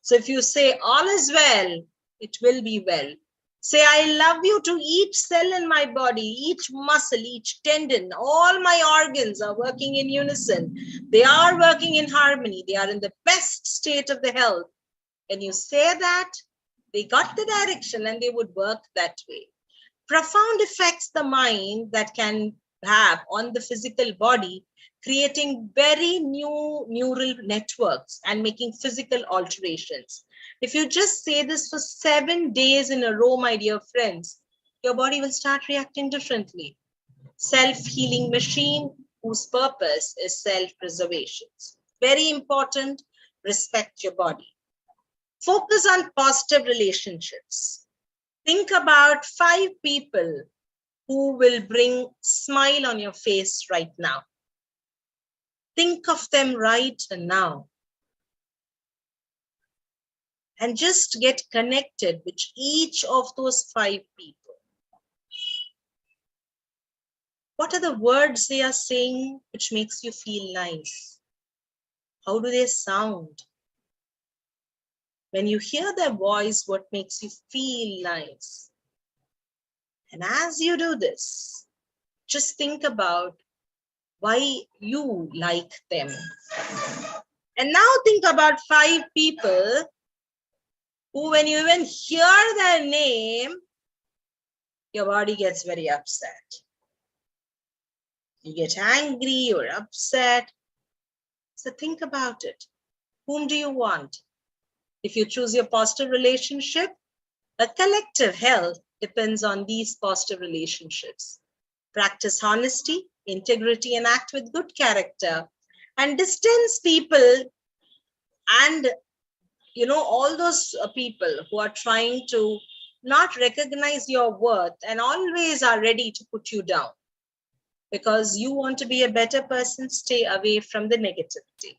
So if you say all is well, it will be well. Say, I love you to each cell in my body, each muscle, each tendon, all my organs are working in unison. They are working in harmony. They are in the best state of the health. When you say that, they got the direction and they would work that way. Profound effects the mind that can have on the physical body, creating very new neural networks and making physical alterations. If you just say this for 7 days in a row, my dear friends, your body will start reacting differently. Self-healing machine whose purpose is self-preservation. Very important, respect your body. Focus on positive relationships. Think about 5 people who will bring smile on your face right now. Think of them right now. And just get connected with each of those 5 people. What are the words they are saying which makes you feel nice? How do they sound? When you hear their voice, what makes you feel nice? And as you do this, just think about why you like them. And now think about 5 people who, when you even hear their name, your body gets very upset. You get angry or upset. So think about it. Whom do you want? If you choose your positive relationship, a collective health depends on these positive relationships. Practice honesty, integrity, and act with good character. And distance people and all those people who are trying to not recognize your worth and always are ready to put you down. Because you want to be a better person, stay away from the negativity.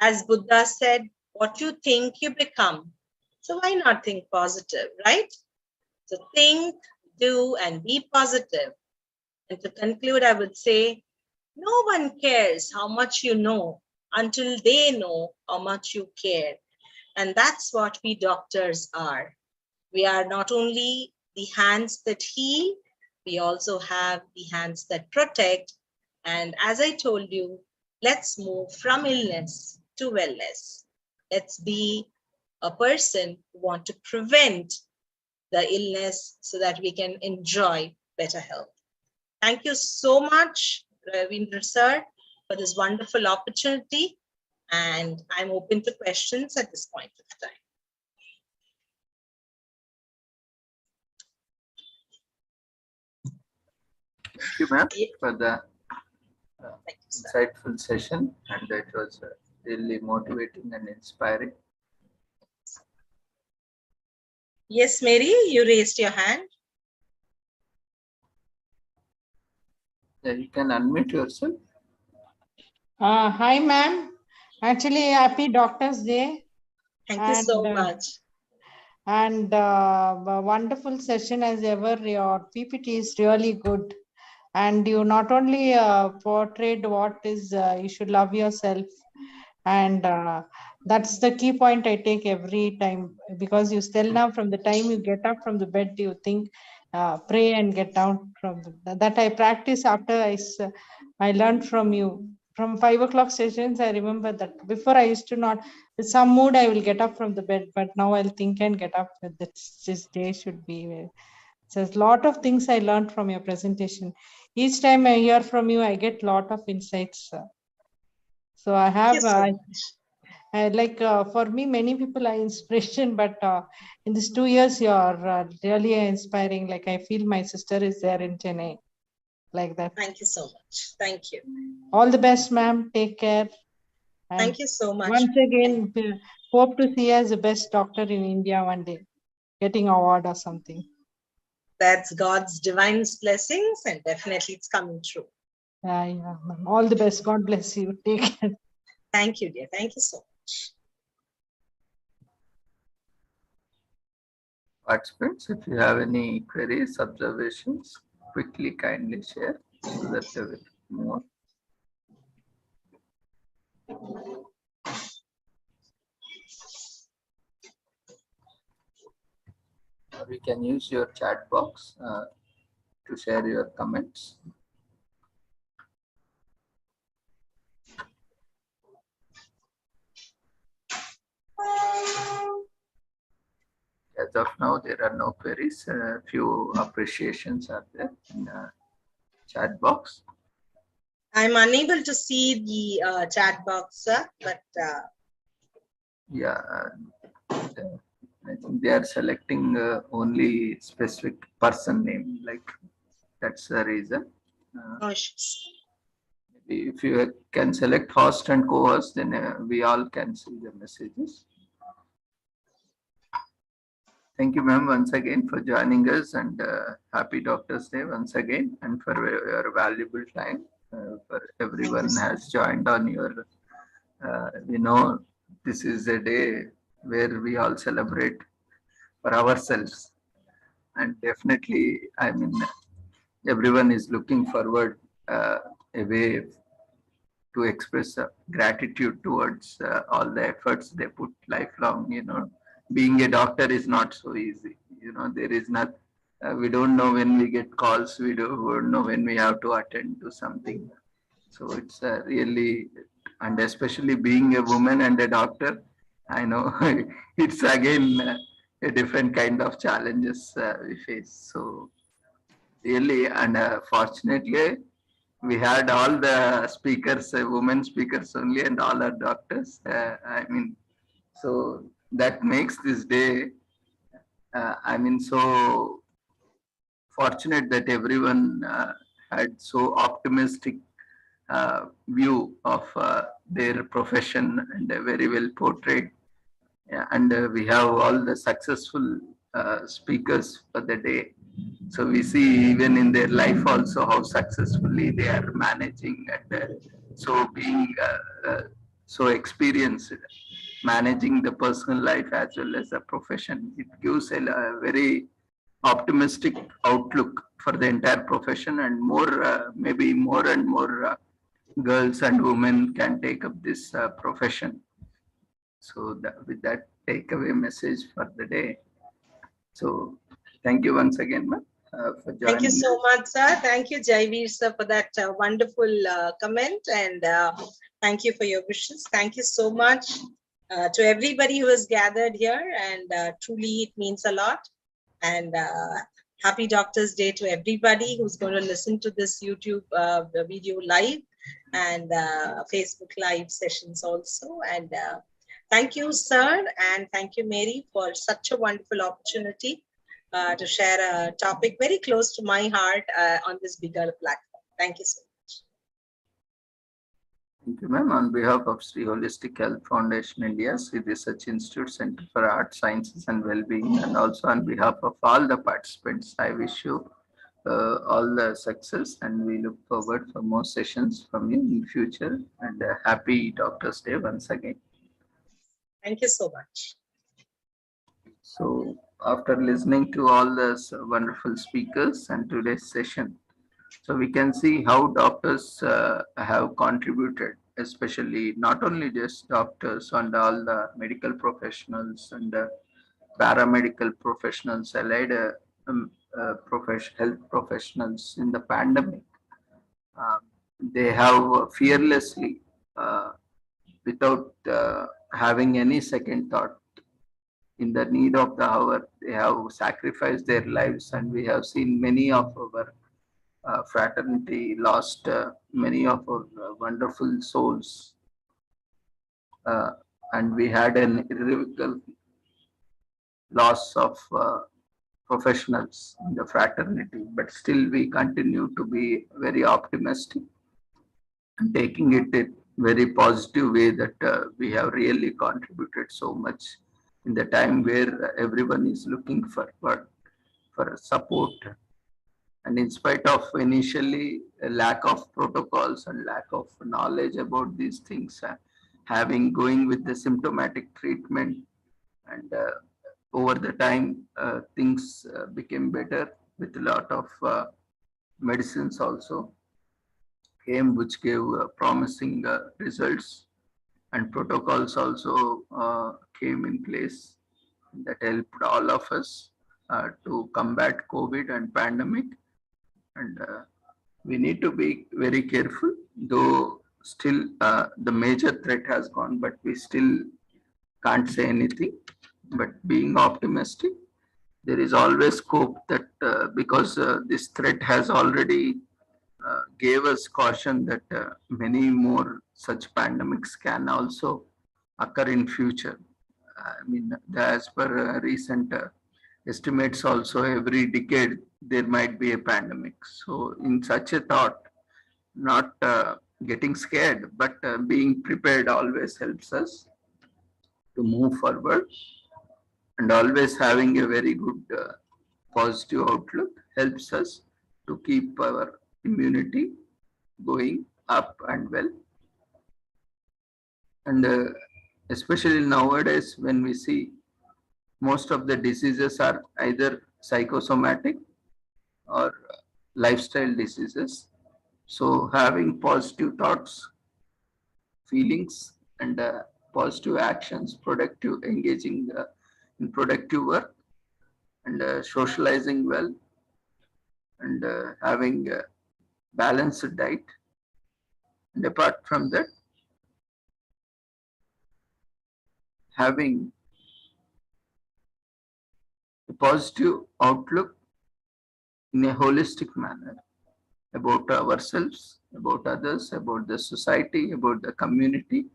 As Buddha said, what you think, you become. So why not think positive, right? So think, do, and be positive. And to conclude, I would say, no one cares how much you know until they know how much you care. And that's what we doctors are. We are not only the hands that heal, we also have the hands that protect. And as I told you, let's move from illness to wellness. Let's be a person who want to prevent the illness so that we can enjoy better health. Thank you so much, Ravindra sir, for this wonderful opportunity. And I'm open to questions at this point of time. Thank you, ma'am, for the Thank you, sir. insightful session, and it was really motivating and inspiring. Yes, Mary, you raised your hand. You can unmute yourself. Hi, ma'am. Actually, happy Doctor's Day. Thank you so much. And a wonderful session as ever. Your PPT is really good. And you not only portrayed what is, you should love yourself. And that's the key point I take every time, because you still now from the time you get up from the bed, you think, pray and get down from that. I practice after I learned from you. From 5 o'clock sessions, I remember that before I used to not, with some mood, I will get up from the bed, but now I'll think and get up. This day should be. So there's a lot of things I learned from your presentation. Each time I hear from you, I get a lot of insights. So I have, for me, many people are inspiration, but in these 2 years, you are really inspiring. Like I feel my sister is there in Chennai. like that. Thank you so much. Thank you. All the best, ma'am. Take care. And Thank you so much. once again, hope to see you as the best doctor in India one day, getting award or something. That's God's divine blessings, and definitely it's coming true. Yeah, ma'am. All the best. God bless you. Take care. Thank you, dear. Thank you so much. Participants, if you have any queries, observations, quickly kindly share so that they will move on. We can use your chat box to share your comments. As of now, there are no queries. Few appreciations are there in the chat box. I'm unable to see the chat box, sir, but Yeah, I think they are selecting only specific person name, like that's the reason. no issues. If you can select host and co-host, then we all can see the messages. Thank you, ma'am, once again for joining us, and happy Doctor's Day once again, and for your valuable time. For everyone has joined on your, this is a day where we all celebrate for ourselves, and definitely, I mean, everyone is looking forward a way to express gratitude towards all the efforts they put lifelong. Being a doctor is not so easy. There is not, we don't know when we get calls, we don't know when we have to attend to something. So it's really, and especially being a woman and a doctor, I know it's again a different kind of challenges we face. So really, and fortunately, we had all the speakers, women speakers only, and all our doctors. So that makes this day, so fortunate that everyone had so optimistic view of their profession, and very well portrayed. Yeah, and we have all the successful speakers for the day. So we see even in their life also how successfully they are managing, and so being so experienced, managing the personal life as well as the profession. It gives a very optimistic outlook for the entire profession, and more, maybe more and more girls and women can take up this profession. So with that takeaway message for the day. So thank you once again, ma'am, for joining. Thank you so much, sir. Thank you, Jaiveer, sir, for that wonderful comment, and thank you for your wishes. Thank you so much to everybody who has gathered here, and truly it means a lot. And happy Doctor's Day to everybody who's going to listen to this YouTube video live, and Facebook live sessions also. And thank you, sir, and thank you, Mary, for such a wonderful opportunity to share a topic very close to my heart on this bigger platform. Thank you so much. Thank you, ma'am. On behalf of Sri Holistic Health Foundation India, Sri Research Institute Center for Art, Sciences and Wellbeing, and also on behalf of all the participants, I wish you all the success, and we look forward for more sessions from you in future, and happy Doctor's Day once again. Thank you so much. So after listening to all those wonderful speakers and today's session, so we can see how doctors have contributed, especially not only just doctors and all the medical professionals and paramedical professionals, allied health professionals in the pandemic. They have fearlessly, without having any second thought, in the need of the hour, they have sacrificed their lives, and we have seen many of our fraternity lost many of our wonderful souls, and we had an irrevocable loss of professionals in the fraternity, but still we continue to be very optimistic and taking it in very positive way that we have really contributed so much in the time where everyone is looking for support. And in spite of initially a lack of protocols and lack of knowledge about these things, having going with the symptomatic treatment, and over the time things became better with a lot of medicines also came which gave promising results, and protocols also came in place that helped all of us to combat COVID and pandemic. And we need to be very careful, though still the major threat has gone, but we still can't say anything. But being optimistic, there is always scope that because this threat has already gave us caution that many more such pandemics can also occur in future. I mean, as per recent estimates also, every decade there might be a pandemic. So in such a thought, not getting scared, but being prepared always helps us to move forward, and always having a very good positive outlook helps us to keep our immunity going up and well. And especially nowadays, when we see most of the diseases are either psychosomatic or lifestyle diseases. So having positive thoughts, feelings, and positive actions, productive, engaging in productive work, and socializing well, and having a balanced diet. And apart from that, having a positive outlook in a holistic manner about ourselves, about others, about the society, about the community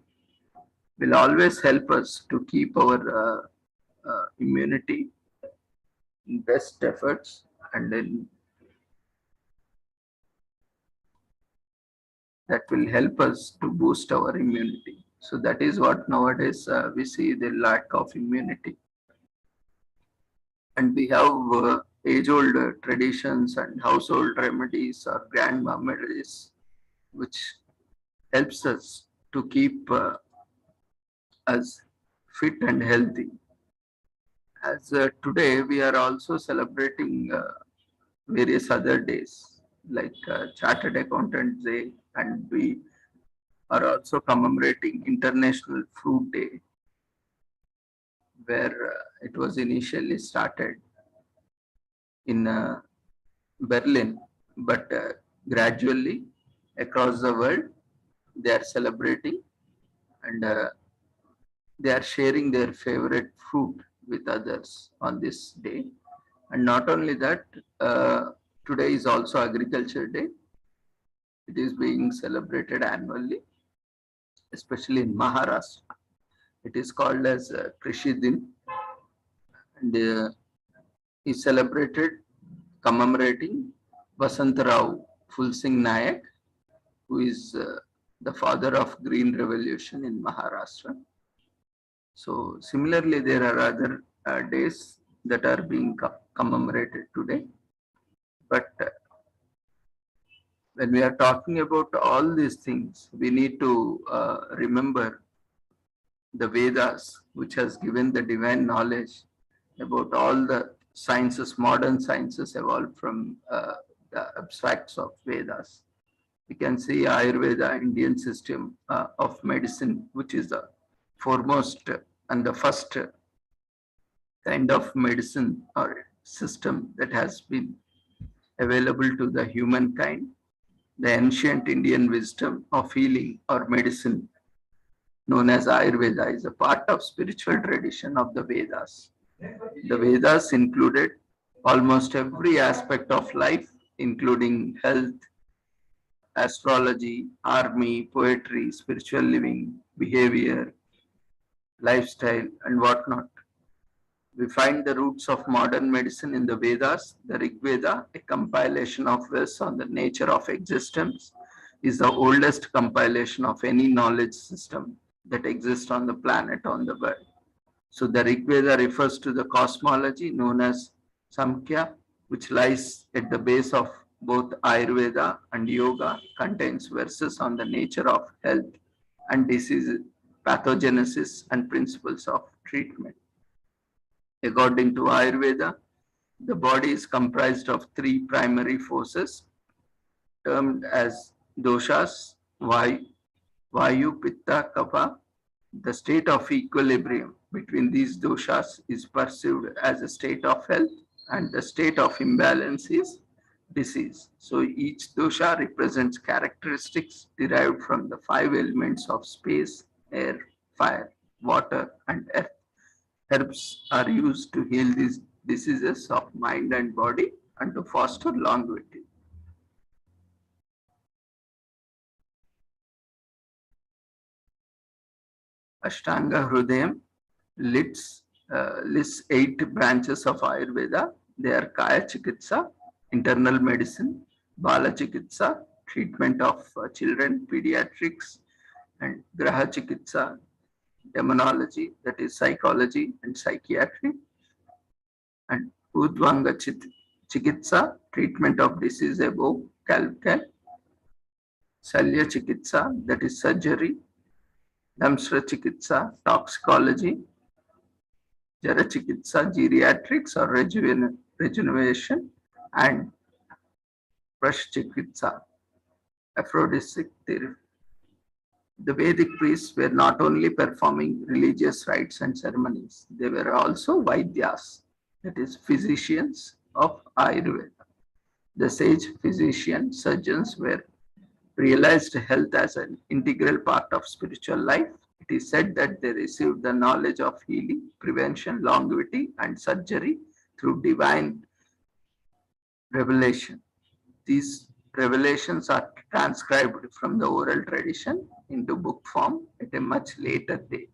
will always help us to keep our immunity in best efforts, and then that will help us to boost our immunity. So that is what nowadays we see, the lack of immunity. And we have age-old traditions and household remedies or grandma remedies, which helps us to keep us fit and healthy. As today we are also celebrating various other days like Chartered Accountant Day, and we are also commemorating International Fruit Day, where it was initially started in Berlin, but gradually across the world they are celebrating, and they are sharing their favorite fruit with others on this day. And not only that, today is also Agriculture Day. It is being celebrated annually, especially in Maharashtra. It is called as Krishi Din, and is celebrated commemorating Vasantarao Fulsingh Nayak, who is the father of Green Revolution in Maharashtra. So similarly, there are other days that are being commemorated today. But when we are talking about all these things, we need to remember the Vedas, which has given the divine knowledge about all the sciences, modern sciences evolved from the abstracts of Vedas. We can see Ayurveda, Indian system of medicine, which is the foremost and the first kind of medicine or system that has been available to the humankind. The ancient Indian wisdom of healing or medicine known as Ayurveda is a part of spiritual tradition of the Vedas. The Vedas included almost every aspect of life, including health, astrology, army, poetry, spiritual living, behavior, lifestyle, and whatnot. We find the roots of modern medicine in the Vedas. The Rig Veda, a compilation of verses on the nature of existence, is the oldest compilation of any knowledge system that exists on the planet, on the world. So the Rig Veda refers to the cosmology known as Samkhya, which lies at the base of both Ayurveda and Yoga, contains verses on the nature of health and disease, pathogenesis, and principles of treatment. According to Ayurveda, the body is comprised of three primary forces termed as doshas, Vayu, Pitta, Kapha. The state of equilibrium between these doshas is perceived as a state of health, and the state of imbalance is disease. So each dosha represents characteristics derived from the five elements of space, air, fire, water, and earth. Herbs are used to heal these diseases of mind and body and to foster longevity. Ashtanga Hrudayam lists 8 branches of Ayurveda. They are Kaya Chikitsa, internal medicine; Bala Chikitsa, treatment of children, pediatrics; and Graha Chikitsa, demonology, that is psychology and psychiatry; and Udvanga Chikitsa, treatment of disease above calcium; Salya Chikitsa, that is surgery; Damsra Chikitsa, toxicology; Jara Chikitsa, geriatrics or rejuvenation; and Prash Chikitsa, aphrodisiac therapy. The Vedic priests were not only performing religious rites and ceremonies, they were also Vaidyas, that is physicians of Ayurveda. The sage physician surgeons were realized health as an integral part of spiritual life. It is said that they received the knowledge of healing, prevention, longevity, and surgery through divine revelation. These revelations are transcribed from the oral tradition into book form at a much later date.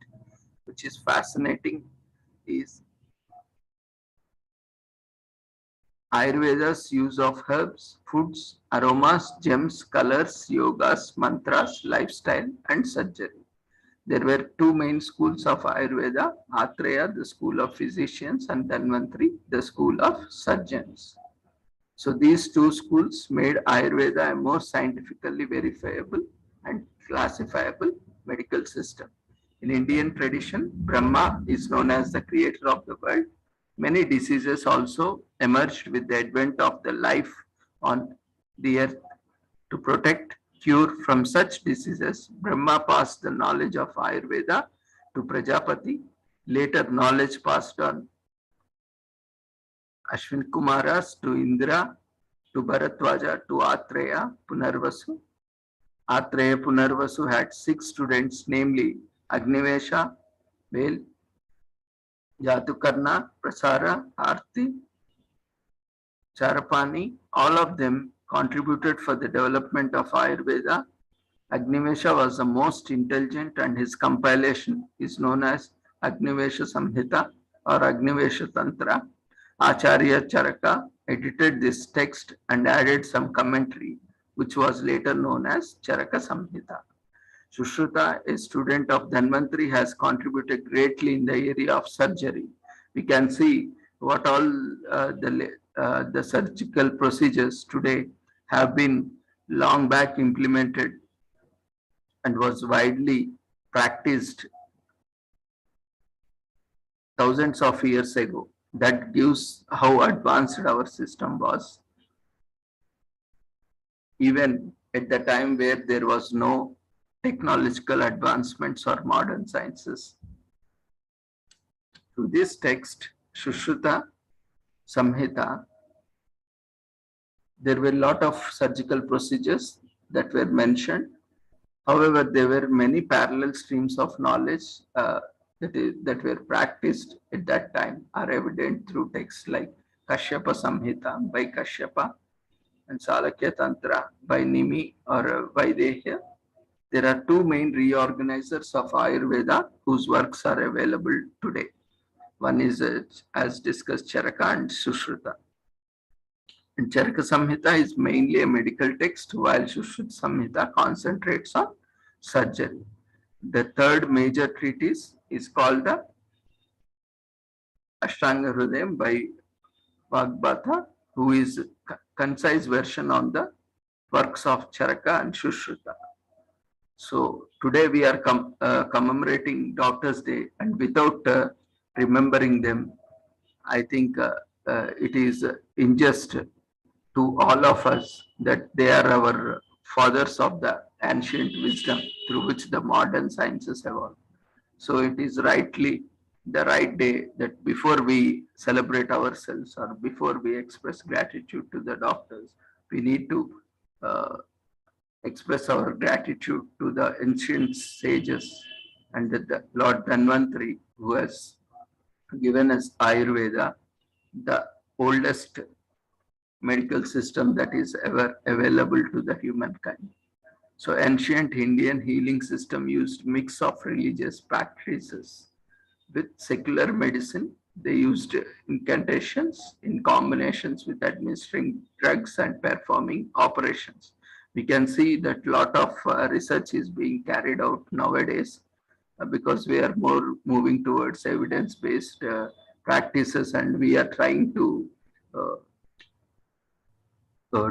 Which is fascinating is Ayurveda's use of herbs, foods, aromas, gems, colors, yogas, mantras, lifestyle, and surgery. There were 2 main schools of Ayurveda: Atreya, the school of physicians, and Dhanvantri, the school of surgeons. So these 2 schools made Ayurveda a more scientifically verifiable and classifiable medical system. In Indian tradition, Brahma is known as the creator of the world. Many diseases also emerged with the advent of the life on the earth. To protect, cure from such diseases, Brahma passed the knowledge of Ayurveda to Prajapati. Later, knowledge passed on Ashwin Kumaras to Indra, to Bharatwaja, to Atreya, Punarvasu. Atreya Punarvasu had 6 students, namely Agnivesha, Vel, Jatukarna, Prasara, Arti, Charapani. All of them contributed for the development of Ayurveda. Agnivesha was the most intelligent, and his compilation is known as Agnivesha Samhita or Agnivesha Tantra. Acharya Charaka edited this text and added some commentary, which was later known as Charaka Samhita. Sushruta, a student of Dhanvantri, has contributed greatly in the area of surgery. We can see what all the surgical procedures today have been long back implemented and was widely practiced thousands of years ago. That gives how advanced our system was, even at the time where there was no technological advancements or modern sciences. To this text, Sushruta Samhita, there were a lot of surgical procedures that were mentioned. However, there were many parallel streams of knowledge that were practiced at that time are evident through texts like Kashyapa Samhita by Kashyapa and Salakya Tantra by Nimi or Vaidehya. There are 2 main reorganizers of Ayurveda whose works are available today. One is, as discussed, Charaka and Sushruta. And Charaka Samhita is mainly a medical text, while Sushruta Samhita concentrates on surgery. The third major treatise is called the Ashtanga Hrudayam by Vagbhatha, who is a concise version on the works of Charaka and Sushruta. So today we are commemorating Doctors' Day, and without remembering them, I think it is unjust to all of us that they are our fathers of the ancient wisdom through which the modern sciences evolved. So it is rightly the right day that before we celebrate ourselves or before we express gratitude to the doctors, we need to express our gratitude to the ancient sages and the Lord Dhanvantari, who has given us Ayurveda, the oldest medical system that is ever available to the humankind. So ancient Indian healing system used mix of religious practices with secular medicine. They used incantations in combinations with administering drugs and performing operations. We can see that a lot of research is being carried out nowadays because we are more moving towards evidence-based practices, and we are trying to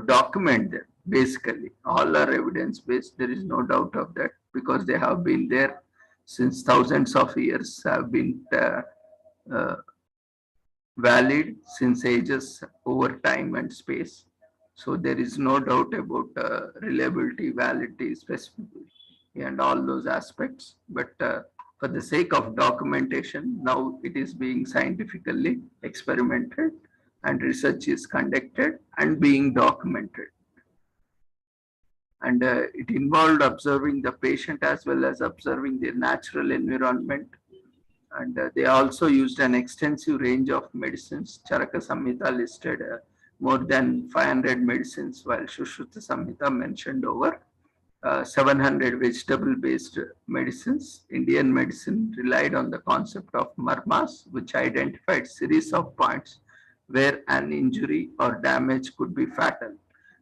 document them. Basically, all are evidence-based. There is no doubt of that, because they have been there since thousands of years, have been valid since ages over time and space. So there is no doubt about reliability, validity, specificity, and all those aspects. But for the sake of documentation, now it is being scientifically experimented and research is conducted and being documented. And it involved observing the patient as well as observing their natural environment. And they also used an extensive range of medicines. Charaka Samhita listed more than 500 medicines, while Sushruta Samhita mentioned over 700 vegetable-based medicines. Indian medicine relied on the concept of marmas, which identified series of points where an injury or damage could be fatal.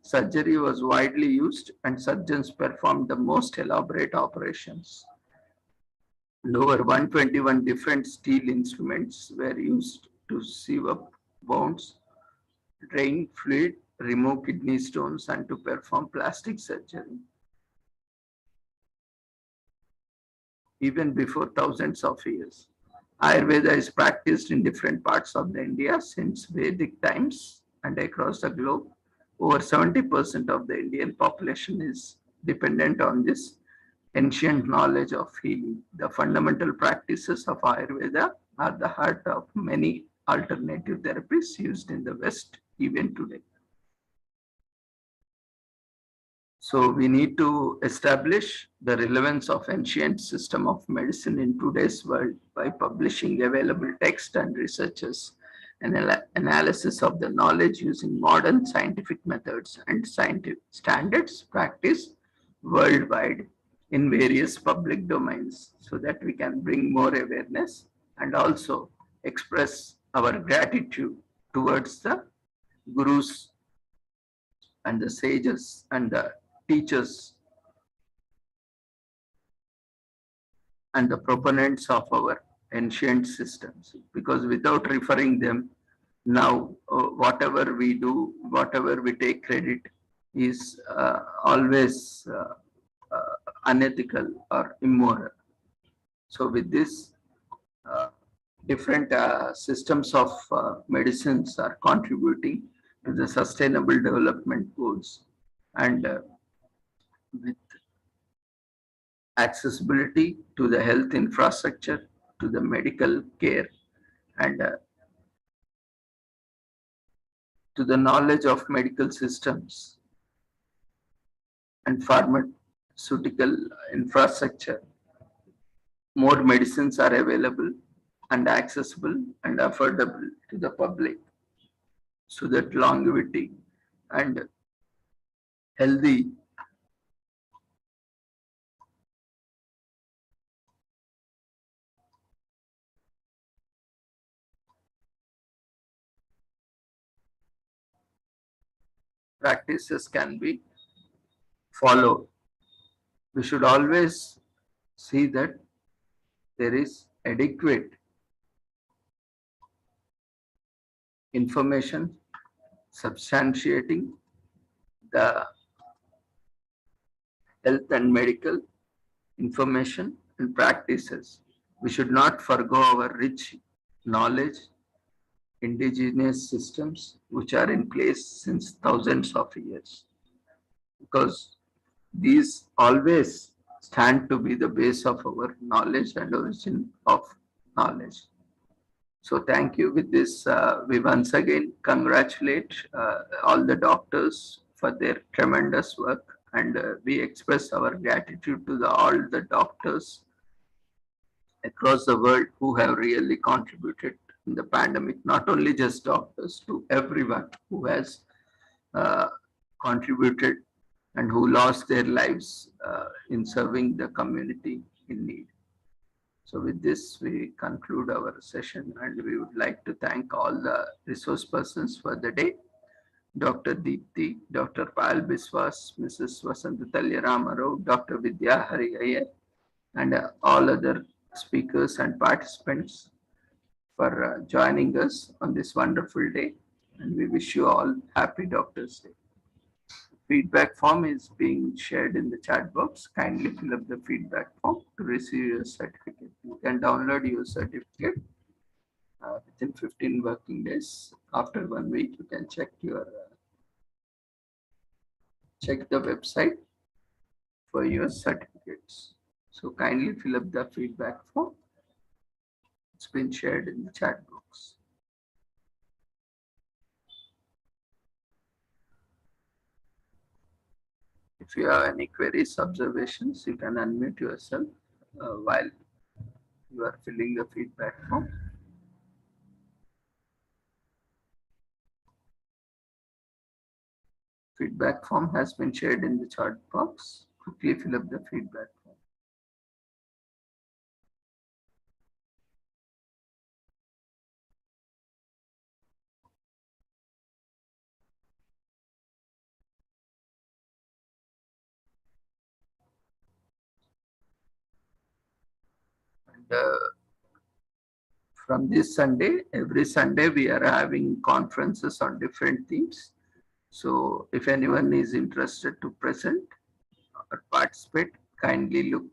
Surgery was widely used, and surgeons performed the most elaborate operations. And over 121 different steel instruments were used to sew up wounds, drain fluid, remove kidney stones, and to perform plastic surgery. Even before thousands of years, Ayurveda is practiced in different parts of the India since Vedic times and across the globe. Over 70% of the Indian population is dependent on this ancient knowledge of healing. The fundamental practices of Ayurveda are the heart of many alternative therapies used in the West even today. So we need to establish the relevance of ancient system of medicine in today's world by publishing available text and researches and analysis of the knowledge using modern scientific methods and scientific standards practiced worldwide in various public domains, so that we can bring more awareness and also express our gratitude towards the gurus and the sages and the teachers and the proponents of our ancient systems, because without referring them, now whatever we do, whatever we take credit is always unethical or immoral. So with this, different systems of medicines are contributing to the sustainable development goals, and with accessibility to the health infrastructure, to the medical care, and to the knowledge of medical systems and pharmaceutical infrastructure, more medicines are available and accessible and affordable to the public, so that longevity and healthy practices can be followed. We should always see that there is adequate information substantiating the health and medical information and practices. We should not forgo our rich knowledge, indigenous systems which are in place since thousands of years, because these always stand to be the base of our knowledge and origin of knowledge. So thank you. With this, we once again congratulate all the doctors for their tremendous work, and we express our gratitude to all the doctors across the world who have really contributed in the pandemic, not only just doctors, to everyone who has uh, contributed and who lost their lives in serving the community in need. So with this, we conclude our session, and we would like to thank all the resource persons for the day. Dr. Deepthi, Dr. Payal Biswas, Mrs. Vasantatalya Ramarao, Dr. Vidya Hari Iyer, and all other speakers and participants for joining us on this wonderful day. And we wish you all happy Doctors' Day. Feedback form is being shared in the chat box. Kindly fill up the feedback form to receive your certificate. You can download your certificate within 15 working days. After 1 week, you can check check the website for your certificates. So kindly fill up the feedback form. It's been shared in the chat box. If you have any queries, observations, you can unmute yourself while you are filling the feedback form. Feedback form has been shared in the chat box. Quickly fill up the feedback form. And from this Sunday, every Sunday we are having conferences on different themes. So if anyone is interested to present or participate, kindly look.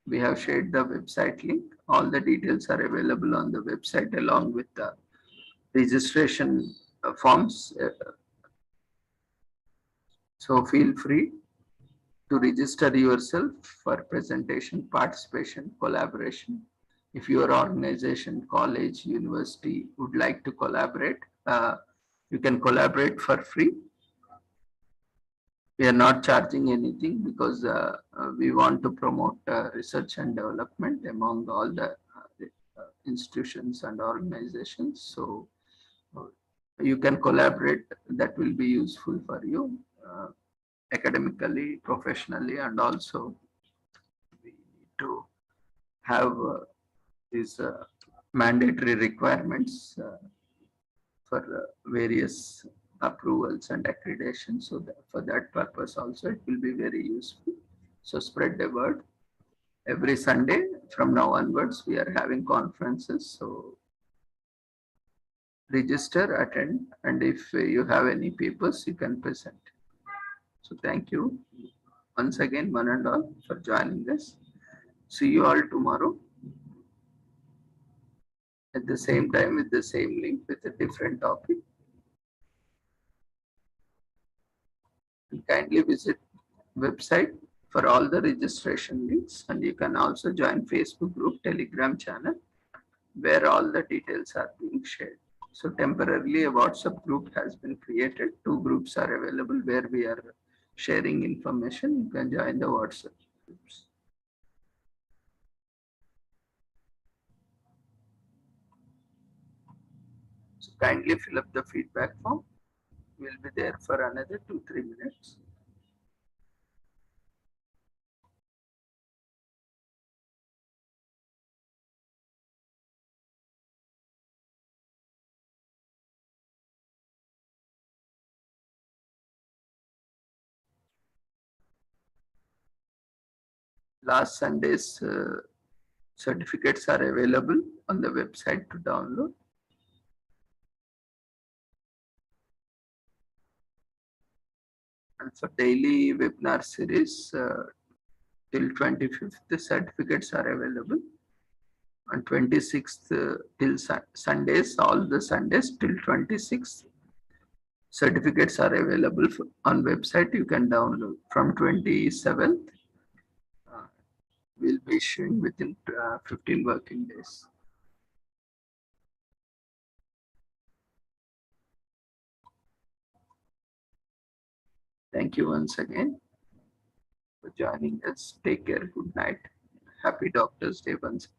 We have shared the website link. All the details are available on the website along with the registration forms. So feel free to register yourself for presentation, participation, collaboration. If your organization, college, university would like to collaborate, you can collaborate for free. We are not charging anything because we want to promote research and development among all the institutions and organizations. So you can collaborate. That will be useful for you academically, professionally, and also we need to have these mandatory requirements for various approvals and accreditation. So that for that purpose also it will be very useful. So spread the word. Every Sunday from now onwards we are having conferences. So register, attend, and if you have any papers you can present. So thank you once again one and all for joining us. See you all tomorrow at the same time with the same link with a different topic. And kindly visit website for all the registration links, and you can also join Facebook group, Telegram channel where all the details are being shared. So temporarily a WhatsApp group has been created. 2 groups are available where we are sharing information. You can join the WhatsApp groups. So kindly fill up the feedback form. We'll be there for another 2-3 minutes. last Sunday's certificates are available on the website to download. And for daily webinar series till 25th, the certificates are available. On 26th till Sundays, all the Sundays till 26th, certificates are available on website. You can download from 27th. We'll be issuing within 15 working days. Thank you once again for joining us. Take care. Good night. Happy Doctor's Day once again.